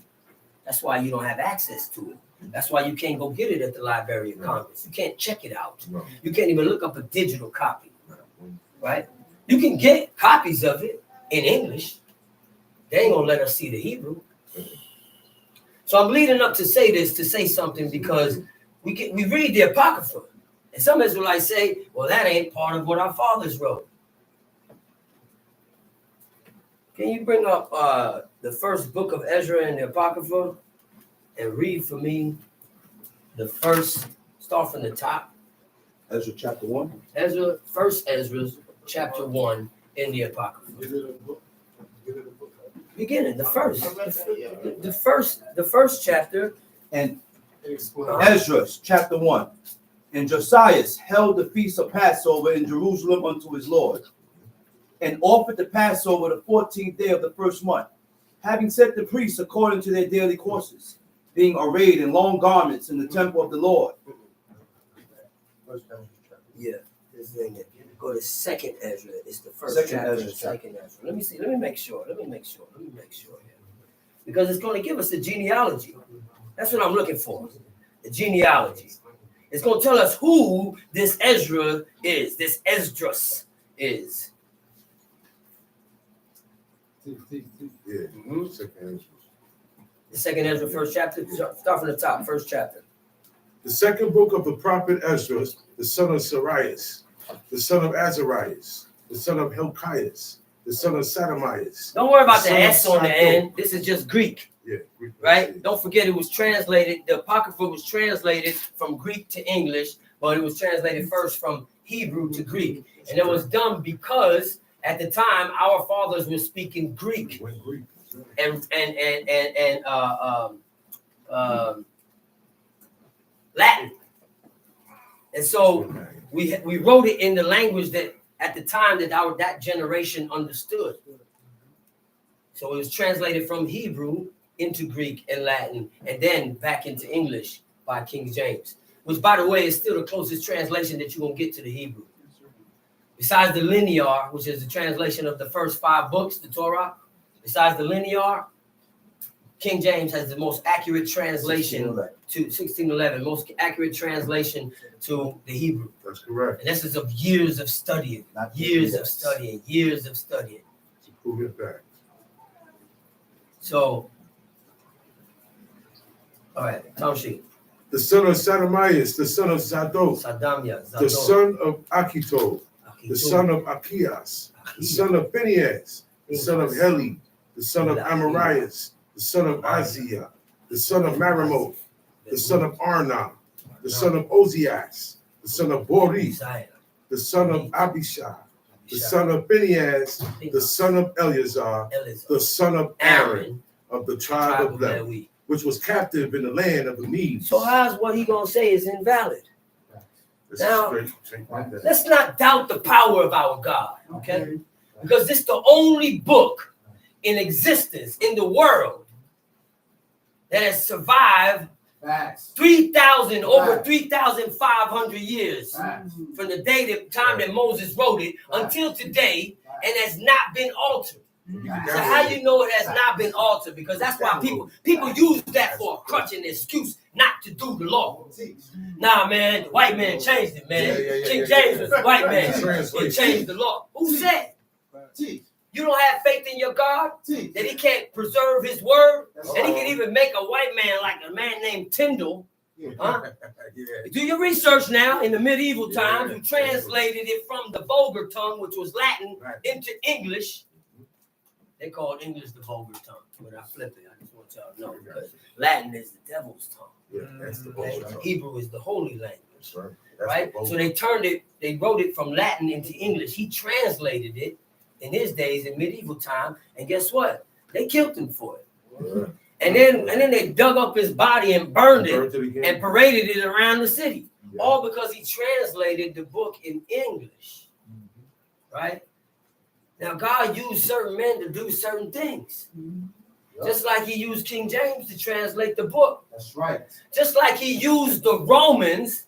That's why you don't have access to it. That's why you can't go get it at the Library of Congress. You can't check it out. You can't even look up a digital copy, right? You can get copies of it in English. They ain't gonna let us see the Hebrew. So I'm leading up to say this, to say something, because we read the Apocrypha. And some Israelites say, well, that ain't part of what our fathers wrote. Can you bring up the first book of Ezra in the Apocrypha and read for me the first, start from the top? Ezra chapter 1. First Ezra chapter 1 in the Apocrypha. Beginning, the first chapter. And Ezra chapter 1. And Josiah held the feast of Passover in Jerusalem unto his Lord, and offered the Passover the 14th day of the first month, having set the priests according to their daily courses, being arrayed in long garments in the temple of the Lord. Yeah, this thing. Go to Second Ezra. It's the first Second chapter. Ezra, Second Ezra. Let me see. Let me make sure here. Because it's going to give us the genealogy. That's what I'm looking for. The genealogy. It's going to tell us who this Ezra is. This Esdras is. Yeah. Second Ezra. The Second Ezra, first chapter. Start from the top. First chapter. The second book of the prophet Ezra, the son of Sarias, the son of Azarias, the son of Hilkias, the son of Sadomias. Don't worry about the son of S on the Sadoc. end. This is just Greek. Yeah, Greek, Right? Don't forget it was translated, the Apocrypha was translated from Greek to English, but it was translated first from Hebrew to Greek. And it was done because at the time our fathers were speaking Greek Went Greek. and Latin. And so we wrote it in the language that at the time that generation understood. So it was translated from Hebrew into Greek and Latin, and then back into English by King James, which, by the way, is still the closest translation that you're going to get to the Hebrew. Besides the linear, which is the translation of the first 5 books, the Torah, besides the linear, King James has the most accurate translation to 1611, most accurate translation to the Hebrew. That's correct. And this is of years of studying, years of studying. To prove it back. So, all right, Toshi, The son of Sadomias, the son of Zadok, Sadamia, the son of Achitob, the son of Achias, the son of Phinehas, the son of Heli, the son of Amarias, the son of Aziah, the son of Marimoth, the son of Arna, the son of Ozias, the son of Boris, the son of Abishai, the son of Phinehas, the son of Eleazar, the son of Aaron of the tribe of Levi, which was captive in the land of the Medes. So how's what he gonna say is invalid? This Now, is straight like that. Let's not doubt the power of our God, okay? Because this is the only book in existence in the world that has survived 3,000, over 3,500 years from the time that Moses wrote it until today, and has not been altered. So how you know it has not been altered? Because that's why people use that for a crutch and excuse not to do the law. Nah, man, the white man changed it, man. King James was the white man. He changed the law. Who said? You don't have faith in your God that he can't preserve his word, and he can even make a white man like a man named Tyndall. Huh? Do your research now. In the medieval times, who translated it from the vulgar tongue, which was Latin, into English. They called English the vulgar tongue. When I flip it, I just want y'all to know, because Latin is the devil's tongue. Yeah, that's the vulgar tongue. Hebrew is the holy language. That's right. Right? So they wrote it from Latin into English. He translated it in his days in medieval time, and guess what? They killed him for it. Yeah. And then they dug up his body and burned it and paraded it around the city. Yeah. All because he translated the book in English. Right? Now, God used certain men to do certain things. Just like he used King James to translate the book. That's right. Just like he used the Romans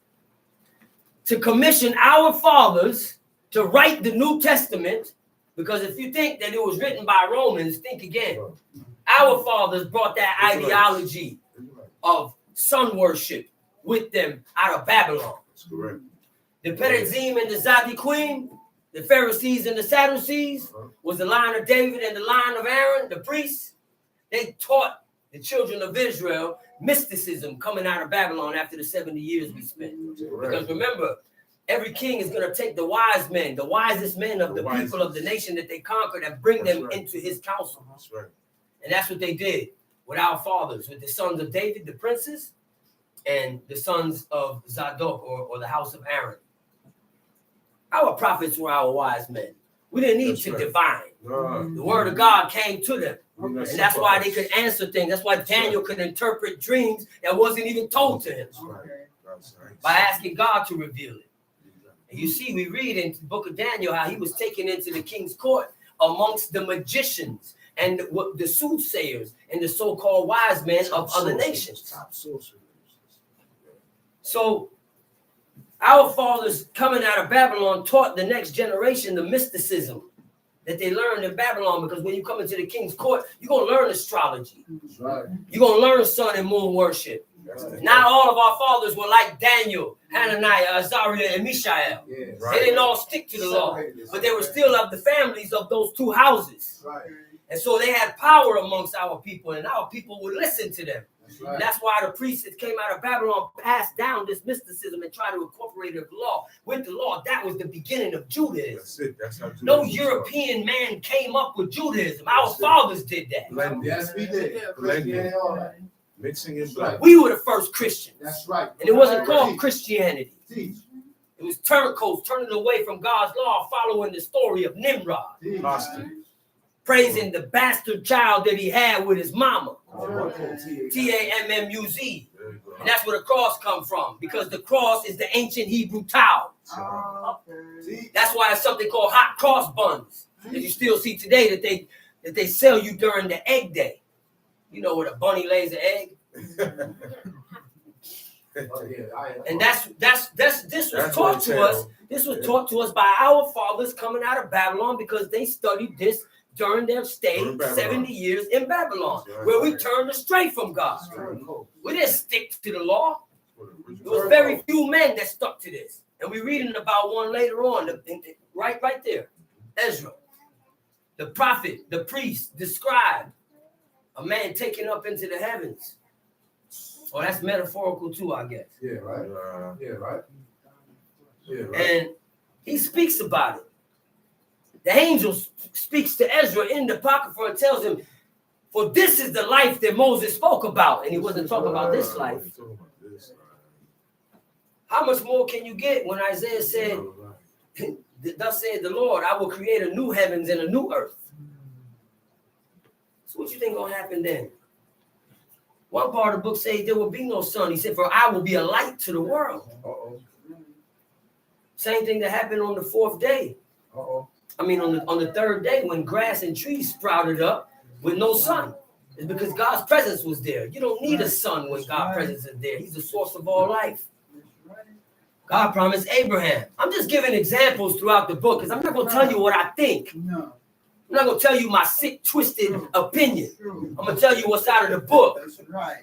to commission our fathers to write the New Testament. Because if you think that it was written by Romans, think again. Our fathers brought that ideology of sun worship with them out of Babylon. That's correct. The Perizim and the Zadducees, the Pharisees and the Sadducees, was the line of David and the line of Aaron, the priests. They taught the children of Israel mysticism coming out of Babylon after the 70 years we spent. Because remember, every king is going to take the wise men, the wisest men of the people of the nation that they conquered, and bring them into his council. That's right. And that's what they did with our fathers, with the sons of David, the princes, and the sons of Zadok, or the house of Aaron. Our prophets were our wise men. We didn't need to divine. The word of God came to them. And that's why they could answer things. That's why Daniel could interpret dreams that wasn't even told to him. By asking God to reveal it. And you see, we read in the book of Daniel how he was taken into the king's court amongst the magicians and the soothsayers and the so-called wise men of other nations. So Our fathers coming out of Babylon taught the next generation the mysticism that they learned in Babylon, because when you come into the king's court, you're going to learn astrology. That's right. You're going to learn sun and moon worship. Not all of our fathers were like Daniel, Hananiah, Azariah, and Mishael. Yeah. They didn't all stick to the law, but they were still of the families of those two houses. Right. And so they had power amongst our people, and our people would listen to them. That's right. And that's why the priests that came out of Babylon passed down this mysticism and tried to incorporate the law with the law. That was the beginning of Judaism. That's it. That's how No Judaism European man came up with Judaism. Our fathers did that. started. Yes, we did. Blending. Christianity, all that. Mixing and blending. We were the first Christians. That's right. And it wasn't called Christianity. Teach. It was turncoats turning away from God's law, following the story of Nimrod, Teach. Apostate. praising the bastard child that he had with his mama. Tammuz. Tammuz. There you go. And that's where the cross come from, because the cross is the ancient Hebrew towel. Teach. That's why it's something called hot cross buns that you still see today that they sell you during the egg day. You know where the bunny lays an egg, Oh, yeah. and this was taught what to it us. said. This was taught to us by our fathers coming out of Babylon, because they studied this during their stay During Babylon. 70 years in Babylon, Right. where we turned astray from God. Turncoat. We didn't stick to the law. What There was very few men that stuck to this. And we're reading about one later on, right there. Ezra, the prophet, the priest, the scribe, a man taken up into the heavens. Oh, that's metaphorical too, I guess. Yeah, right. Yeah, right. Yeah, right. And he speaks about it. The angel speaks to Ezra in the Apocrypha and tells him, for this is the life that Moses spoke about. And he wasn't talking about this life. How much more can you get when Isaiah said, thus said the Lord, I will create a new heavens and a new earth. So what you think gonna happen then? One part of the book says there will be no sun. He said, for I will be a light to the world. Uh-oh. Same thing that happened on the fourth day. Uh-oh. I mean, on the third day, when grass and trees sprouted up with no sun. It's because God's presence was there. You don't need a sun when God's presence is there. He's the source of all life. God promised Abraham. I'm just giving examples throughout the book, because I'm not going to tell you what I think. No. I'm not going to tell you my sick, twisted opinion. I'm going to tell you what's out of the book. That's right.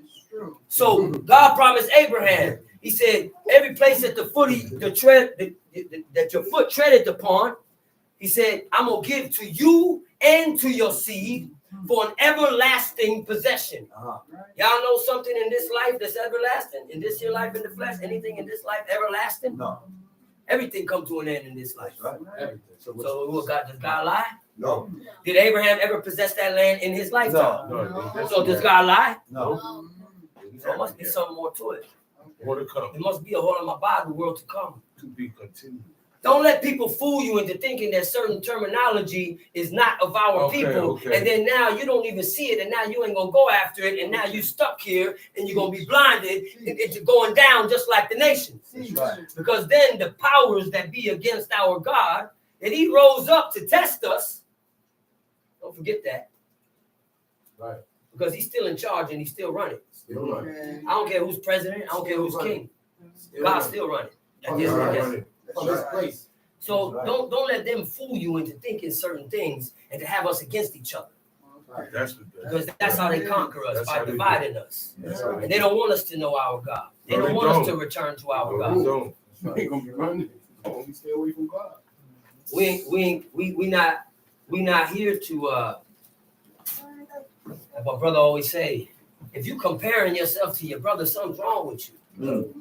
It's true. So God promised Abraham. He said, every place that that your foot treaded upon, he said, I'm going to give to you and to your seed for an everlasting possession. Y'all know something in this life that's everlasting? In this here life in the flesh, anything in this life everlasting? No. Everything comes to an end in this life. Right. Everything. So what, does God lie? No. Did Abraham ever possess that land in his lifetime? No. So does God lie? No. So it must be something more to it. More to come. It must be a whole of my Bible world to come. To be continued. Don't let people fool you into thinking that certain terminology is not of our people. Okay. And then now you don't even see it, and now you ain't going to go after it, and now you stuck here, and you're going to be blinded into going down just like the nations. Right. Because then the powers that be against our God, that he rose up to test us, don't forget that. Right. Because he's still in charge and he's still running. Still right. Okay. I don't care who's president. I don't care who's king. God's still running. At the end of the day. From this place. So don't let them fool you into thinking certain things and to have us against each other. That's Because that's how they conquer us, That's by how they dividing us. That's right. And they don't want us to know our God. They No, don't they want us don't. to return to our We God. don't. We ain't gonna be running. We stay away from God. We not here to like my brother always say, if you comparing yourself to your brother, something's wrong with you.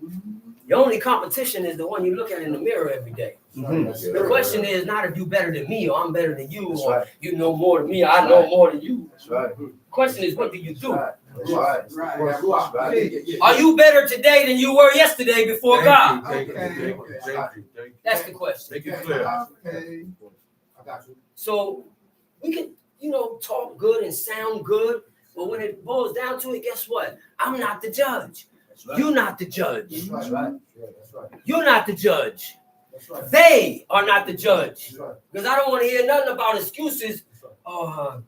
Your only competition is the one you look at in the mirror every day. The question is not if you better than me or I'm better than you, That's or right. you know more than me, I know more than you. That's right. The question is, what do you do? That's right. Right. Well, Right. Are you better today than you were yesterday before God? Thank you. Okay. Thank you. That's the question. Make it clear. Okay. I got you. So we can, talk good and sound good, but when it boils down to it, guess what? I'm not the judge. That's right. You're not the judge. That's right. Yeah, that's right. You're not the judge. That's right. They are not the judge. That's right. Because I don't want to hear nothing about excuses. That's right. Oh,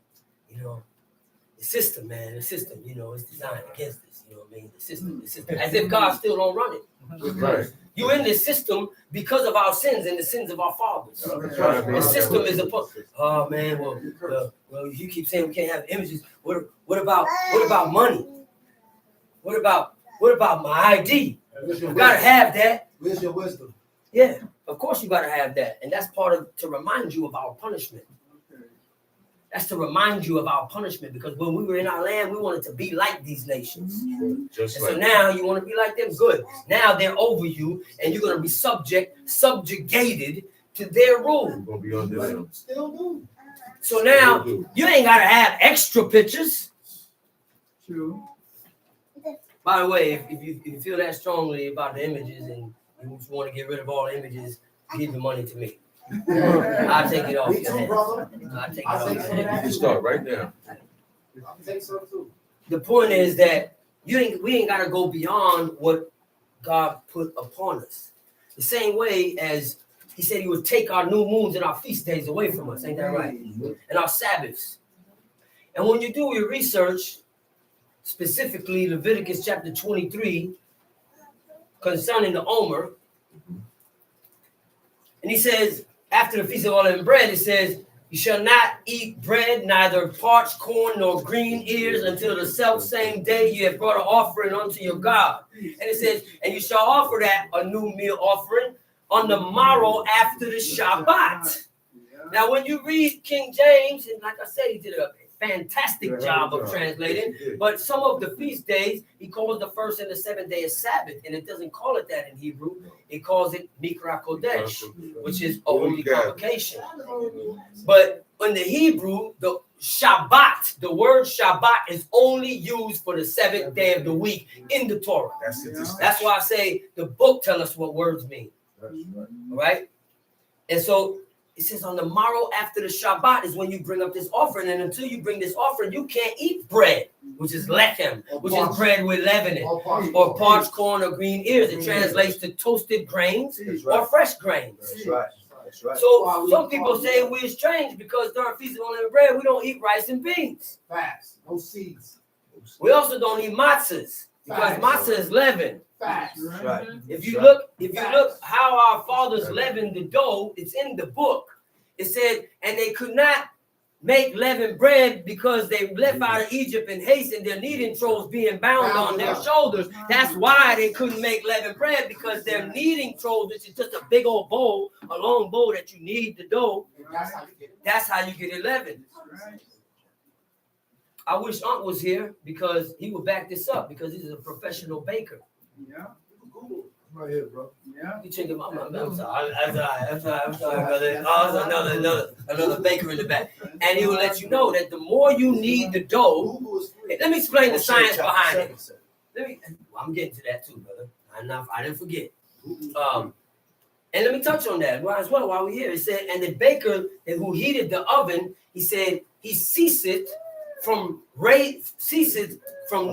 the system, man, the system, is designed against us. You know what I mean? The system. As if God still don't run it. Right. You're in this system because of our sins and the sins of our fathers. The system is a oh man, well, you keep saying we can't have images. What about money? What about my ID? You gotta have that. Where's your wisdom? Yeah, of course you gotta have that, and that's part of to remind you of our punishment. That's to remind you of our punishment, because when we were in our land, we wanted to be like these nations. Just And like so now you want to be like them. Good. Now they're over you, and you're going to be subjugated to their rule. we're gonna be under them. Still do. So now you ain't got to have extra pictures. True. By the way, if you feel that strongly about the images and you want to get rid of all images, give the money to me. I'll take it off Me your too, hands. brother. I'll take it I'll off take your some of hands. You can start right now. I'll take some too. The point is that we ain't got to go beyond what God put upon us. The same way as he said he would take our new moons and our feast days away from us. Ain't that right? And our Sabbaths. And when you do your research, specifically Leviticus chapter 23, concerning the Omer, and he says, after the feast of unleavened bread, it says, you shall not eat bread, neither parched corn nor green ears, until the self same day you have brought an offering unto your God. And it says, and you shall offer that a new meal offering on the morrow after the Shabbat. Now, when you read King James, and like I said, he did a fantastic job of translating, but some of the feast days, he calls the first and the seventh day a Sabbath, and it doesn't call it that in Hebrew. It calls it Mikra Kodesh, which is a holy convocation. But in the Hebrew, the Shabbat, the word Shabbat is only used for the seventh day of the week in the Torah. That's why I say the book tells us what words mean. All right? And so it says on the morrow after the Shabbat is when you bring up this offering. And until you bring this offering, you can't eat bread, which is lechem, which is bread with leaven, or parched corn or green ears. It translates to toasted grains or fresh grains. That's right. That's right. So some people say we're strange because during Feast of Unleavened Bread, we don't eat rice and beans. Facts. No seeds. We also don't eat matzahs because matzah is leaven. Facts. That's right. If you look how our fathers leavened the dough, it's in the book. It said, and they could not make leavened bread because they left out of Egypt in haste and their kneading troughs being bound on their shoulders. That's why they couldn't make leavened bread, because their kneading troughs, which is just a big old bowl, a long bowl that you knead the dough. That's how you get it leavened. I wish Aunt was here because he would back this up, because he's a professional baker. Yeah. Right here, bro. Yeah. You check him out. I'm sorry, brother. Oh, another baker in the back. And he will let you know that the more you knead the dough, let me explain the science behind it. I'm getting to that too, brother. I didn't forget. And let me touch on that as well while we're here. It said, and the baker who heated the oven, he said, he ceased from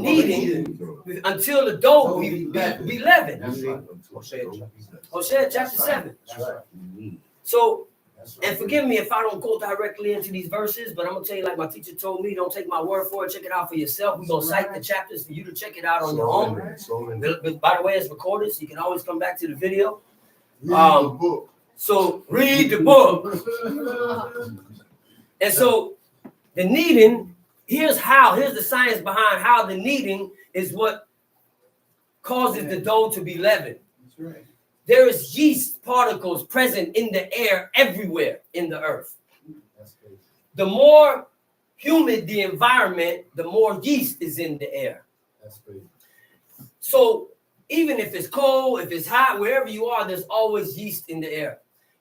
kneading until the dough be leavened. Hosea chapter 7. So, and forgive me if I don't go directly into these verses, but I'm going to tell you like my teacher told me, don't take my word for it. Check it out for yourself. We're going to cite the chapters for you to check it out on your own. But by the way, it's recorded, so you can always come back to the video. So read the book. And so the kneading, here's the science behind how the kneading is what causes the dough to be leavened. That's right. There is yeast particles present in the air everywhere in the earth. The more humid the environment, the more yeast is in the air. So even if it's cold, if it's hot, wherever you are, there's always yeast in the air.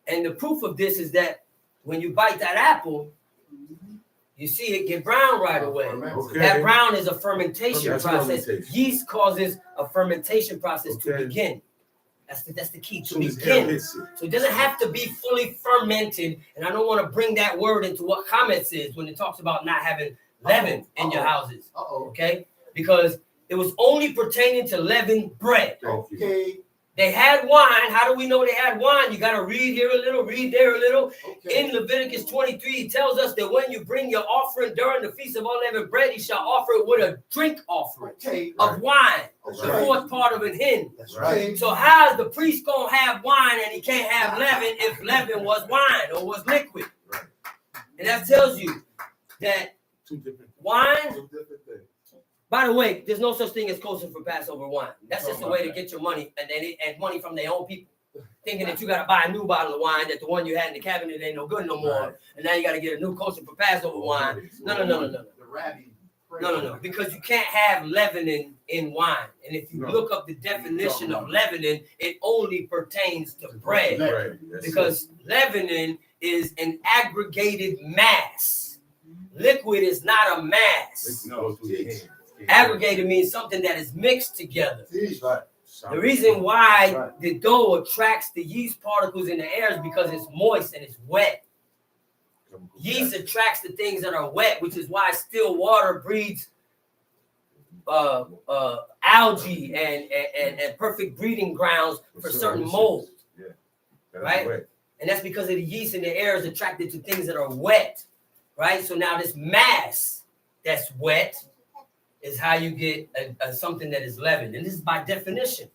And the proof of this is that when you bite that apple, you see it get brown right away. Okay. That brown is a fermentation process. Yeast causes a fermentation process to begin. That's the key, to begin. So it doesn't have to be fully fermented. And I don't want to bring that word into what comments is when it talks about not having leaven in your houses. Okay? Because it was only pertaining to leavened bread. Okay. They had wine. How do we know they had wine? You got to read here a little, read there a little. Okay. In Leviticus 23, he tells us that when you bring your offering during the Feast of Unleavened Bread, you shall offer it with a drink offering Okay. of wine, That's the right. fourth part of a hin. That's Right. right. So how is the priest going to have wine and he can't have leaven if leaven was wine or was liquid? Right. And that tells you that Two different wine, Two different things. by the way, there's no such thing as kosher for Passover wine. That's just a way to get your money and money from their own people. Thinking that you got to buy a new bottle of wine, that the one you had in the cabinet ain't no good no more. Right. And now you got to get a new kosher for Passover wine. No. The rabbi. No. Because you can't have leavening in wine. And if you No. look up the definition of leavening, it only pertains to bread. Right. That's Because leavening is an aggregated mass. Liquid is not a mass. No, Aggregated means something that is mixed together. That's right. The reason why the dough attracts the yeast particles in the air is because it's moist and it's wet. Yeast attracts the things that are wet, which is why still water breeds algae and perfect breeding grounds for certain molds. Right? And that's because of the yeast in the air is attracted to things that are wet. Right? So now this mass that's wet is how you get something that is leavened. And this is by definition.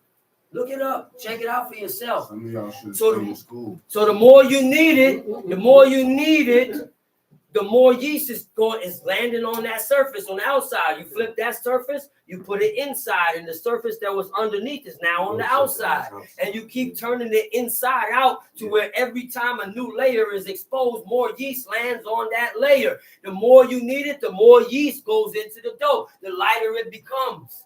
Look it up. Check it out for yourself. Some of y'all should So stay the- in school. So the more you need it, the more yeast is landing on that surface on the outside. You flip that surface, you put it inside, and the surface that was underneath is now on the outside. And you keep turning it inside out to where every time a new layer is exposed, more yeast lands on that layer. The more you need it, the more yeast goes into the dough, the lighter it becomes.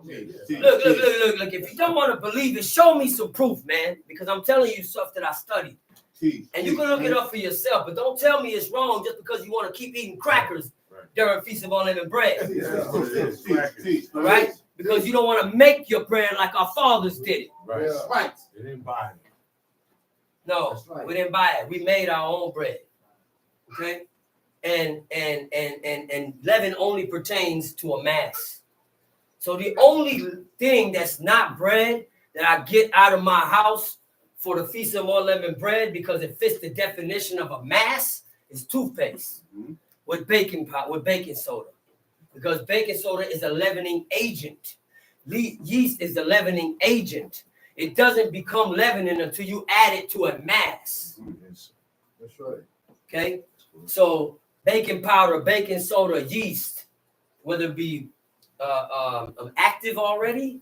Look. If you don't want to believe it, show me some proof, man, because I'm telling you stuff that I studied. And you can look it up for yourself, but don't tell me it's wrong just because you want to keep eating crackers during Feast of Unleavened Bread. Right? Because you don't want to make your bread like our fathers did it. Right. Right. They didn't buy it. No, That's right. we didn't buy it. We made our own bread. Okay? And leaven only pertains to a mass. So the only thing that's not bread that I get out of my house for the Feast of Unleavened Bread, because it fits the definition of a mass, is toothpaste with baking soda. Because baking soda is a leavening agent. Yeast is a leavening agent. It doesn't become leavening until you add it to a mass. That's right. Okay? So baking powder, baking soda, yeast, whether it be active already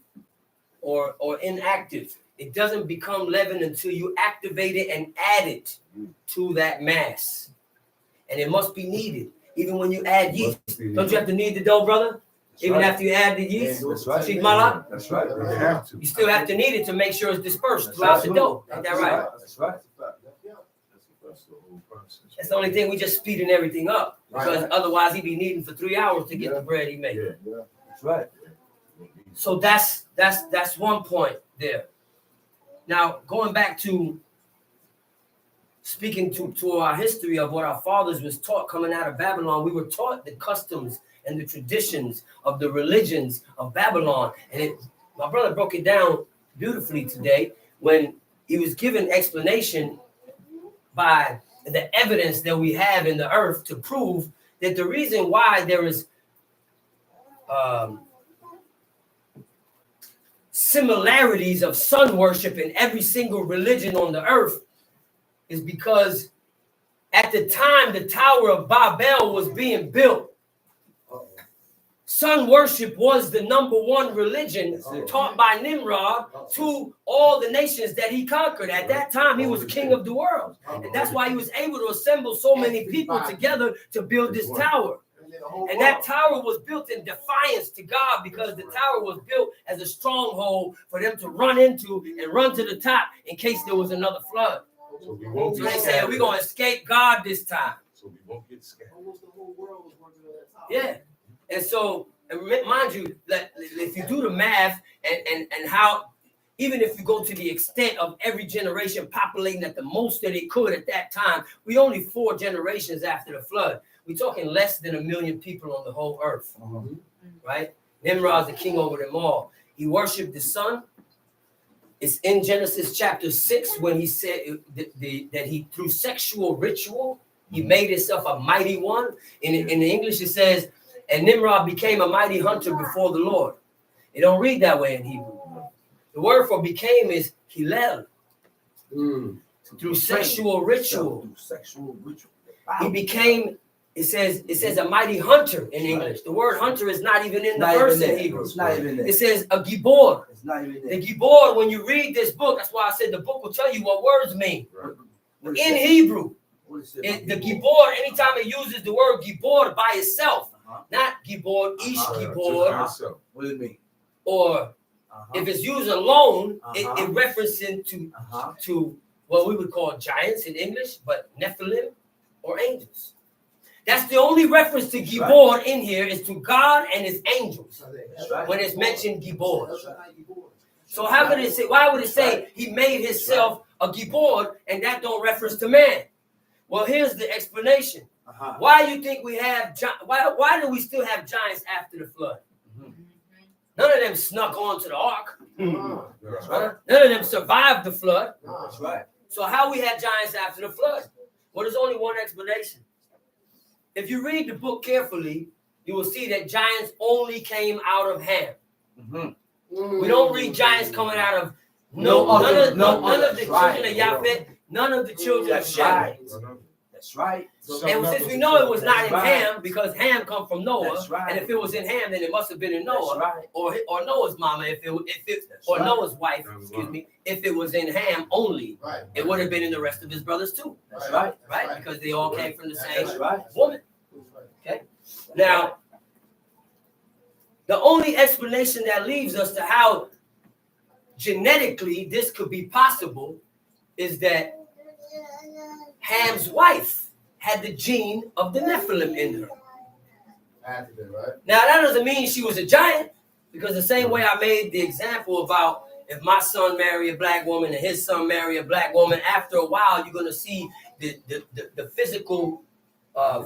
or inactive, it doesn't become leaven until you activate it and add it to that mass. And it must be kneaded. Even when you add yeast, don't you have to knead the dough, brother? Even after you add the yeast? That's right. Sheikh Malak? That's right. They have to. You still have to knead it to make sure it's dispersed throughout the dough. Ain't that right? That's right. That's the whole process. That's the only thing, we just speeding everything up. Because otherwise he'd be kneading for 3 hours to get the bread he made. That's right. So that's one point there. Now, going back to speaking to our history of what our fathers was taught coming out of Babylon, we were taught the customs and the traditions of the religions of Babylon. And my brother broke it down beautifully today when he was given explanation by the evidence that we have in the earth to prove that the reason why there is similarities of sun worship in every single religion on the earth is because at the time the Tower of Babel was being built, sun worship was the number one religion taught by Nimrod to all the nations that he conquered. At that time, he was king of the world. And that's why he was able to assemble so many people together to build this tower. And that tower was built in defiance to God, because the tower was built as a stronghold for them to run into and run to the top in case there was another flood. So we won't So get they said, scattered. we're going to escape God this time. So we won't get scattered. Almost the whole world was working on that tower. Yeah. And so, and mind you, that if you do the math and how, even if you go to the extent of every generation populating at the most that it could at that time, we only 4 generations after the flood. We're talking less than 1 million people on the whole earth, right? Nimrod's the king over them all. He worshipped the sun, It's in Genesis chapter 6 when he said that he, through sexual ritual, he made himself a mighty one. In the English, it says, and Nimrod became a mighty hunter before the Lord. It don't read that way in Hebrew. The word for became is hilel. Through sexual ritual. He became, it says a mighty hunter in English. The word hunter is not even in the verse in Hebrew. It's not even there. It says a gibor. It's not even The there. gibor, when you read this book, that's why I said the book will tell you what words mean. What is In that? Hebrew, What is it? the gibor, anytime it uses the word gibor by itself, not gibor, ish gibor, What does it mean? or if it's used alone, it referencing to what we would call giants in English, but Nephilim or angels. That's the only reference to Gibor in here is to God and his angels That's right. when it's mentioned Gibor. So how could it say, why would it say he made himself a Gibor and that don't reference to man? Well, here's the explanation. Why you think we have, why do we still have giants after the flood? None of them snuck onto the ark. None of them survived the flood. That's right. So how we had giants after the flood? Well, there's only one explanation. If you read the book carefully, you will see that giants only came out of Ham. We don't read giants coming out of none of the children of Japheth, none of the children of Shem. That's right. And since we know it was not in Right. Ham, because Ham come from Noah, That's right. and if it was in Ham, then it must have been in That's Noah, right. or Noah's mama, or right. Noah's wife, excuse me. If it was in Ham only, Right. it would have been in the rest of his brothers too, That's right. right? Because they all came from the same That's right. woman. Now, the only explanation that leaves us to how genetically this could be possible is that Ham's wife had the gene of the Nephilim in her. Had to be, right? Now, that doesn't mean she was a giant, because the same way I made the example about if my son marry a black woman and his son marry a black woman, after a while, you're going to see the physical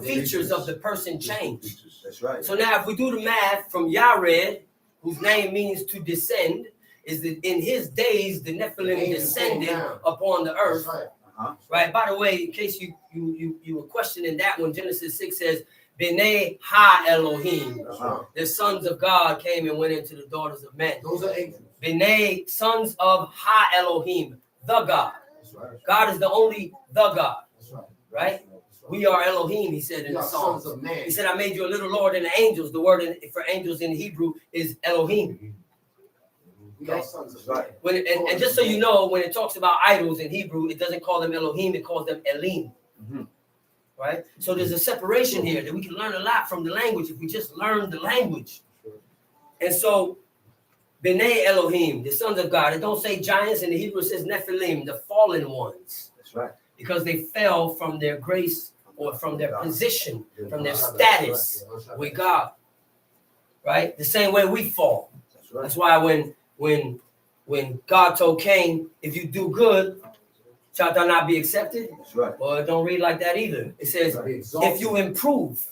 features of the person change. That's right. So now if we do the math from Yared, whose name means to descend, is that in his days, the Nephilim descended upon the earth. That's right. Right. By the way, in case you were questioning that one, Genesis 6 says, B'nai ha Elohim. The sons of God came and went into the daughters of men. Those are angels. B'nai, sons of ha Elohim, the God. That's right. God is the only the God. That's right. Right? That's right. We are Elohim, he said in We the are Psalms. sons of man. He said, I made you a little Lord than the angels. The word for angels in Hebrew is Elohim. We are sons of man. And just so you know, when it talks about idols in Hebrew, it doesn't call them Elohim, it calls them Elim. Right? So there's a separation here that we can learn a lot from the language if we just learn the language. And so, B'nai Elohim, the sons of God. It don't say giants in the Hebrew, it says Nephilim, the fallen ones. That's right. Because they fell from their grace or from their position, from their status with God. Right? The same way we fall. That's right. That's why when God told Cain, if you do good, shalt thou not be accepted? That's right. Well, it don't read like that either. It says, Right. if you improve,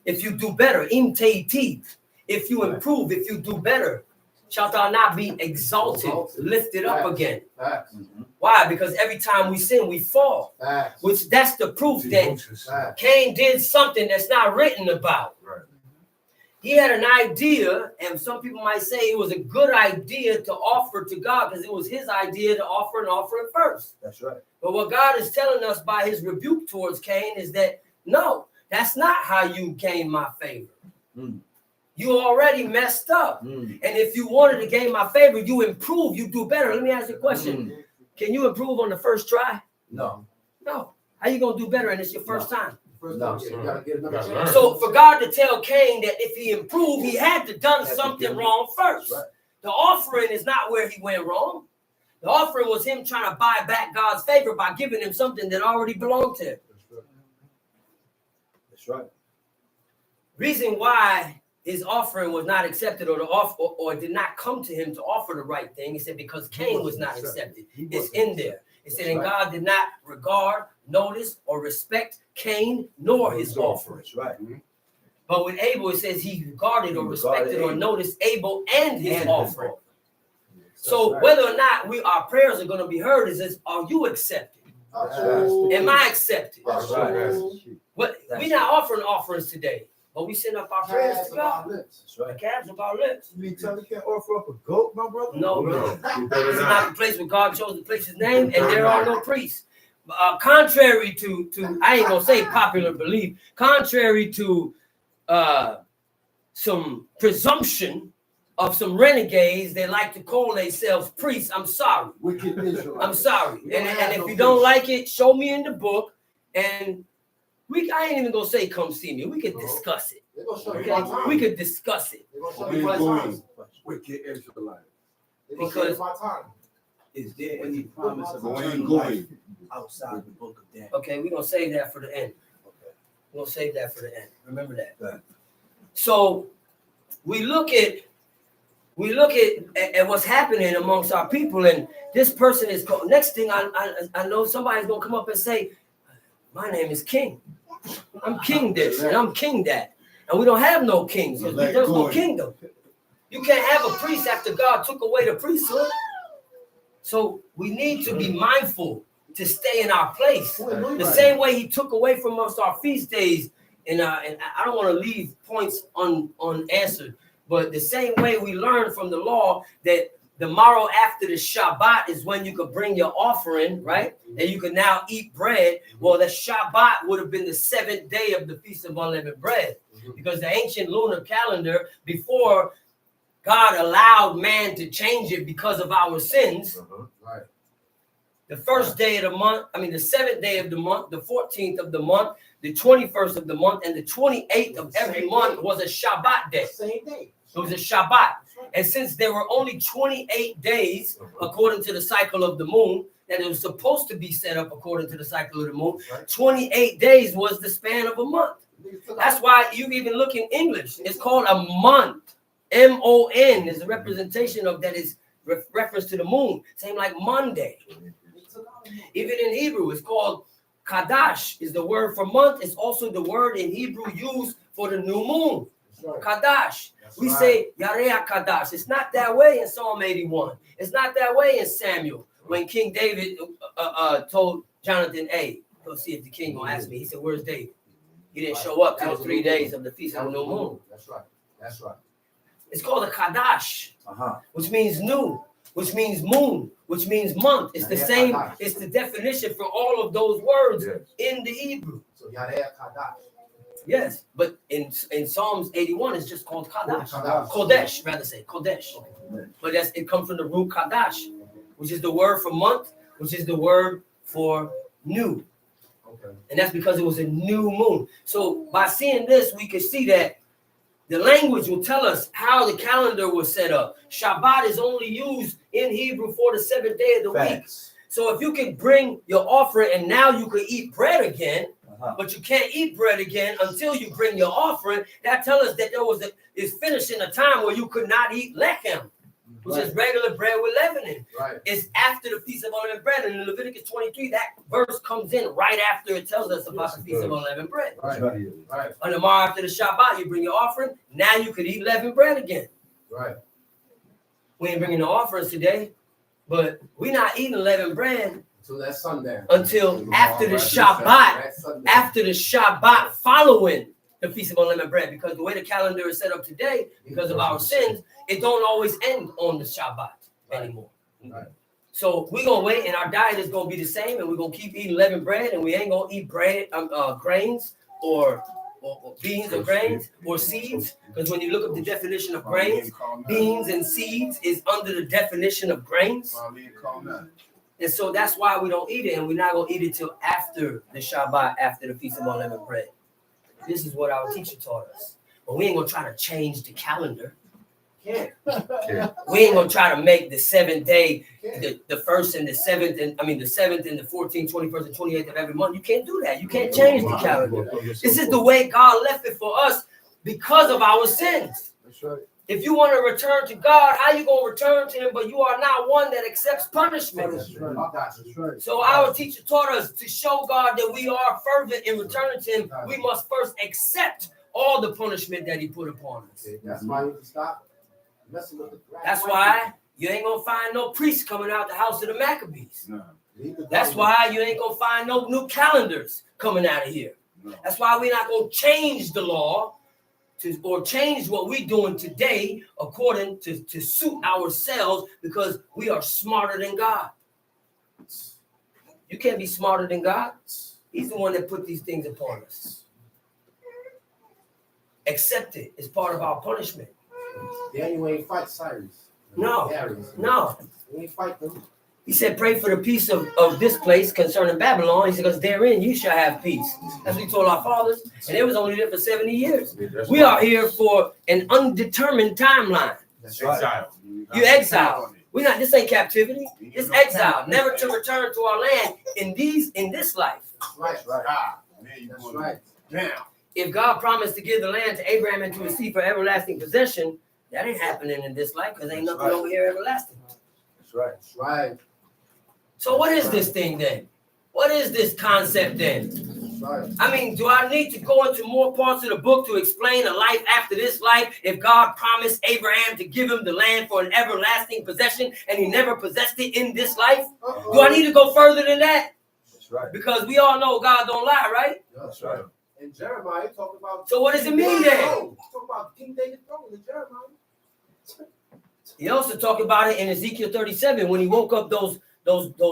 if you do better, im te'itiv, if you improve, if you do better, shalt thou not be exalted, lifted up again. Facts. Why? Because every time we sin, we fall. Facts. Which that's the proof that Facts. Cain did something that's not written about. Right. He had an idea, and some people might say it was a good idea to offer to God because it was his idea to offer an offering first. That's right. But what God is telling us by his rebuke towards Cain is that, no, that's not how you gain my favor. You already messed up. And if you wanted to gain my favor, you improve, you do better. Let me ask you a question. Can you improve on the first try? No. No. How you going to do better and it's your first time? First No, time, you gotta get another chance. So for God to tell Cain that if he improved, he had to done something wrong first. Right. The offering is not where he went wrong. The offering was him trying to buy back God's favor by giving him something that already belonged to him. That's right. Reason why his offering was not accepted or did not come to him to offer the right thing, he said because Cain was not accepted. It's in there. It said, and God did not regard, notice, or respect Cain nor his offering. That's right. But with Abel, it says he regarded or respected or noticed Abel and his offering. So whether or not our prayers are going to be heard is are you accepted? Am I accepted? That's right. What we not offering offerings today, but we send up our prayers to God. That's right. The calves of our lips. You mean tell me you can't offer up a goat, my brother? No, No, no. you better It's not. not the place where God chose to place his name, and there are no priests. Contrary to I ain't gonna say popular belief, contrary to some presumption of some renegades, they like to call themselves priests. I'm sorry. Wicked Israelites. I'm sorry. We don't And have if no you don't priests. like it, show me in the book. And I ain't even gonna say come see me. We could discuss it. They're gonna show you Okay? my time. We could discuss it. They're gonna show Where you you my going? time. Wicked Israelite. They're gonna show you my time. Is there any promise of Where you eternal life going? outside the book of Daniel? Okay, we're gonna save that for the end. Okay. We're gonna save that for the end. Remember that. Right. So we look at what's happening amongst our people, and this person is called. Next thing I know, somebody's gonna come up and say, "My name is King. I'm King this and I'm King that," and we don't have no kings. There's no kingdom. You can't have a priest after God took away the priesthood. So we need to be mindful to stay in our place. The same way he took away from us our feast days, and I don't want to leave points unanswered, but the same way we learn from the law that the morrow after the Shabbat is when you could bring your offering, right? And you can now eat bread. Well, the Shabbat would have been the 7th day of the Feast of Unleavened Bread, because the ancient lunar calendar, before God allowed man to change it because of our sins, Right. the first day of the month, the 7th day of the month, the 14th of the month, the 21st of the month, and the 28th of every month was a Shabbat day. Same day. It was a Shabbat. And since there were only 28 days, according to the cycle of the moon, that it was supposed to be set up according to the cycle of the moon, 28 days was the span of a month. That's why you even look in English. It's called a month. M-O-N is a representation of that is reference to the moon. Same like Monday. Even in Hebrew, it's called Kadash is the word for month. It's also the word in Hebrew used for the new moon. Kadash. We say Yareach Kadash. It's not that way in Psalm 81. It's not that way in Samuel. When King David told Jonathan, "Hey, go see if the king gonna ask me." He said, "Where's David?" He didn't show up till the 3 days of the Feast of the New Moon. That's right. That's right. It's called a Kadash, which means new, which means moon, which means month. It's the same. It's the definition for all of those words in the Hebrew. So Yareach Kadash. Yes, but in Psalms 81, it's just called Kadash. Kadash. Kodesh, rather say Kodesh. But it comes from the root Kadash, which is the word for month, which is the word for new. Okay. And that's because it was a new moon. So by seeing this, we can see that the language will tell us how the calendar was set up. Shabbat is only used in Hebrew for the 7th day of the week. So if you can bring your offering and now you can eat bread again, but you can't eat bread again until you bring your offering, that tells us that it's finishing a time where you could not eat lechem, which is regular bread with leavening. Right. It's after the Feast of Unleavened Bread. And in Leviticus 23, that verse comes in right after it tells us about the Feast of Unleavened Bread. Right. Right. On the morrow after the Shabbat, you bring your offering. Now you could eat leavened bread again. Right. We ain't bringing the offerings today, but we're not eating leavened bread So that's sundown. until after the Shabbat. That's sundown. After the Shabbat following the Feast of Unleavened Bread, because the way the calendar is set up today, because of our sins, it don't always end on the Shabbat anymore. Right. So we're gonna wait, and our diet is gonna be the same, and we're gonna keep eating leavened bread, and we ain't gonna eat bread, grains or beans or grains or seeds, because when you look up the definition of grains, beans and seeds is under the definition of grains. And so that's why we don't eat it, and we're not gonna eat it till after the Shabbat, after the Feast of Unleavened Bread. This is what our teacher taught us. But we ain't gonna try to change the calendar. Can't. We ain't gonna try to make the 7th day the 1st and the 7th, and the 7th and the 14th, 21st, and 28th of every month. You can't do that. You can't change the calendar. This is the way God left it for us because of our sins. That's right. If you want to return to God, how you gonna return to Him? But you are not one that accepts punishment. That's right. That's right. So our teacher taught us to show God that we are fervent in returning to Him. We must first accept all the punishment that He put upon us. That's why you stop messing with the grass. That's why You ain't gonna find no priests coming out the house of the Maccabees. No. That's why you ain't gonna find no new calendars coming out of here. No. That's why we're not gonna change the law or change what we're doing today according to suit ourselves, because we are smarter than God. You can't be smarter than God. He's the one that put these things upon us. Accept it. It's part of our punishment. Daniel ain't fight Cyrus. No. Darius. No. He ain't fight them. He said, pray for the peace of this place concerning Babylon. He said, because therein you shall have peace. That's what he told our fathers. And it was only there for 70 years. We are here for an undetermined timeline. That's right. You exile. We're not, this ain't captivity. It's exile. Never to return to our land in this life. That's right. That's right. Damn. If God promised to give the land to Abraham and to his seed for everlasting possession, that ain't happening in this life, because ain't nothing over here everlasting. That's right. That's right. So what is this thing then? What is this concept then? That's right. I mean, do I need to go into more parts of the book to explain a life after this life if God promised Abraham to give him the land for an everlasting possession and he never possessed it in this life? Do I need to go further than that? That's right. Because we all know God don't lie, right? That's right. And Jeremiah talked about. So what does it mean then? Talk about King David's throne in Jeremiah. He also talked about it in Ezekiel 37 when he woke up those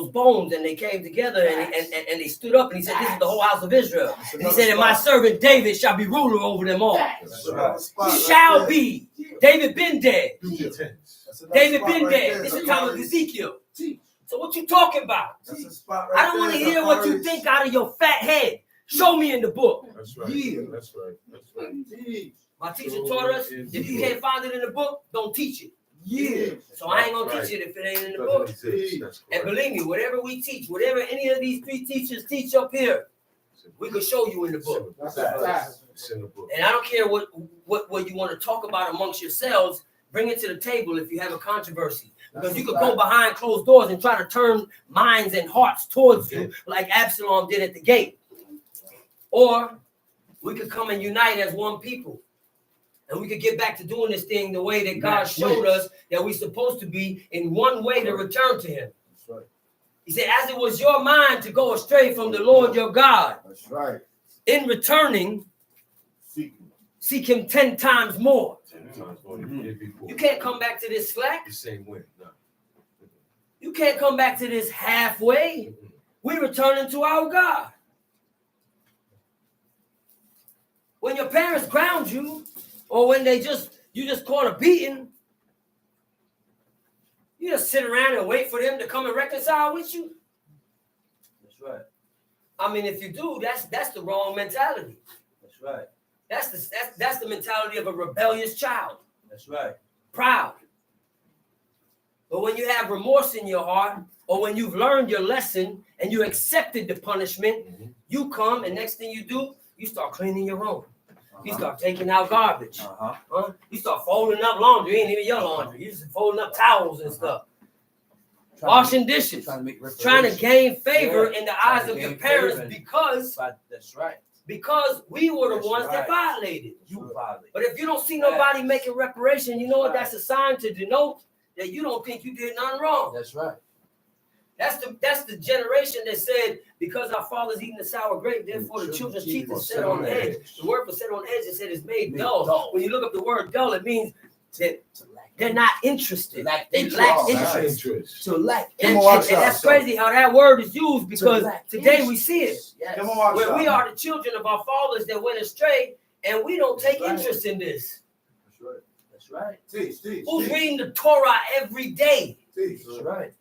bones and they came together and they stood up, and he said, this is the whole house of Israel. And he said, and my servant David shall be ruler over them all. He shall be. David been dead. David been dead. This is the time of Ezekiel. So what you talking about? I don't want to hear what you think out of your fat head. Show me in the book. That's right. That's right. That's right. My teacher taught us, if you can't find it in the book, don't teach it. Yeah. So I ain't gonna teach it if it ain't in the book. And believe me, whatever we teach, whatever any of these three teachers teach up here, we could show you in the book. That's a fact. And I don't care what you want to talk about amongst yourselves. Bring it to the table if you have a controversy. Because you could go behind closed doors and try to turn minds and hearts towards you like Absalom did at the gate. Or we could come and unite as one people. And we could get back to doing this thing the way that God showed us that we're supposed to be, in one way to return to him. That's right. He said, as it was your mind to go astray from the Lord your God, That's right. in returning, seek him 10 times more. 10 times more than you did before. You can't come back to this slack. The same way. No. You can't come back to this halfway. We're returning to our God. When your parents ground you, or when you just caught a beating, you just sit around and wait for them to come and reconcile with you. That's right. I mean, if you do, that's the wrong mentality. That's right. That's the mentality of a rebellious child. That's right. Proud. But when you have remorse in your heart, or when you've learned your lesson and you accepted the punishment, you come and next thing you do, you start cleaning your room. You start taking out garbage. You start folding up laundry. It ain't even your laundry. You just folding up towels and stuff. Washing dishes. Trying to gain favor in the eyes of your parents because that's right. Because we were the ones that violated. You violated. But if you don't see nobody making reparation, you know what? That's a sign to denote that you don't think you did nothing wrong. That's right. That's the generation that said, because our fathers eating the sour grape, therefore the children's teeth is set on edge. The word for set on edge, it said, is made dull. When you look up the word dull, it means that they're not interested. They lack interest. To lack. And that's crazy how that word is used, because today we see it. Come on, Where we are the children of our fathers that went astray, and we don't take interest in this. That's right. That's right. Who's reading the Torah every day? That's right.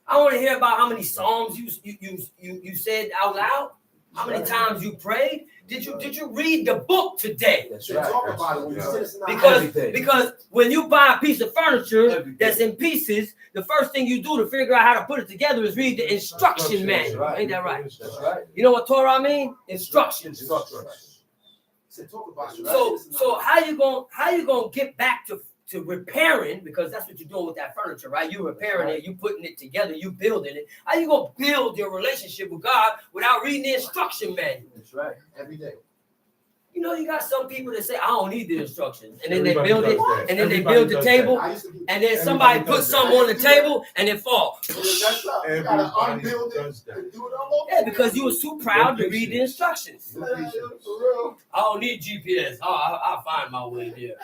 I want to hear about how many psalms you said out loud. How many times you prayed? Did you read the book today? That's They right. talk about it when you sit in Because when you buy a piece of furniture that's in pieces, the first thing you do to figure out how to put it together is read the instruction manual. Right. Ain't that right? That's right. You know what Torah mean? Instructions. talk about it. So how you gonna get back to repairing, because that's what you're doing with that furniture, right? You're repairing it, you putting it together, you building it. How you gonna build your relationship with God without reading the instruction manual? That's right. Every day. You know, you got some people that say, I don't need the instructions. And then Everybody they build it, does that. and then they Everybody build the does table, I used to do and then somebody Everybody puts does that. something on the table, and it falls. That's up. You gotta Everybody unbuild it does that. and do it all over. Yeah, because you was too proud to read the instructions. For real. I don't need GPS. Oh, I'll find my way there.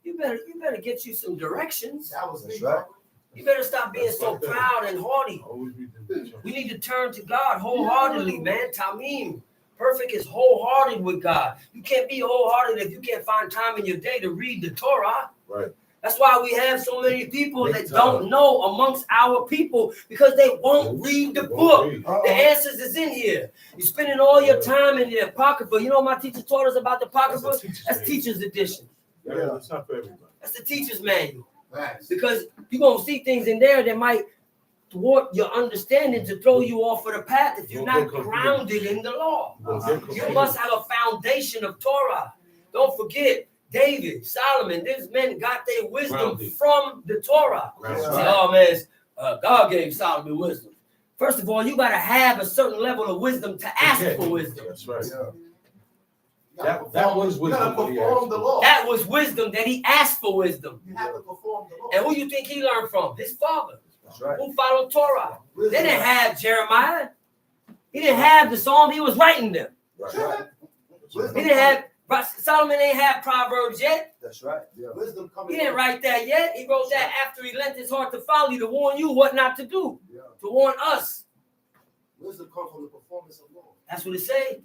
You better get you some directions. That was That's me. right. You better stop being That's so like that. proud and haughty. Always read the instructions. We need to turn to God wholeheartedly, man. Tamim. Perfect is wholehearted with God. You can't be wholehearted if you can't find time in your day to read the Torah. Right. That's why we have so many people Big that time. don't know amongst our people because they won't read the book. Read. The answers is in here. You're spending all your time in the Apocrypha. You know what my teacher taught us about the Apocrypha? That's a teacher's That's manual. teacher's edition. Yeah, it's not for everybody. That's the teacher's manual. Facts. Because you're going to see things in there that might thwart your understanding to throw you off of the path if you're You'll not get confused. grounded in the law. You're gonna get You confused. must have a foundation of Torah. Don't forget, David, Solomon, these men got their wisdom Grounded. from the Torah. Grounded. Say, oh man, God gave Solomon wisdom. First of all, you got to have a certain level of wisdom to ask Okay. for wisdom. That's right. That was You gotta wisdom that he perform asked the for. law. That was wisdom that he asked for wisdom. You have to perform the law. And who you think he learned from? His father, That's right. who followed Torah. They Wisdom. didn't have Jeremiah. He didn't have the Psalm. He was writing them. Right. He didn't have, Solomon ain't have Proverbs yet. That's right. Wisdom coming. He didn't write that yet. He wrote that after he lent his heart to follow you, to warn you what not to do, Yeah. to warn us. Wisdom comes from the performance of law. That's what it say.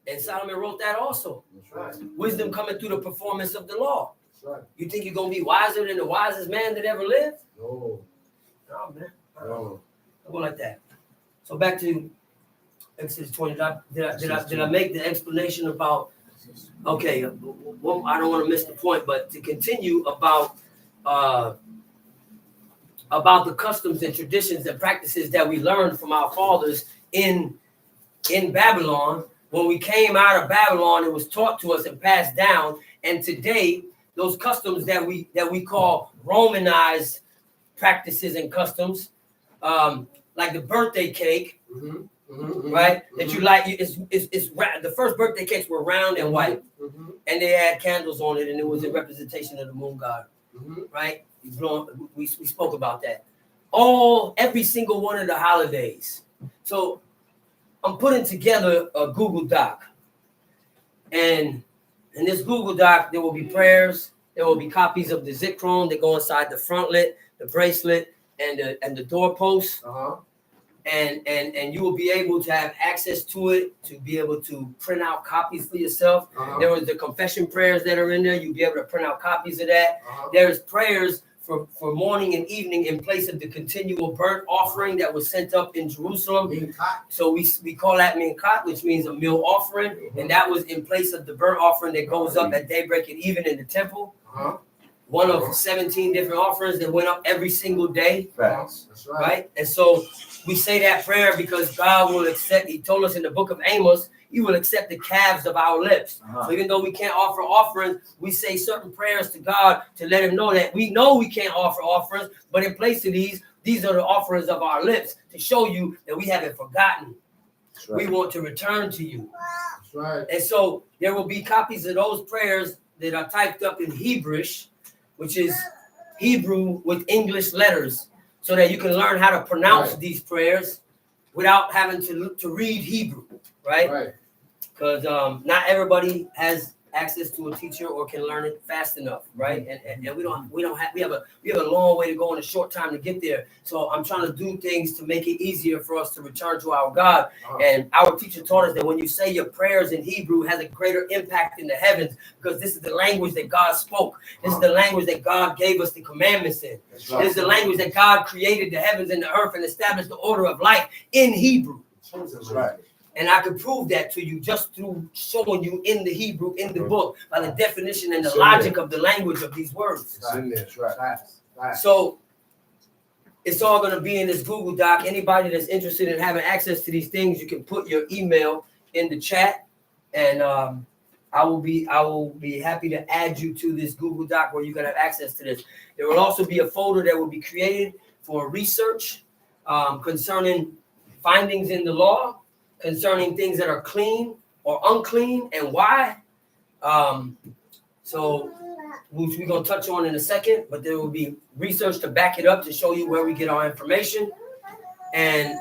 And Solomon wrote that also. That's right. Wisdom coming through the performance of the law. That's right. You think you're going to be wiser than the wisest man that ever lived? No. No, man. No. Don't go like that. So back to Exodus 20. Did I make the explanation about, okay, well, I don't want to miss the point, but to continue about the customs and traditions and practices that we learned from our fathers in Babylon. When we came out of Babylon, it was taught to us and passed down. And today, those customs that we call Romanized practices and customs, like the birthday cake, right? That you like, it's the first birthday cakes were round and white, and they had candles on it, and it was a representation of the moon god, right? We spoke about that. Every single one of the holidays. So I'm putting together a Google Doc, and in this Google Doc there will be prayers. There will be copies of the Zikron that go inside the frontlet, the bracelet, and the doorpost. And you will be able to have access to it, to be able to print out copies for yourself. There was the confession prayers that are in there. You'll be able to print out copies of that. There's prayers for morning and evening in place of the continual burnt offering that was sent up in Jerusalem. So we call that minkat, which means a meal offering. And that was in place of the burnt offering that goes up at daybreak and even in the temple. One of 17 different offerings that went up every single day. Facts. That's Right? And so we say that prayer because God will accept, he told us in the book of Amos, he will accept the calves of our lips. So even though we can't offer offerings, we say certain prayers to God to let him know that we know we can't offer offerings, but in place of these are the offerings of our lips to show you that we haven't forgotten. Right. We want to return to you. That's right. And so there will be copies of those prayers that are typed up in Hebrewish, which is Hebrew with English letters, so that you can learn how to pronounce these prayers without having to read Hebrew, right? Right. Because not everybody has access to a teacher or can learn it fast enough, right? And we have a long way to go in a short time to get there. So I'm trying to do things to make it easier for us to return to our God. And our teacher taught us that when you say your prayers in Hebrew, it has a greater impact in the heavens, because this is the language that God spoke. This is the language that God gave us the commandments in. This is the language that God created the heavens and the earth and established the order of life in Hebrew. That's right. And I could prove that to you just through showing you in the Hebrew, in the book, by the definition and the So logic of the language of these words. It's in there. That's right. Facts. So it's all going to be in this Google Doc. Anybody that's interested in having access to these things, you can put your email in the chat, and I will be happy to add you to this Google Doc where you can have access to this. There will also be a folder that will be created for research concerning findings in the law, concerning things that are clean or unclean, and why. So which we're going to touch on in a second, but there will be research to back it up to show you where we get our information. And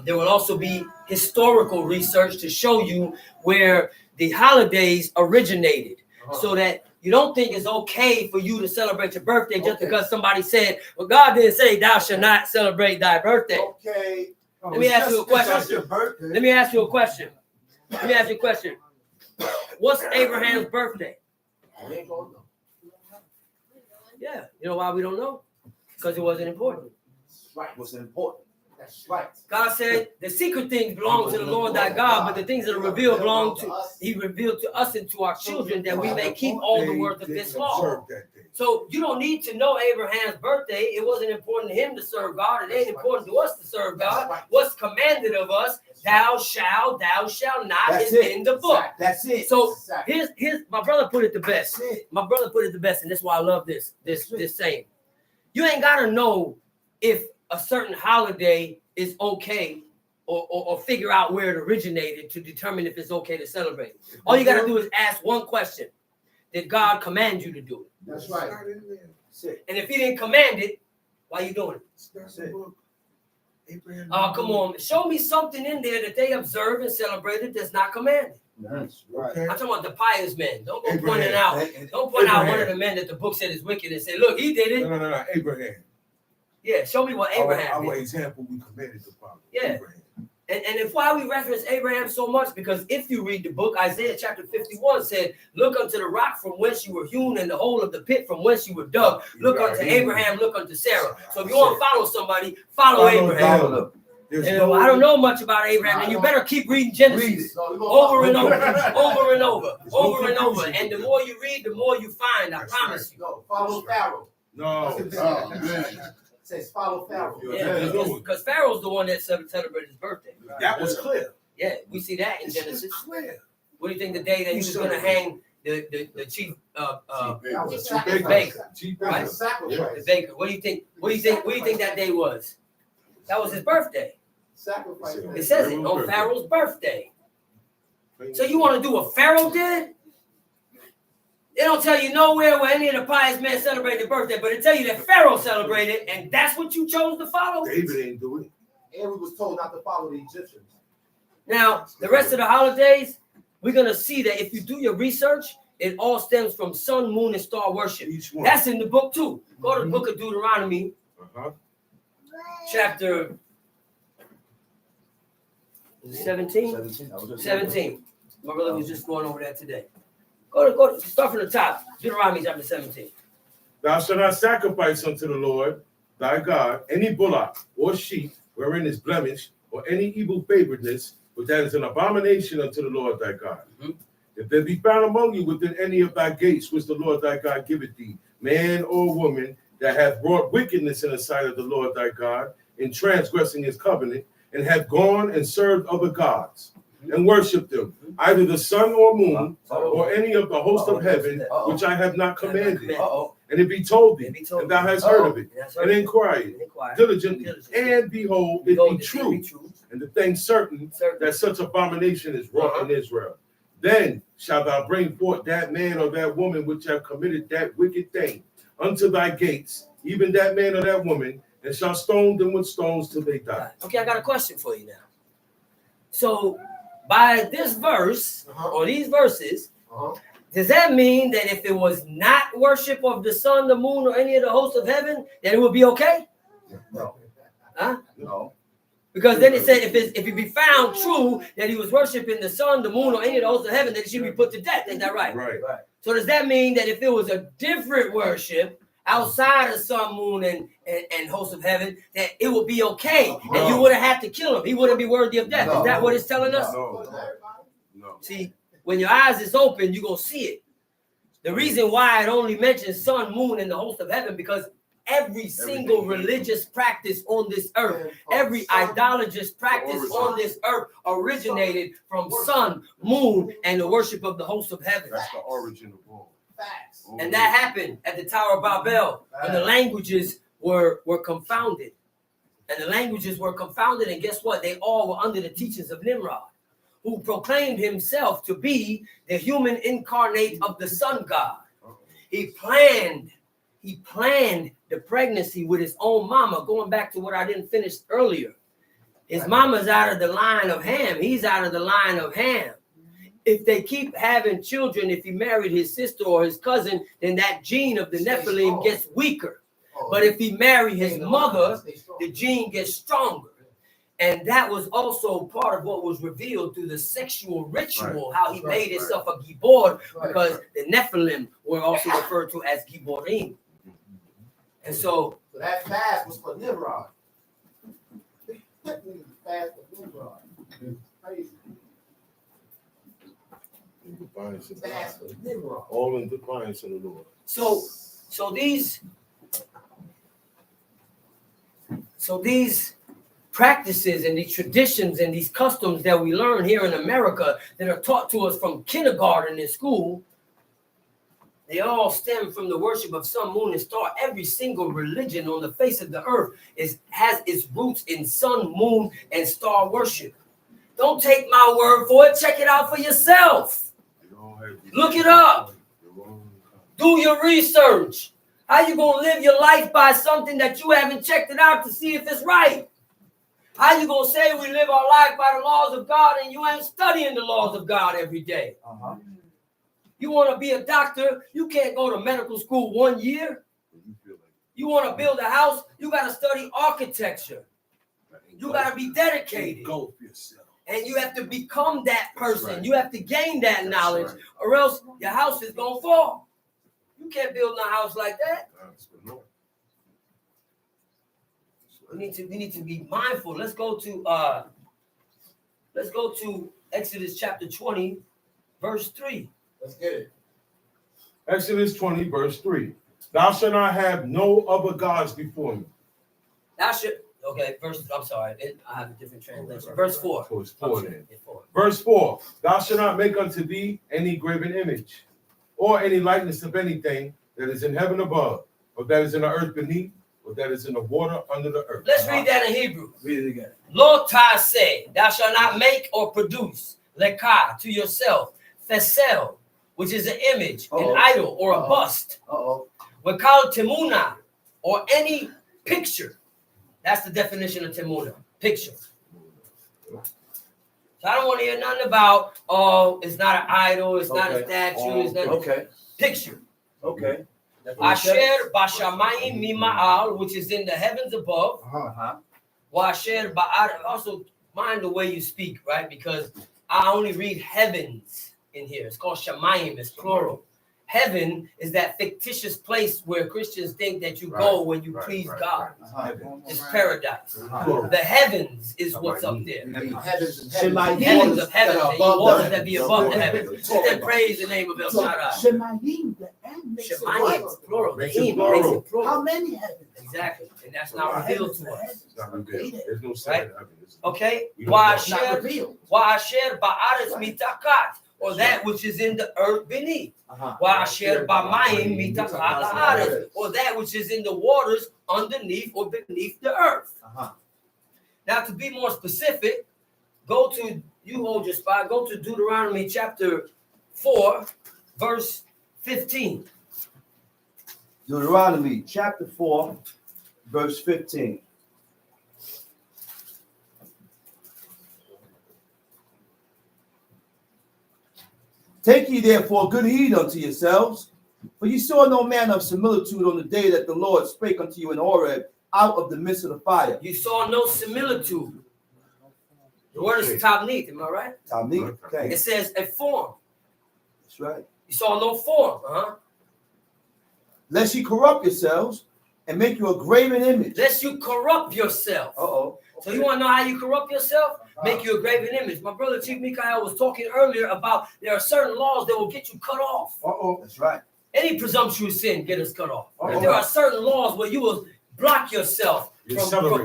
there will also be historical research to show you where the holidays originated, so that you don't think it's okay for you to celebrate your birthday just because somebody said, well, God didn't say thou shalt not celebrate thy birthday. Okay. Let me ask you a question. Your birthday. Let me ask you a question. Let me ask you a question. What's Abraham's birthday? We ain't gonna know. Yeah. You know why we don't know? Because it wasn't important. Right. What's important? That's right. God said the secret things belong to the Lord thy God, but the things that are revealed belong to he revealed to us and to our children, that we may keep all the words of this law. So you don't need to know Abraham's birthday. It wasn't important to him to serve God. It ain't important to us to serve God. What's commanded of us, thou shalt not, is in the book. That's it. So here's my brother put it the best. My brother put it the best, and that's why I love this saying. You ain't gotta know if a certain holiday is okay, or figure out where it originated to determine if it's okay to celebrate. All you got to do is ask one question. Did God command you to do it? That's right. And if he didn't command it, why are you doing it? Oh, come on. Show me something in there that they observe and celebrated that's not commanded. That's right. I'm talking about the pious men. Don't go pointing out. Don't point out one of the men that the book said is wicked and say, look, he did it. No. Abraham. Yeah, show me what Abraham did. Our example, we committed to follow. Yeah. Abraham. And if why we reference Abraham so much, because if you read the book, Isaiah chapter 51 said, look unto the rock from whence you were hewn, and the hole of the pit from whence you were dug. Look unto Abraham, look unto Sarah. So if you want to follow somebody, follow Abraham. I don't know much about Abraham, and you better keep reading Genesis over and over, over and over, over and over. And the more you read, the more you find, I promise you. No, follow Pharaoh. No. It says follow Pharaoh. Yeah, because Pharaoh's the one that celebrated his birthday. That was clear. Yeah, we see that in Genesis. Clear. What do you think the day that he was going to hang the chief That was a baker, sacrifice. right? That's a sacrifice. The baker. What do you think? What do you think that day was? That was his birthday. Sacrifice. It says it on Pharaoh's birthday. So you want to do what Pharaoh did? They don't tell you nowhere where any of the pious men celebrate their birthday, but it tell you that Pharaoh celebrated, and that's what you chose to follow. David ain't do it. And we was told not to follow the Egyptians. Now, the rest of the holidays, we're going to see that if you do your research, it all stems from sun, moon, and star worship. Each one. That's in the book too. Go to the book of Deuteronomy, chapter 17. 17. My brother was just going over that today. Go to start from the top. Deuteronomy chapter 17. Thou shalt not sacrifice unto the Lord thy God any bullock or sheep wherein is blemish, or any evil favoredness, but that is an abomination unto the Lord thy God. If there be found among you within any of thy gates which the Lord thy God giveth thee, man or woman that hath wrought wickedness in the sight of the Lord thy God, in transgressing his covenant, and hath gone and served other gods, and worship them, either the sun or moon, or any of the host of heaven, which I have not commanded. And it be told thee, and thou hast heard of it, and inquired diligently, and behold, it be true, and the thing certain that such abomination is wrought in Israel. Then shalt thou bring forth that man or that woman which have committed that wicked thing unto thy gates, even that man or that woman, and shall stone them with stones till they die. Okay, I got a question for you now. So, by this verse, or these verses, does that mean that if it was not worship of the sun, the moon, or any of the hosts of heaven, that it would be okay? No. Huh? No. Because then it said if it be found true that he was worshiping the sun, the moon, or any of the hosts of heaven, that it should be put to death. Is that right? Right. So does that mean that if it was a different worship outside of sun, moon, and hosts of heaven, that it would be okay, and you wouldn't have to kill him? He wouldn't be worthy of death. Is that what it's telling us? No. See, when your eyes is open, you're going to see it. The reason why it only mentions sun, moon, and the host of heaven, because every single religious practice on this earth, every idolatrous practice on this earth originated from sun, moon, and the worship of the host of heaven. That's the origin of all. Facts. And that happened at the Tower of Babel, when the languages were confounded. And the languages were confounded, and guess what? They all were under the teachings of Nimrod, who proclaimed himself to be the human incarnate of the sun god. He planned the pregnancy with his own mama, going back to what I didn't finish earlier. His mama's out of the line of Ham. He's out of the line of Ham. If they keep having children, if he married his sister or his cousin, then that gene of the Nephilim gets weaker. But if he married his mother, the gene gets stronger. And that was also part of what was revealed through the sexual ritual, how he made himself a Gibor, because the Nephilim were also referred to as Giborim. And so that fast was for Nimrod. Fast for Nimrod. Crazy. Fast for Nimrod. All in defiance of the Lord. So these practices and these traditions and these customs that we learn here in America that are taught to us from kindergarten in school, they all stem from the worship of sun, moon, and star. Every single religion on the face of the earth has its roots in sun, moon, and star worship. Don't take my word for it. Check it out for yourself. Look it up. Do your research. How you gonna live your life by something that you haven't checked it out to see if it's right? How you gonna say we live our life by the laws of God and you ain't studying the laws of God every day? You want to be a doctor, you can't go to medical school 1 year. You want to build a house, you got to study architecture. You got to be dedicated. And you have to become that person. You have to gain that knowledge, or else your house is going to fall. You can't build a house like that. We need to be mindful. Let's go to Exodus chapter 20, verse 3. Let's get it. Exodus 20, verse 3. Thou shalt not have no other gods before me. Okay, I'm sorry. I have a different translation. Verse 4. Verse 4. Thou shalt not make unto thee any graven image, or any likeness of anything that is in heaven above, or that is in the earth beneath, or that is in the water under the earth. Let's read that in Hebrew. Read it again. Lo taseh, thou shalt not make or produce, lekah, to yourself, fesel, which is an image, an idol, or a bust. We call temuna, or any picture. That's the definition of temuna, picture. So I don't want to hear nothing about, it's not an idol, it's not a statue, it's not picture. Okay. Asher bashamayim mima'al, which is in the heavens above. Asher ba'ar, also mind the way you speak, right? Because I only read heavens in here. It's called shamayim, it's plural. Heaven is that fictitious place where Christians think that you go when you please God. It's paradise. The heavens is what's up there. Heavens of heaven, and waters that be above the heavens. Then praise the name of El Shaddai. Shemayim, the end makes it plural. The Makes it makes it plural. How many heavens? Exactly. And that's not revealed to us. It's not revealed. There's no second heaven. Okay? Not revealed. Wa'asher ba'aretz mitakat, or that which is in the earth beneath. Wa'asher ba'mayim mitakat la'aretz, or that which is in the waters underneath or beneath the earth. Now, to be more specific, you hold your spot, go to Deuteronomy chapter 4, verse 15. Deuteronomy chapter 4, verse 15. Take ye therefore good heed unto yourselves, for ye saw no manner of similitude on the day that the Lord spake unto you in Horeb out of the midst of the fire. You saw no similitude. The word is tabnith, am I right? Tabnith, okay. It says a form. That's right. You saw no form, Lest ye corrupt yourselves and make you a graven image. Lest you corrupt yourself. So you want to know how you corrupt yourself? Make you a graven image. My brother Chief Mikael was talking earlier about there are certain laws that will get you cut off. That's right. Any presumptuous sin get us cut off. There are certain laws where you will block yourself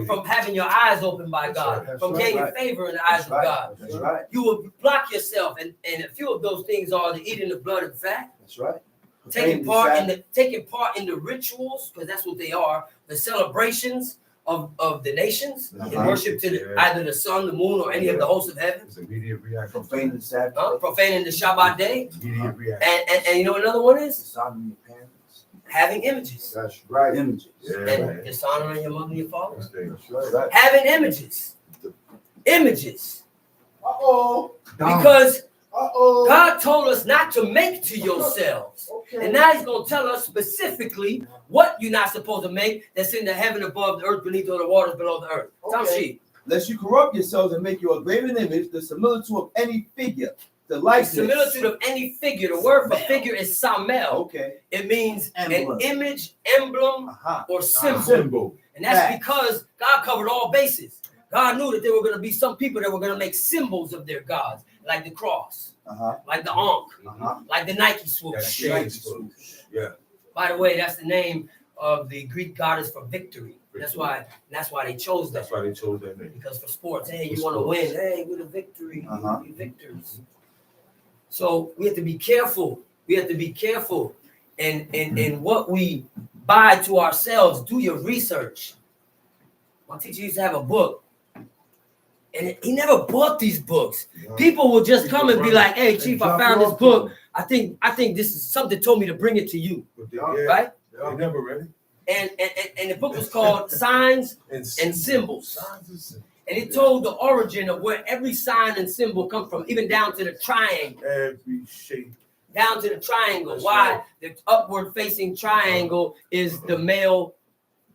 from having your eyes opened by God, from gaining favor in the eyes of God. That's right. You will block yourself, and a few of those things are the eating of blood and fat. That's right. Taking part in the rituals, because that's what they are, the celebrations, of the nations and Uh-huh. worship to either the sun, the moon, or any of the hosts of heaven. It's immediate reaction. Profaning the Sabbath. Profaning the Shabbat day. Immediate reaction. And you know what another one is? Dishonoring your parents. Having images. That's right. Images. Yeah, And man. dishonoring your mother and your father. That's dangerous. That's right. Having images. Images. Uh-oh. Because Uh-oh. God told us not to make to yourselves. Okay. And now he's going to tell us specifically what you're not supposed to make that's in the heaven above, the earth beneath, or the waters below the earth. Okay. Lest you corrupt yourselves and make you a graven image, the similitude of any figure, the The likeness. similitude of any figure. The word for figure is samel. Okay. It means Emblem. an image, emblem, Uh-huh. or symbol. Symbol. And that's Facts. because God covered all bases. God knew that there were going to be some people that were going to make symbols of their gods, like the cross, Uh-huh. like the Ankh, Uh-huh. like the Nike That swoosh. shade swoosh. Yeah. By the way, that's the name of the Greek goddess for victory. That's why they chose that. That's why they chose that name. Because for sports, hey, you For want to sports. win. Hey, we're the victory. Uh-huh. We're victors. So we have to be careful. We have to be careful in what we buy to ourselves. Do your research. My teacher used to have a book. And he never bought these books. People will just come and be like, hey, Chief, I found this book. I think this is something told me to bring it to you. But they, Right? They never read it. And the book was called Signs and Symbols. And it told the origin of where every sign and symbol come from, even down to the triangle. Every shape. Down to the triangle. That's Why right. the upward facing triangle is the male,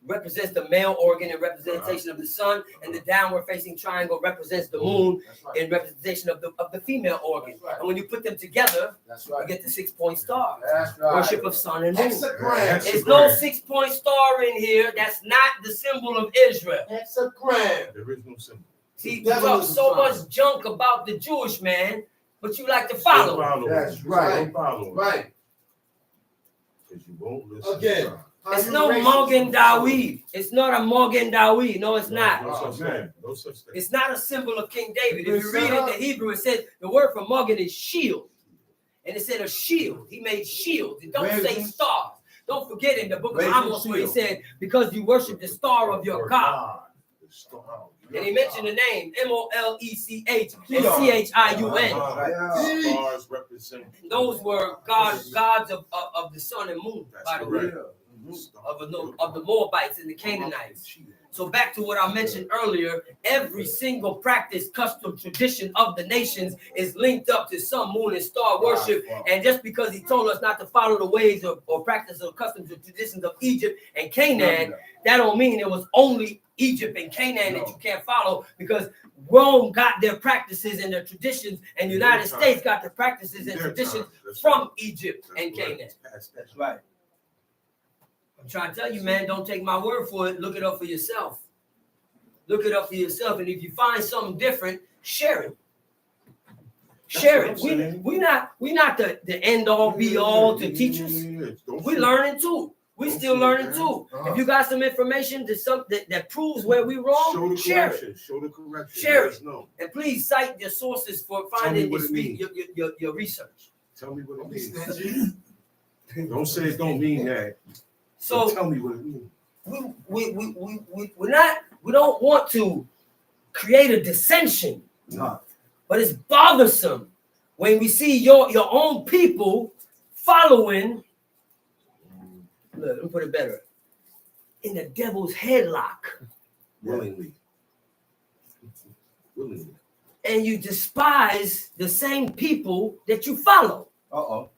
represents the male organ in representation of the sun, and the downward facing triangle represents the moon That's right. in representation of the female organ. That's right. And when you put them together, That's you right. get the 6-point star. That's right. Worship of sun and moon. Hexagram. There's no 6-point star in here. That's not the symbol of Israel. Hexagram. There is no symbol. See, you talk so much junk about the Jewish man, but you like to follow. That's right. Don't follow. Right. Because you won't listen. Again. It's no Morgan Dawi. It's not a Morgan Dawi. No, it's not. No such thing. No such thing. It's not a symbol of King David. If you read it in the Hebrew, it says the word for Morgan is shield. And it said a shield. He made shields. It don't say stars. Don't forget in the book of Amos where he said, because you worship the star of your God. The star. And he mentioned the name Molech and Chiun. Stars represent. Those were gods of the sun and moon, That's by the way, correct. of the Moabites and the Canaanites. So back to what I mentioned earlier, every single practice, custom, tradition of the nations is linked up to sun, moon, and star worship. And just because he told us not to follow the ways or practice or customs or traditions of Egypt and Canaan, that don't mean it was only Egypt and Canaan that you can't follow, because Rome got their practices and their traditions, and the United States got their practices and traditions from Egypt and Canaan. That's right. I'm trying to tell you, man, don't take my word for it. Look it up for yourself. Look it up for yourself. And if you find something different, share it. Share it. We're not the end all be all to teachers. We're learning too. We're still learning too. If you got some information that proves where we wrong, share it. Show the correction. Share Let us it. know. And please cite your sources for finding what it means. your research. Tell me what it means. Don't say it don't mean that. So tell me what it means. we don't want to create a dissension. No. But it's bothersome when we see your own people following. Look, let me put it better. In the devil's headlock. Willingly. And you despise the same people that you follow. Uh-oh.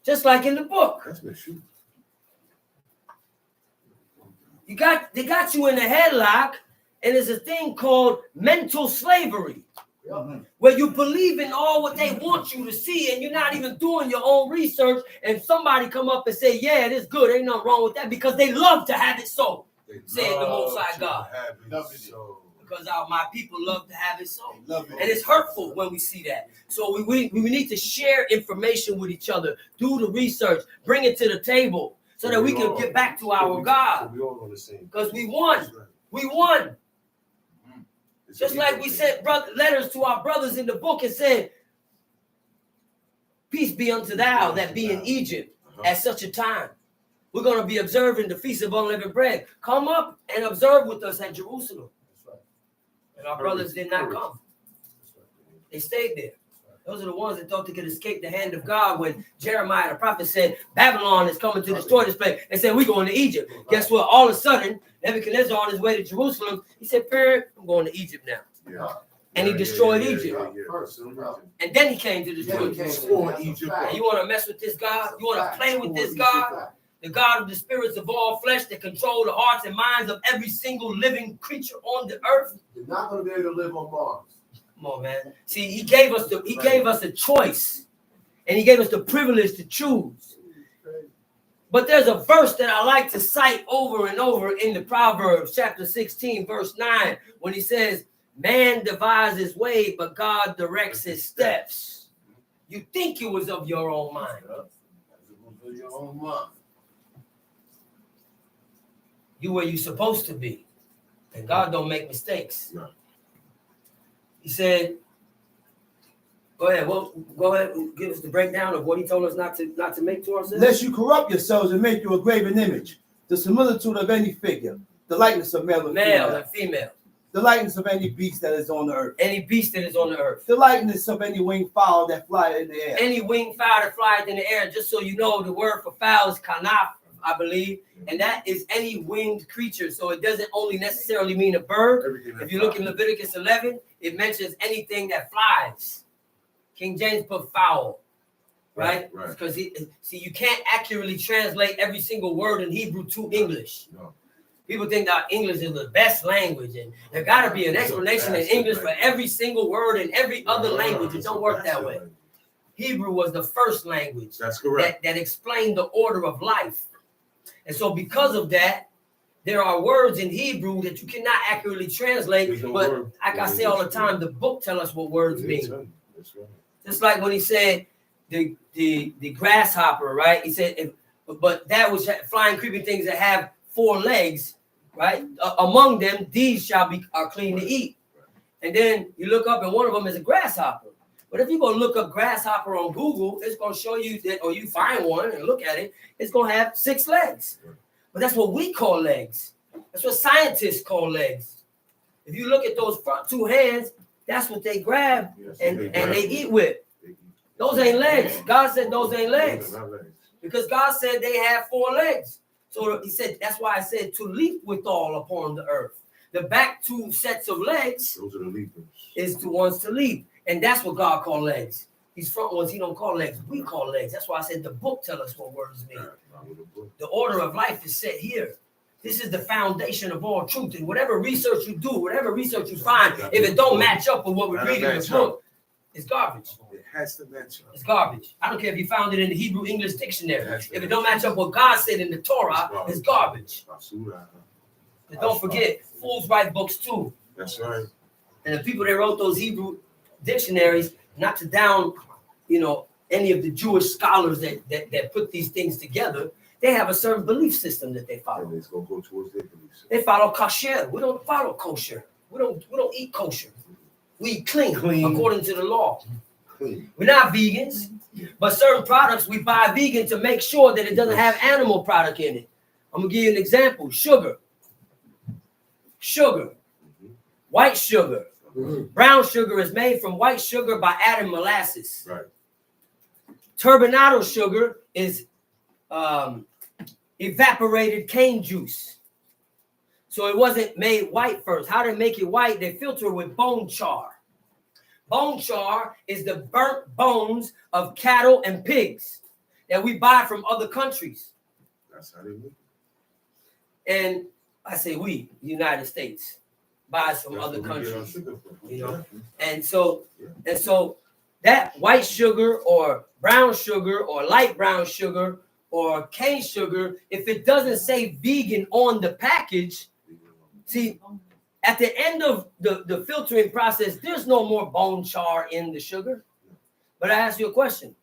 Just like in the book. That's been shoot. They got you in the headlock, and there's a thing called mental slavery. Where you believe in all what they want you to see, and you're not even doing your own research, and somebody come up and say, yeah, it is good, ain't nothing wrong with that, because they love to have it so, said the Most High God. Because my people love to have it so. And it's hurtful when we see that. So we need to share information with each other, do the research, bring it to the table, so that we can get back to our God. Because we won. We won. Just like we sent letters to our brothers in the book and said, peace be unto thou that be in Egypt at such a time. We're going to be observing the Feast of Unleavened Bread. Come up and observe with us at Jerusalem. And our brothers did not come. They stayed there. Those are the ones that thought they could escape the hand of God when Jeremiah, the prophet, said, Babylon is coming to destroy this place. They said, we're going to Egypt. Guess what? All of a sudden, Nebuchadnezzar on his way to Jerusalem, he said, Parent, I'm going to Egypt now. Yeah. And he destroyed Egypt. First, And then he came to destroy Egypt. And you want to mess with this God? You want to play with this God? The God of the spirits of all flesh that control the hearts and minds of every single living creature on the earth. You're not going to be able to live on Mars. Come on, man. See, he gave us a choice, and he gave us the privilege to choose. But there's a verse that I like to cite over and over in the Proverbs, chapter 16, verse 9, when he says, man devises his way, but God directs his steps. You think it was of your own mind. Your own mind. You where you supposed to be. And God don't make mistakes. No. He said, go ahead, give us the breakdown of what he told us not to make to ourselves. Lest you corrupt yourselves and make you a graven image, the similitude of any figure, the likeness of male and female. The likeness of any beast that is on the earth. Any beast that is on the earth. The likeness of any winged fowl that fly in the air. Any winged fowl that flies in the air. Just so you know, the word for fowl is kanaf, I believe. And that is any winged creature. So it doesn't only necessarily mean a bird. If you look in Leviticus 11, it mentions anything that flies. King James put fowl. Right? Because see, you can't accurately translate every single word in Hebrew to English. No. People think that English is the best language, and there got to be an explanation in English for every single word in every other language. It don't work that way. Hebrew was the first language. That's correct. That explained the order of life. And so because of that, there are words in Hebrew that you cannot accurately translate. But like I say all the time, the book tells us what words mean. Just like when he said the grasshopper, right? He said, but that was flying, creeping things that have 4 legs, right? Among them, these are clean to eat. And then you look up and one of them is a grasshopper. But if you go look up grasshopper on Google, it's going to show you that, or you find one and look at it, it's going to have 6 legs. But that's what we call legs. That's what scientists call legs. If you look at those front 2 hands, that's what they grab and they eat with. Those ain't legs. God said those ain't legs. Because God said they have 4 legs. So he said, that's why I said to leap withal upon the earth. The back 2 sets of legs, those are the leapers, is the ones to leap. And that's what God called legs. These front ones, he don't call legs. We call legs. That's why I said the book tells us what words mean. The order of life is set here. This is the foundation of all truth. And whatever research you do, whatever research you find, if it don't match up with what we're reading in the book, it's garbage. It has to match up. It's garbage. I don't care if you found it in the Hebrew English dictionary. If it don't match up what God said in the Torah, it's garbage. And don't forget, fools write books too. That's right. And the people that wrote those Hebrew dictionaries, not to down, any of the Jewish scholars that put these things together, they have a certain belief system that they follow. It's gonna go towards their beliefs. They follow kosher. We don't follow kosher. We don't eat kosher. We eat clean according to the law. Clean. We're not vegans, but certain products we buy vegan to make sure that it doesn't have animal product in it. I'm gonna give you an example. Sugar. White sugar. Brown sugar is made from white sugar by adding molasses. Right. Turbinado sugar is evaporated cane juice. So it wasn't made white first. How to make it white? They filter it with bone char. Bone char is the burnt bones of cattle and pigs that we buy from other countries. That's how they make it. And I say we, the United States, buys from other countries. And so that white sugar or brown sugar or light brown sugar or cane sugar, if it doesn't say vegan on the package, see, at the end of the filtering process, there's no more bone char in the sugar. But I ask you a question.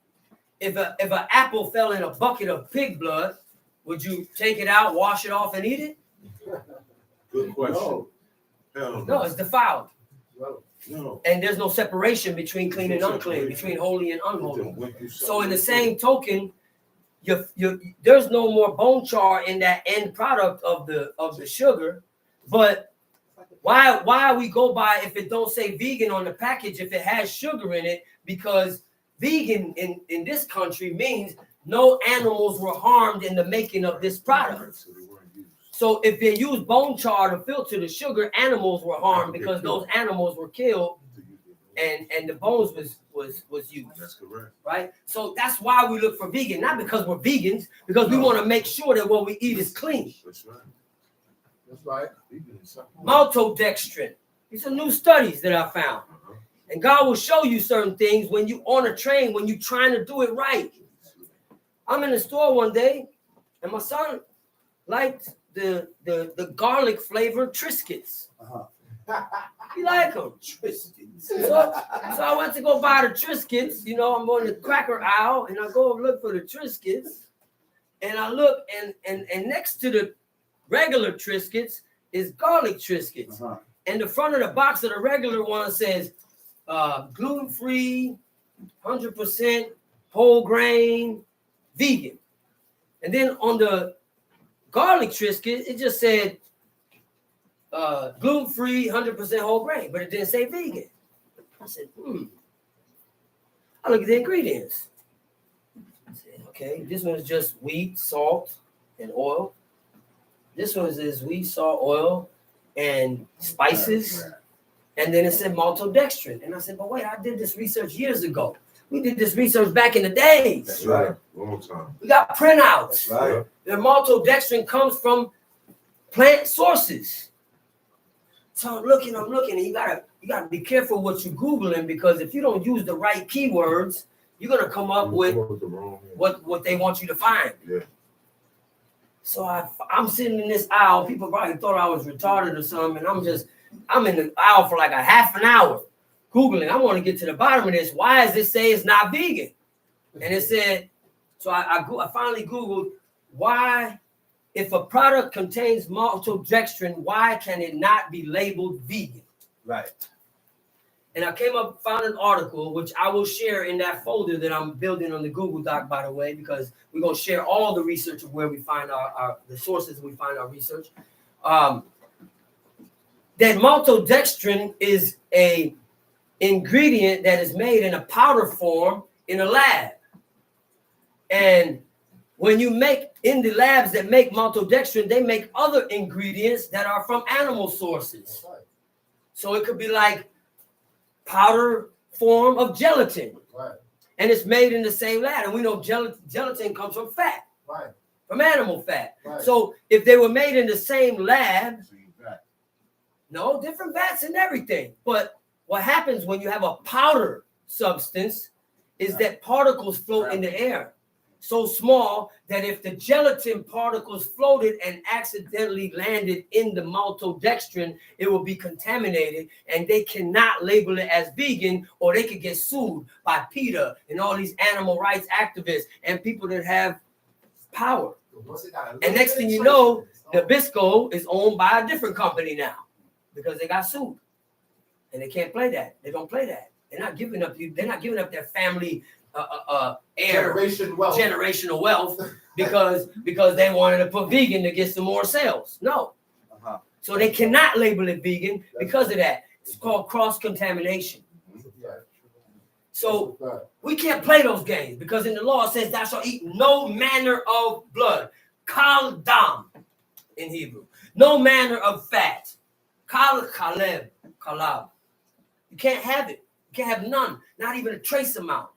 If an apple fell in a bucket of pig blood, would you take it out, wash it off, and eat it? Good question. No, it's defiled. No. And there's no separation between clean and unclean, between holy and unholy. So in the same token, there's no more bone char in that end product of the sugar. But why we go by if it don't say vegan on the package if it has sugar in it? Because vegan in this country means no animals were harmed in the making of this product. So if they use bone char to filter the sugar, animals were harmed because those animals were killed and the bones was used. That's correct. Right? So that's why we look for vegan, not because we're vegans, because we want to make sure that what we eat is clean. That's right. That's right. Maltodextrin. These are new studies that I found. And God will show you certain things when you on a train, when you're trying to do it right. I'm in the store one day, and my son liked the garlic flavored Triscuits. You like them? So I went to go buy the Triscuits. You know, I'm on the cracker aisle, and I go look for the Triscuits. And I look, and next to the regular Triscuits is garlic Triscuits. And the front of the box of the regular one says gluten-free, 100% whole grain, vegan. And then on the garlic Triscuit, it just said gluten-free, 100% whole grain, but it didn't say vegan. I said, I look at the ingredients. I said, okay, this one is just wheat, salt, and oil. This one is wheat, salt, oil, and spices. And then it said maltodextrin. And I said, but wait, I did this research years ago. We did this research back in the days. That's right. Long time. We got printouts. That's right. The maltodextrin comes from plant sources. So I'm looking, and you gotta be careful what you're Googling, because if you don't use the right keywords, you're gonna come up with what they want you to find. Yeah. So I'm sitting in this aisle. People probably thought I was retarded or something, and I'm in the aisle for like a half an hour Googling. I want to get to the bottom of this. Why does this say it's not vegan? And it said, so I finally Googled why, if a product contains maltodextrin, why can it not be labeled vegan? Right. And I found an article, which I will share in that folder that I'm building on the Google Doc, by the way, because we're going to share all the research of where we find the sources we find our research. That maltodextrin is a ingredient that is made in a powder form in a lab. And when you make in the labs that make maltodextrin, they make other ingredients that are from animal sources. So it could be like powder form of gelatin. Right. And it's made in the same lab. And we know gelatin comes from fat. Right. From animal fat. Right. So if they were made in the same lab, no, different vats and everything. But what happens when you have a powder substance is that particles float in the air. So small that if the gelatin particles floated and accidentally landed in the maltodextrin, it will be contaminated, and they cannot label it as vegan, or they could get sued by PETA and all these animal rights activists and people that have power. And next thing you know, Nabisco is owned by a different company now because they got sued, and they can't play that. They don't play that. They're not giving up. They're not giving up their family generational wealth because they wanted to put vegan to get some more sales. No. So they cannot label it vegan because of that. It's called cross-contamination. So we can't play those games because in the law it says thou shalt eat no manner of blood. Kal dam in Hebrew. No manner of fat. Kal kalab. You can't have it. You can't have none. Not even a trace amount.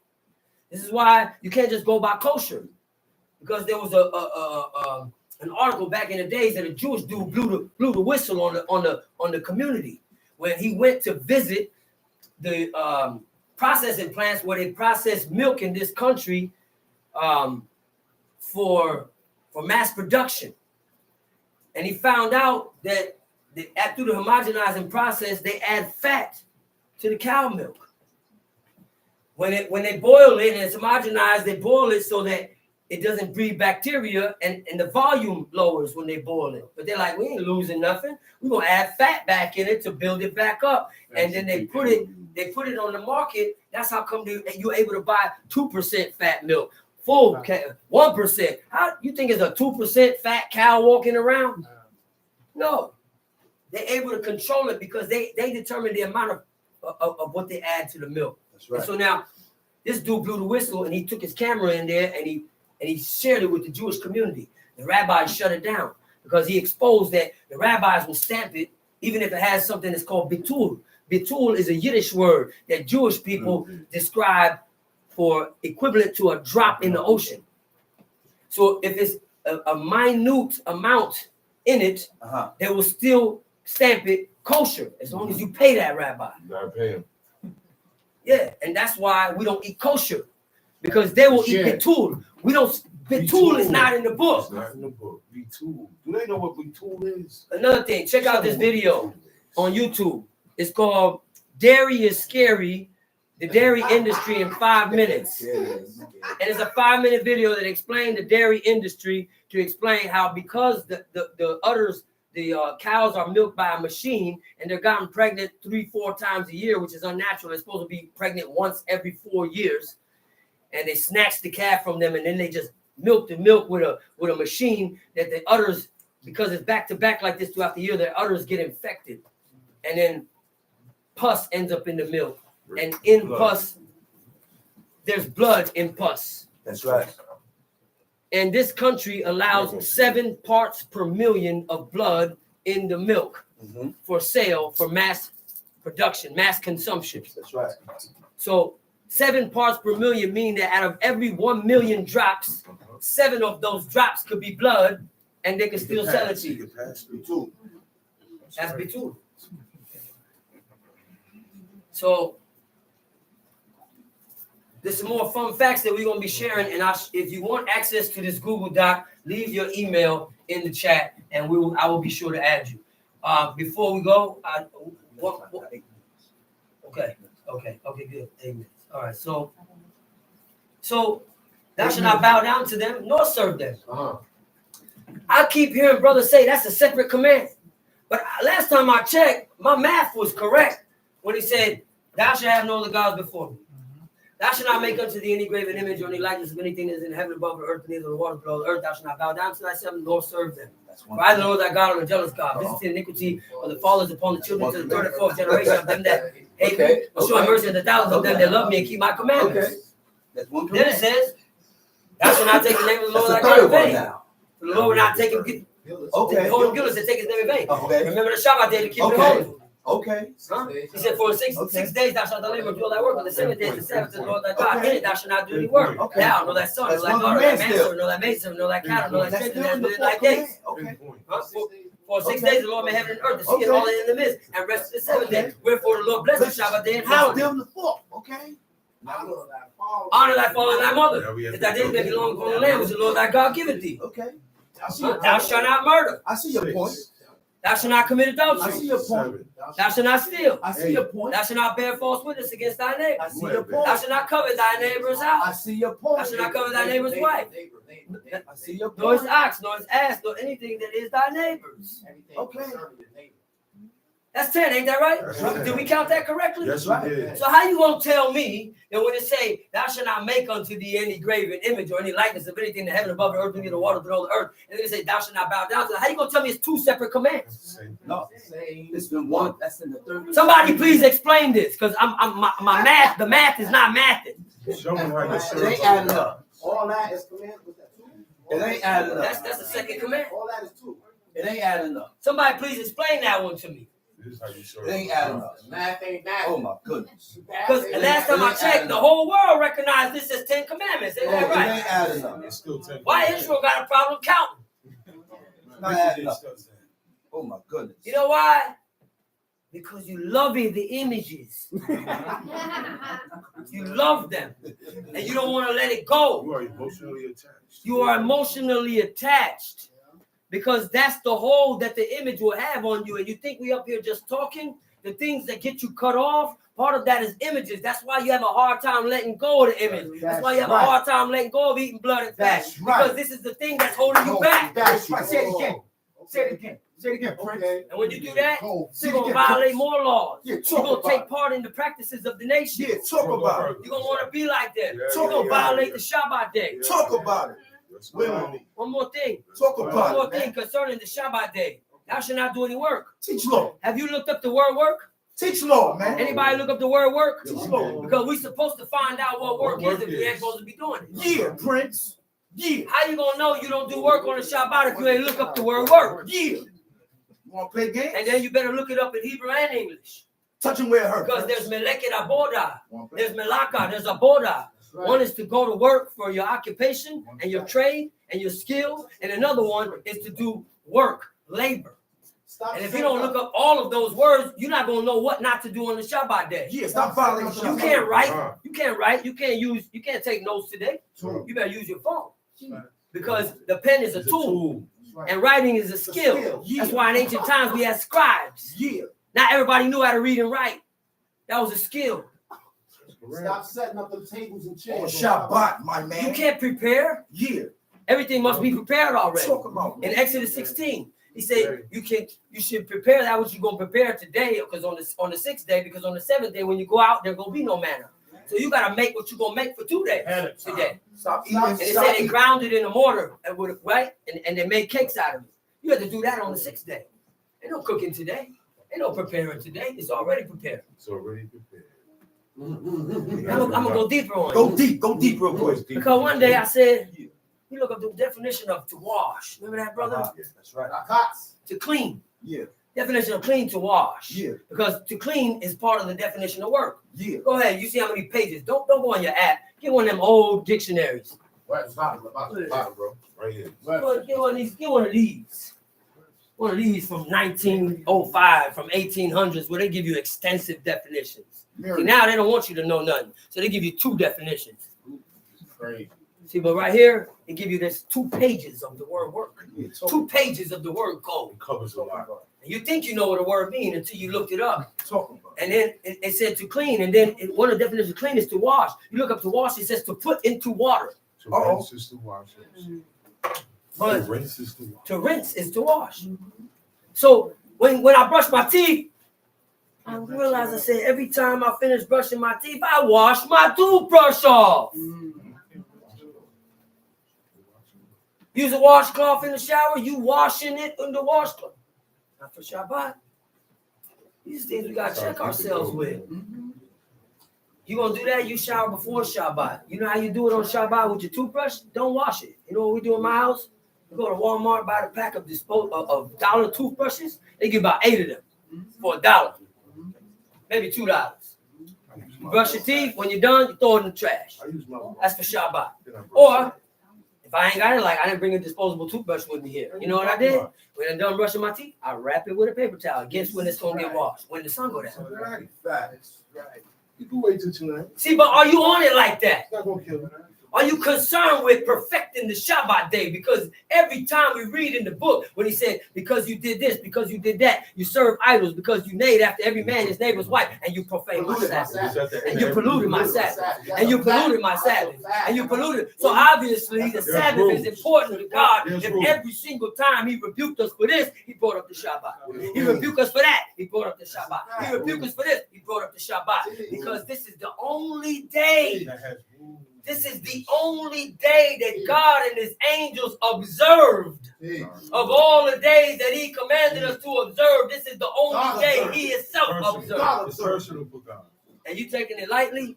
This is why you can't just go by kosher, because there was an article back in the days that a Jewish dude blew the whistle on the community when he went to visit the processing plants where they process milk in this country for mass production, and he found out that through the homogenizing process they add fat to the cow milk. When they boil it and it's homogenized, they boil it so that it doesn't breed bacteria, and the volume lowers when they boil it. But they're like, we ain't losing nothing. We're gonna add fat back in it to build it back up. And then they put it on the market. That's how come you're able to buy 2% fat milk, full 1%. How you think it's a 2% fat cow walking around? No, they're able to control it because they determine the amount of what they add to the milk. That's right. And so now this dude blew the whistle and he took his camera in there and he shared it with the Jewish community. The rabbis shut it down because he exposed that the rabbis will stamp it even if it has something that's called bitul. Bitul is a Yiddish word that Jewish people describe for equivalent to a drop in the ocean. So if it's a minute amount in it, they will still stamp it kosher as long as you pay that rabbi. You gotta pay him. Yeah, and that's why we don't eat kosher because they will eat bitul. We don't. Bitul is not in the book. It's not in the book. Bitul. Do they know what bitul is? Another thing, check out this video on YouTube. It's called "Dairy is Scary: The Dairy Industry in 5 Minutes." And it's a 5-minute video that explains the dairy industry to explain how because the udders, the cows are milked by a machine and they're gotten pregnant 3-4 times a year, which is unnatural. They're supposed to be pregnant once every 4 years, and they snatch the calf from them and then they just milk the milk with a machine that the udders, because it's back to back like this throughout the year, their udders get infected, and then pus ends up in the milk, and in pus there's blood in pus. That's right. And this country allows 7 parts per million of blood in the milk for sale, for mass production, mass consumption. That's right. So 7 parts per million mean that out of every 1 million drops, 7 of those drops could be blood, and they can still sell it to you. That's bitul. That's bitul. So there's some more fun facts that we're going to be sharing, and if you want access to this Google Doc, leave your email in the chat, and I will be sure to add you. Before we go, okay, good. Amen. All right, so thou shalt not bow down to them nor serve them. I keep hearing brothers say that's a separate command, but last time I checked, my math was correct when he said, "Thou shalt have no other gods before me. Thou shalt not make unto thee any graven image or any likeness of anything that is in heaven above the earth, and neither the water below the earth. Thou shalt not bow down to thyself nor serve them. For I, the Lord thy God, am a jealous God, visiting iniquity of the fathers upon the children to the 3rd and 4th generation of them that hate me, but showing mercy to the thousands of them that love me and keep my commandments." That's one Then it command. says, "Thou shalt not take the name of the Lord thy That's the God in third one vain. now. For the Lord will not take him, Okay. hold him guiltless and take his name in vain. Okay. Remember the Shabbat day to keep it Okay. holy." Okay. Huh? He said, "For six days thou shalt labor and do all thy work, but the 7th day is the Sabbath to the Lord thy God. In it thou shalt not do any work. Okay. Thou, nor thy son, nor That's thy one daughter, command thy still. manservant, nor thy maidservant, nor thy cattle, nor thy That's stranger, still in nor the thy fourth gates. command. Okay. Huh? For 6 days the Lord made heaven and earth, the sea and all in the midst, and rest the 7th day. Wherefore the Lord blessed the Shabbat day and That's hallowed still it. in the fourth. Okay. Honor thy father and thy mother, that thy days may be long upon the land which the Lord thy God giveth thee. Okay. Thou shalt not murder. I see your point. Thou shalt not commit I adultery. see your point. Thou shalt not steal. I see your point. Thou shalt not bear false witness against thy neighbor. I see your Thou point. shalt not covet thy neighbor's I house. see your Thou point. shalt not covet thy neighbor's wife, I see your nor his point. ox, nor his ass, nor anything that is thy neighbor's. Okay. That's 10, ain't that right? That's right. Did we count that correctly? Yes, we did. So how you gonna tell me that when it say, "Thou shalt not make unto thee any graven image or any likeness of anything in the heaven above the earth, neither the water below the earth," and then it say, "Thou shalt not bow down to it"? How you gonna tell me it's 2 separate commands? No. It's been one. That's in the third. Somebody please explain this, because my math, the math is not mathing. Show me how you It ain't adding up. All that is command. Was that 2? It ain't adding up. That's the second command. All that is 2. It ain't adding up. Somebody please explain that one to me. This is how you show It ain't adding up. Math ain't math. Oh my goodness. Because the last time I checked, the whole world recognized this as 10 commandments. Ain't that It right? ain't adding up. It's still 10. Why Israel got a problem counting? It's not adding up. Oh my goodness. You know why? Because you love the images. You love them. And you don't want to let it go. You are emotionally attached. You are emotionally attached. Because that's the hold that the image will have on you. And you think we up here just talking? The things that get you cut off, part of that is images. That's why you have a hard time letting go of the image. That's why you have a hard time letting go of eating blood and fat. That's right. Because this is the thing that's holding you back. That's right. Say it again. Say it again. Say it again, Prince. Okay. And when you do that, Cold. Say you're it going to again, violate Prince. more laws. Yeah, You're talk going to about take it. part in the practices of the nation. Yeah, talk about it. You're going to want to be like them. Yeah, You're going to yeah, violate the Shabbat day. Talk about it. That's Wait a right. minute. One more thing. Talk One about more it, thing man. concerning the Shabbat day. Thou shalt not do any work. Teach law. Have you looked up the word work? Teach law, man. Anybody look up the word work? Teach law. Because we're supposed to find out what work is if we ain't supposed to be doing it. Yeah, Prince. Yeah. How you gonna know you don't do work on the Shabbat if you ain't look up the word work? Yeah. You want to play games? And then you better look it up in Hebrew and English. Touch him where it hurts. Because there's meleket aboda, Want to play? there's melaka, there's aboda. One is to go to work for your occupation and your trade and your skill, and another one is to do work, labor. Stop And if you don't look up all of those words, you're not gonna know what not to do on the Shabbat day. Yeah, stop violating You Shabbat. can't write, you can't take notes today. True. You better use your phone. Because the pen is a tool and writing is a skill. Yeah. That's why in ancient times we had scribes. Yeah. Not everybody knew how to read and write. That was a skill. Stop setting up the tables and On chairs. Shabbat, my man. You can't prepare. Yeah. Everything must be prepared already. Talk about In it. Exodus 16, he said you should prepare that which you're gonna prepare today, because on the 6th day, because on the 7th day when you go out, there's gonna be no manna. So you gotta make what you're gonna make for 2 days today. Stop eating. And they said they ground it in a mortar and with right, and they made cakes out of it. You have to do that on the 6th day. Ain't no cooking today. Ain't no preparing today. It's already prepared. It's already prepared. I'm gonna go deeper on Go it. deep. Go deep real quick. Because one day I said, you look up the definition of to wash. Remember that, brother? That's right. To clean. Yeah. Definition of clean, to wash. Yeah. Because to clean is part of the definition of work. Yeah. Go ahead. You see how many pages? Don't go on your app. Get one of them old dictionaries. Right, bottom, bro. Right here. Get one of these. Get one of these. One of these from 1905, from 1800s, where they give you extensive definitions. See, now they don't want you to know nothing, so they give you 2 definitions. Crazy. See, but right here, they give you this 2 pages of the word work, Yeah. 2 pages of the word code. It covers a lot. And you think you know what a word means until you looked it up. Talk about it. And then it said to clean, and then one of the definitions of clean is to wash. You look up to wash, it says to put into water. To rinse is to wash. But To rinse is to wash. to rinse is to wash. So when I brush my teeth, I realized I said every time I finish brushing my teeth, I wash my toothbrush off. Use a washcloth in the shower, you washing it in the washcloth. Not for Shabbat. These things we gotta check ourselves with. You gonna do that? You shower before Shabbat. You know how you do it on Shabbat with your toothbrush? Don't wash it. You know what we do in my house? We go to Walmart, buy the pack of $1 toothbrushes. They give about 8 of them for $1, maybe $2. You brush your teeth. When you're done, you throw it in the trash. I use my That's for Shabbat. Or if I ain't got it, like I didn't bring a disposable toothbrush with me here. You know what I did? When I'm done brushing my teeth, I wrap it with a paper towel. Guess when it's gonna get washed? When the sun go down. Right. Facts. Right. You can wait till tonight. See, but are you on it like that? It's not gonna kill you. Are you concerned with perfecting the Shabbat day? Because every time we read in the book, when he said, because you did this, because you did that, you serve idols, because you neighed after every man his neighbor's wife, and you profaned my Sabbath. And you polluted my Sabbath. And you polluted my Sabbath. And you polluted. So obviously the Sabbath is important to God. If every single time he rebuked us for this, he brought up the Shabbat. He rebuked us for that, he brought up the Shabbat. He rebuked us for this, he brought up the Shabbat. Because this is the only day. This is the only day that God and his angels observed. Of all the days that he commanded us to observe, this is the only day he himself observed. It's personal for God. And you taking it lightly?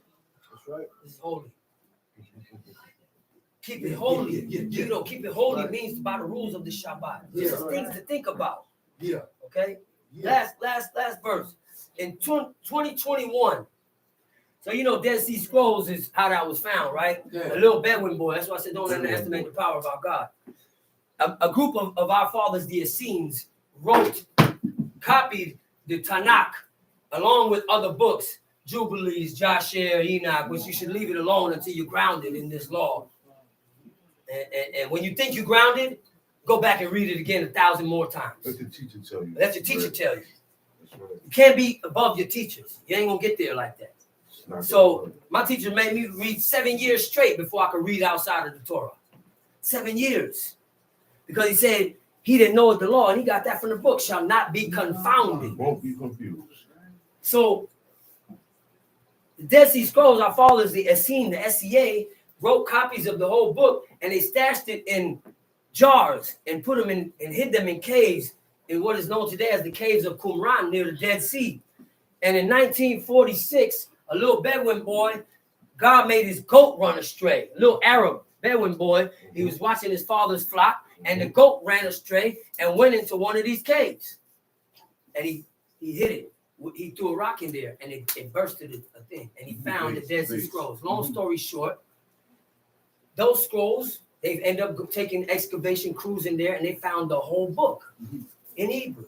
That's right. It's holy. Keep it holy. You know, keep it holy means by the rules of the Shabbat. This is things to think about. Yeah. Okay? Last verse. In 2021, so you know Dead Sea Scrolls is how that was found, right? Yeah. A little Bedouin boy. That's why I said don't underestimate the power of our God. A group of our fathers, the Essenes, copied the Tanakh along with other books, Jubilees, Jasher, Enoch, which you should leave it alone until you're grounded in this law. And when you think you're grounded, go back and read it again 1,000 more times. Let the teacher tell you. Let your teacher tell you. That's right. You can't be above your teachers. You ain't gonna get there like that. So my teacher made me read 7 years straight before I could read outside of the Torah. 7 years. Because he said he didn't know the law, and he got that from the book, shall not be confounded. Won't be confused. So the Dead Sea Scrolls, our fathers, the Essene, the SEA, wrote copies of the whole book, and they stashed it in jars and put them in and hid them in caves in what is known today as the caves of Qumran near the Dead Sea. And in 1946, a little Bedouin boy, God made his goat run astray. A little Arab Bedouin boy, he was watching his father's flock, and the goat ran astray and went into one of these caves. And he hit it. He threw a rock in there, and it bursted a thing. And he found the Dead Sea Scrolls. Long story short, those scrolls, they end up taking excavation crews in there, and they found the whole book in Hebrew.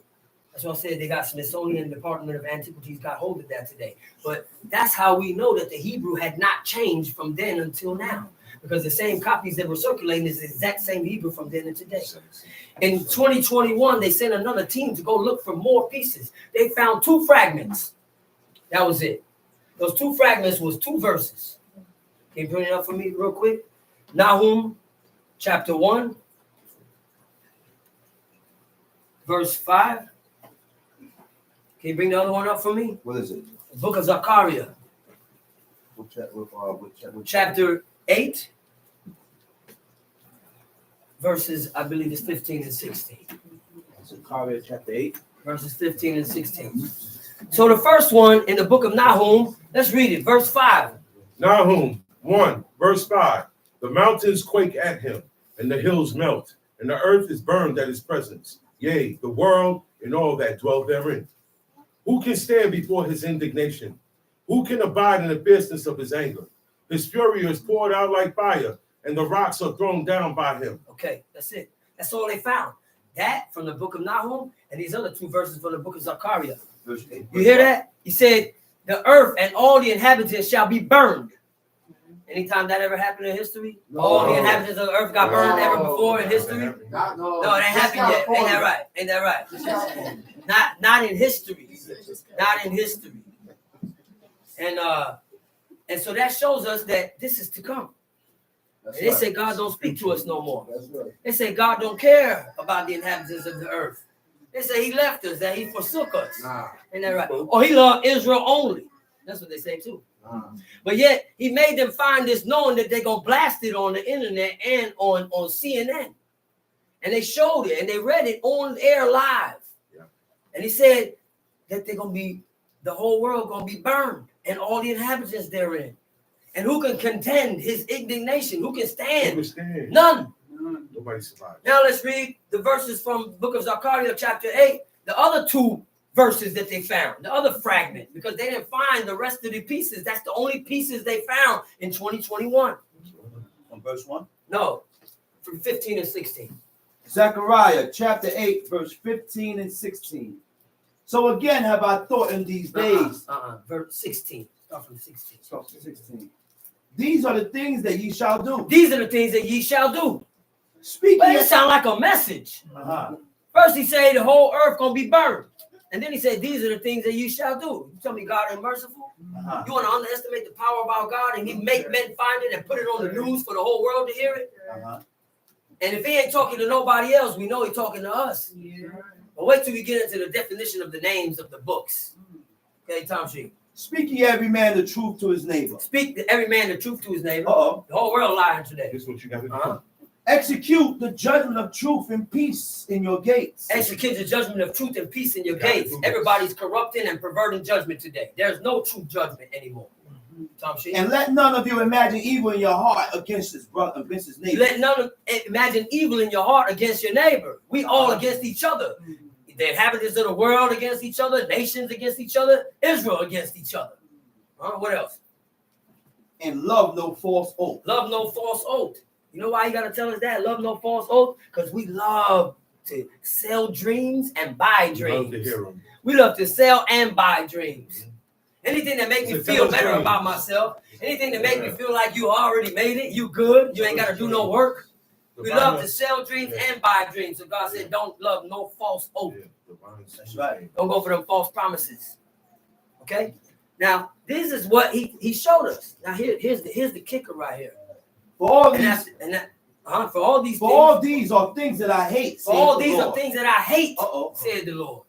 That's why I said they got Smithsonian Department of Antiquities got hold of that today. But that's how we know that the Hebrew had not changed from then until now, because the same copies that were circulating is the exact same Hebrew from then and today. In 2021, they sent another team to go look for more pieces. They found 2 fragments. That was it. Those 2 fragments was 2 verses. Can you bring it up for me real quick? Nahum, chapter 1, verse 5. Can you bring the other one up for me? What is it? The book of Zechariah, chapter 8, verses, I believe it's 15 and 16. Zechariah chapter 8. Verses 15 and 16. So the first one in the book of Nahum, let's read it. Verse 5. Nahum 1, verse 5. The mountains quake at him, and the hills melt, and the earth is burned at his presence. Yea, the world and all that dwell therein. Who can stand before his indignation? Who can abide in the fierceness of his anger? His fury is poured out like fire, and the rocks are thrown down by him. Okay, that's it. That's all they found. That from the book of Nahum, and these other 2 verses from the book of Zechariah. Verse 8. You hear that? He said, the earth and all the inhabitants shall be burned. Anytime that ever happened in history? No. All the inhabitants of the earth got burned ever before in history? No, No, it ain't happened yet. Ain't that right? Ain't that right? Not in history. Not in history. And so that shows us that this is to come. And they say God don't speak to us no more. That's right. They say God don't care about the inhabitants of the earth. They say he left us, that he forsook us. Nah. Ain't that right? Or he loved Israel only. That's what they say too. But yet he made them find this, knowing that they're going to blast it on the internet and on CNN. And they showed it and they read it on air live. Yeah. And he said that they're going to be, the whole world going to be burned and all the inhabitants therein. And who can contend his indignation? Who can stand? Understand? None. Nobody survived. Now let's read the verses from the book of Zechariah chapter 8. The other 2 verses that they found, the other fragment, because they didn't find the rest of the pieces. That's the only pieces they found in 2021. On verse 1. No, from 15 and 16. Zechariah chapter 8, verse 15 and 16. So again have I thought in these days. Verse 16. Start from 16. Start from 16. These are the things that ye shall do. These are the things that ye shall do. Speak But ye. it sounds like a message. Uh-huh. First he said the whole earth gonna be burned. And then he said, these are the things that you shall do. You tell me God ain't merciful? Uh-huh. You want to underestimate the power of our God and he make men find it and put it on the news for the whole world to hear it? Uh-huh. And if he ain't talking to nobody else, we know he's talking to us. Yeah. But wait till we get into the definition of the names of the books. Okay, Tom Sheep. Speak ye every man the truth to his neighbor. Speak to every man the truth to his neighbor. Uh-oh. The whole world lying today. This is what you got to do. Uh-huh. Execute the judgment of truth and peace in your gates. Execute the judgment of truth and peace in your Gotta gates. do this. Everybody's corrupting and perverting judgment today. There's no true judgment anymore. Tom Sheep. And let none of you imagine evil in your heart against his brother, against his neighbor. Let none of imagine evil in your heart against your neighbor. We all against each other. The inhabitants of the world against each other, nations against each other, Israel against each other. What else? And love no false oath. Love no false oath. You know why you got to tell us that? Love no false oath? Because we love to sell dreams and buy dreams. Love to hear them. We love to sell and buy dreams. Anything that makes me So feel tell us better dreams. about myself, anything that makes me feel like you already made it, you good, you ain't got to do no work. We love to sell dreams and buy dreams. So God said, don't love no false oath. That's right. Don't go for them false promises. Okay? Now, this is what he showed us. Now, here's the kicker right here. For all And these, For all these For things, all these are things that I hate. for all these are things that I hate, Uh-oh. said the Lord.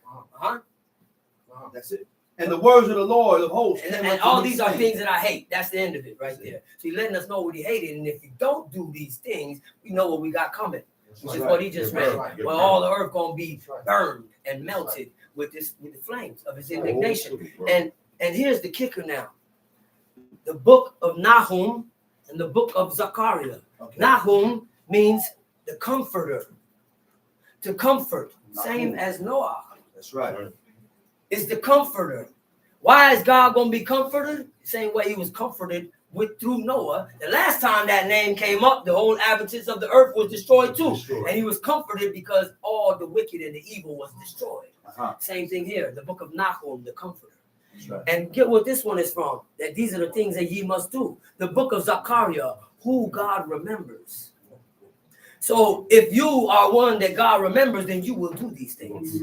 That's it. And the words of the Lord of hosts. And all these are things that I hate. That's the end of it right there. So he's letting us know what he hated. And if you don't do these things, we know what we got coming. Which is what he just read. Well, all the earth gonna be burned and melted with the flames of his indignation. And here's the kicker now. The book of Nahum and the book of Zechariah. Okay. Nahum means the comforter. To comfort. Same as Noah. That's right. Is the comforter. Why is God going to be comforted? The same way he was comforted through Noah. The last time that name came up, the whole inhabitants of the earth was destroyed too. And he was comforted because all the wicked and the evil was destroyed. Same thing here. The book of Nahum, the comforter. Right. And get what this one is from. That these are the things that ye must do. The book of Zechariah, who God remembers. So if you are one that God remembers, then you will do these things.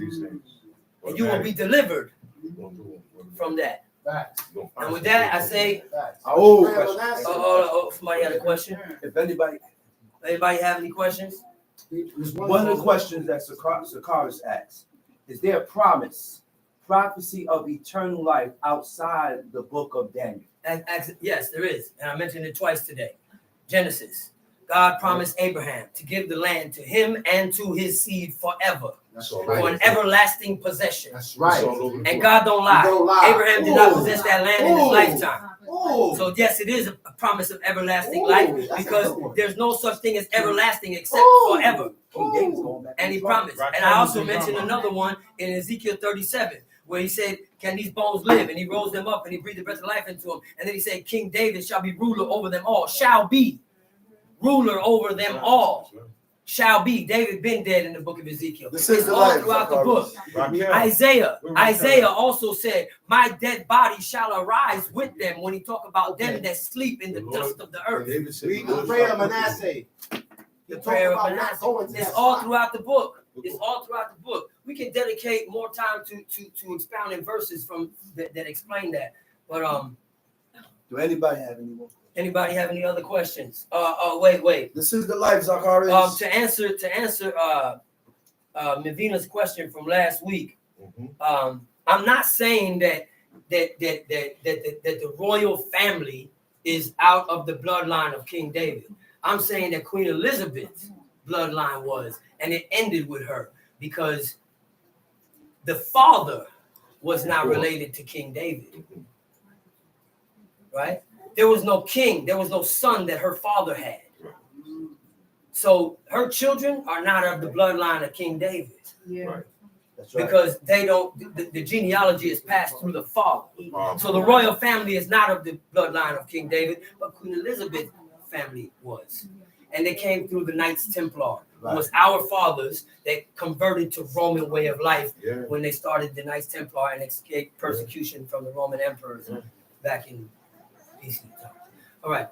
And you will be delivered from that. And with that, I say, somebody had a question? If anybody have any questions? One of the questions that Zacharias asks, is there a prophecy of eternal life outside the book of Daniel? Yes, there is. And I mentioned it twice today. Genesis. God promised Abraham to give the land to him and to his seed forever. For an everlasting possession. That's right. And God don't lie. Abraham did not possess that land in his lifetime. Oh. So yes, it is a promise of everlasting life because there's no such thing as everlasting except forever. And he promised. And I also mentioned another one in Ezekiel 37 where he said, can these bones live? And he rose them up and he breathed the breath of life into them. And then he said, King David shall be ruler over them all. Shall be ruler over them all. Shall be. David been dead in the book of Ezekiel. This It's is the all life, throughout the Zacharias. book. Isaiah also said, my dead body shall arise with them when he talk about them that sleep in the dust of the earth. Read the prayer of Manasseh. The prayer of Manasseh. It's all throughout the book. It's all throughout the book. We can dedicate more time to expounding verses from that explain that. But Do anybody have any more? Anybody have any other questions? Wait. This is the life, Zacharias. To answer Mavina's question from last week, I'm not saying that the royal family is out of the bloodline of King David. I'm saying that Queen Elizabeth's bloodline was, and it ended with her because the father was not related to King David, right? There was no king. There was no son that her father had. So her children are not of the bloodline of King David. Yeah. That's right. Because they don't, the genealogy is passed through the father. So the royal family is not of the bloodline of King David, but Queen Elizabeth's family was. And they came through the Knights Templar. It was our fathers that converted to Roman way of life when they started the Knights Templar and escaped persecution from the Roman emperors back in BC. All right.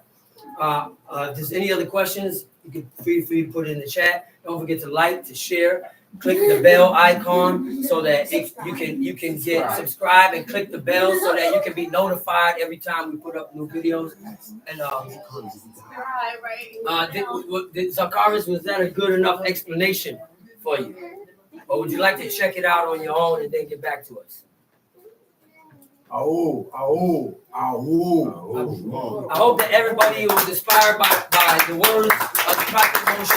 If there's any other questions, you can feel free to put it in the chat. Don't forget to like, to share, click the bell icon so that you can get subscribe and click the bell so that you can be notified every time we put up new videos. And Zacharias, was that a good enough explanation for you, or would you like to check it out on your own and then get back to us? I hope that everybody was inspired by the words of the prophet Moshe. I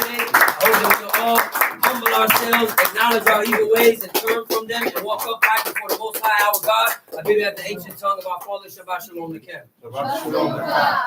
hope that we all humble ourselves, acknowledge our evil ways, and turn from them and walk upright before the Most High our God. I bid you at the ancient tongue of our Father, Shabbat Shalom Lekem. Shabbat Shalom. Yeah.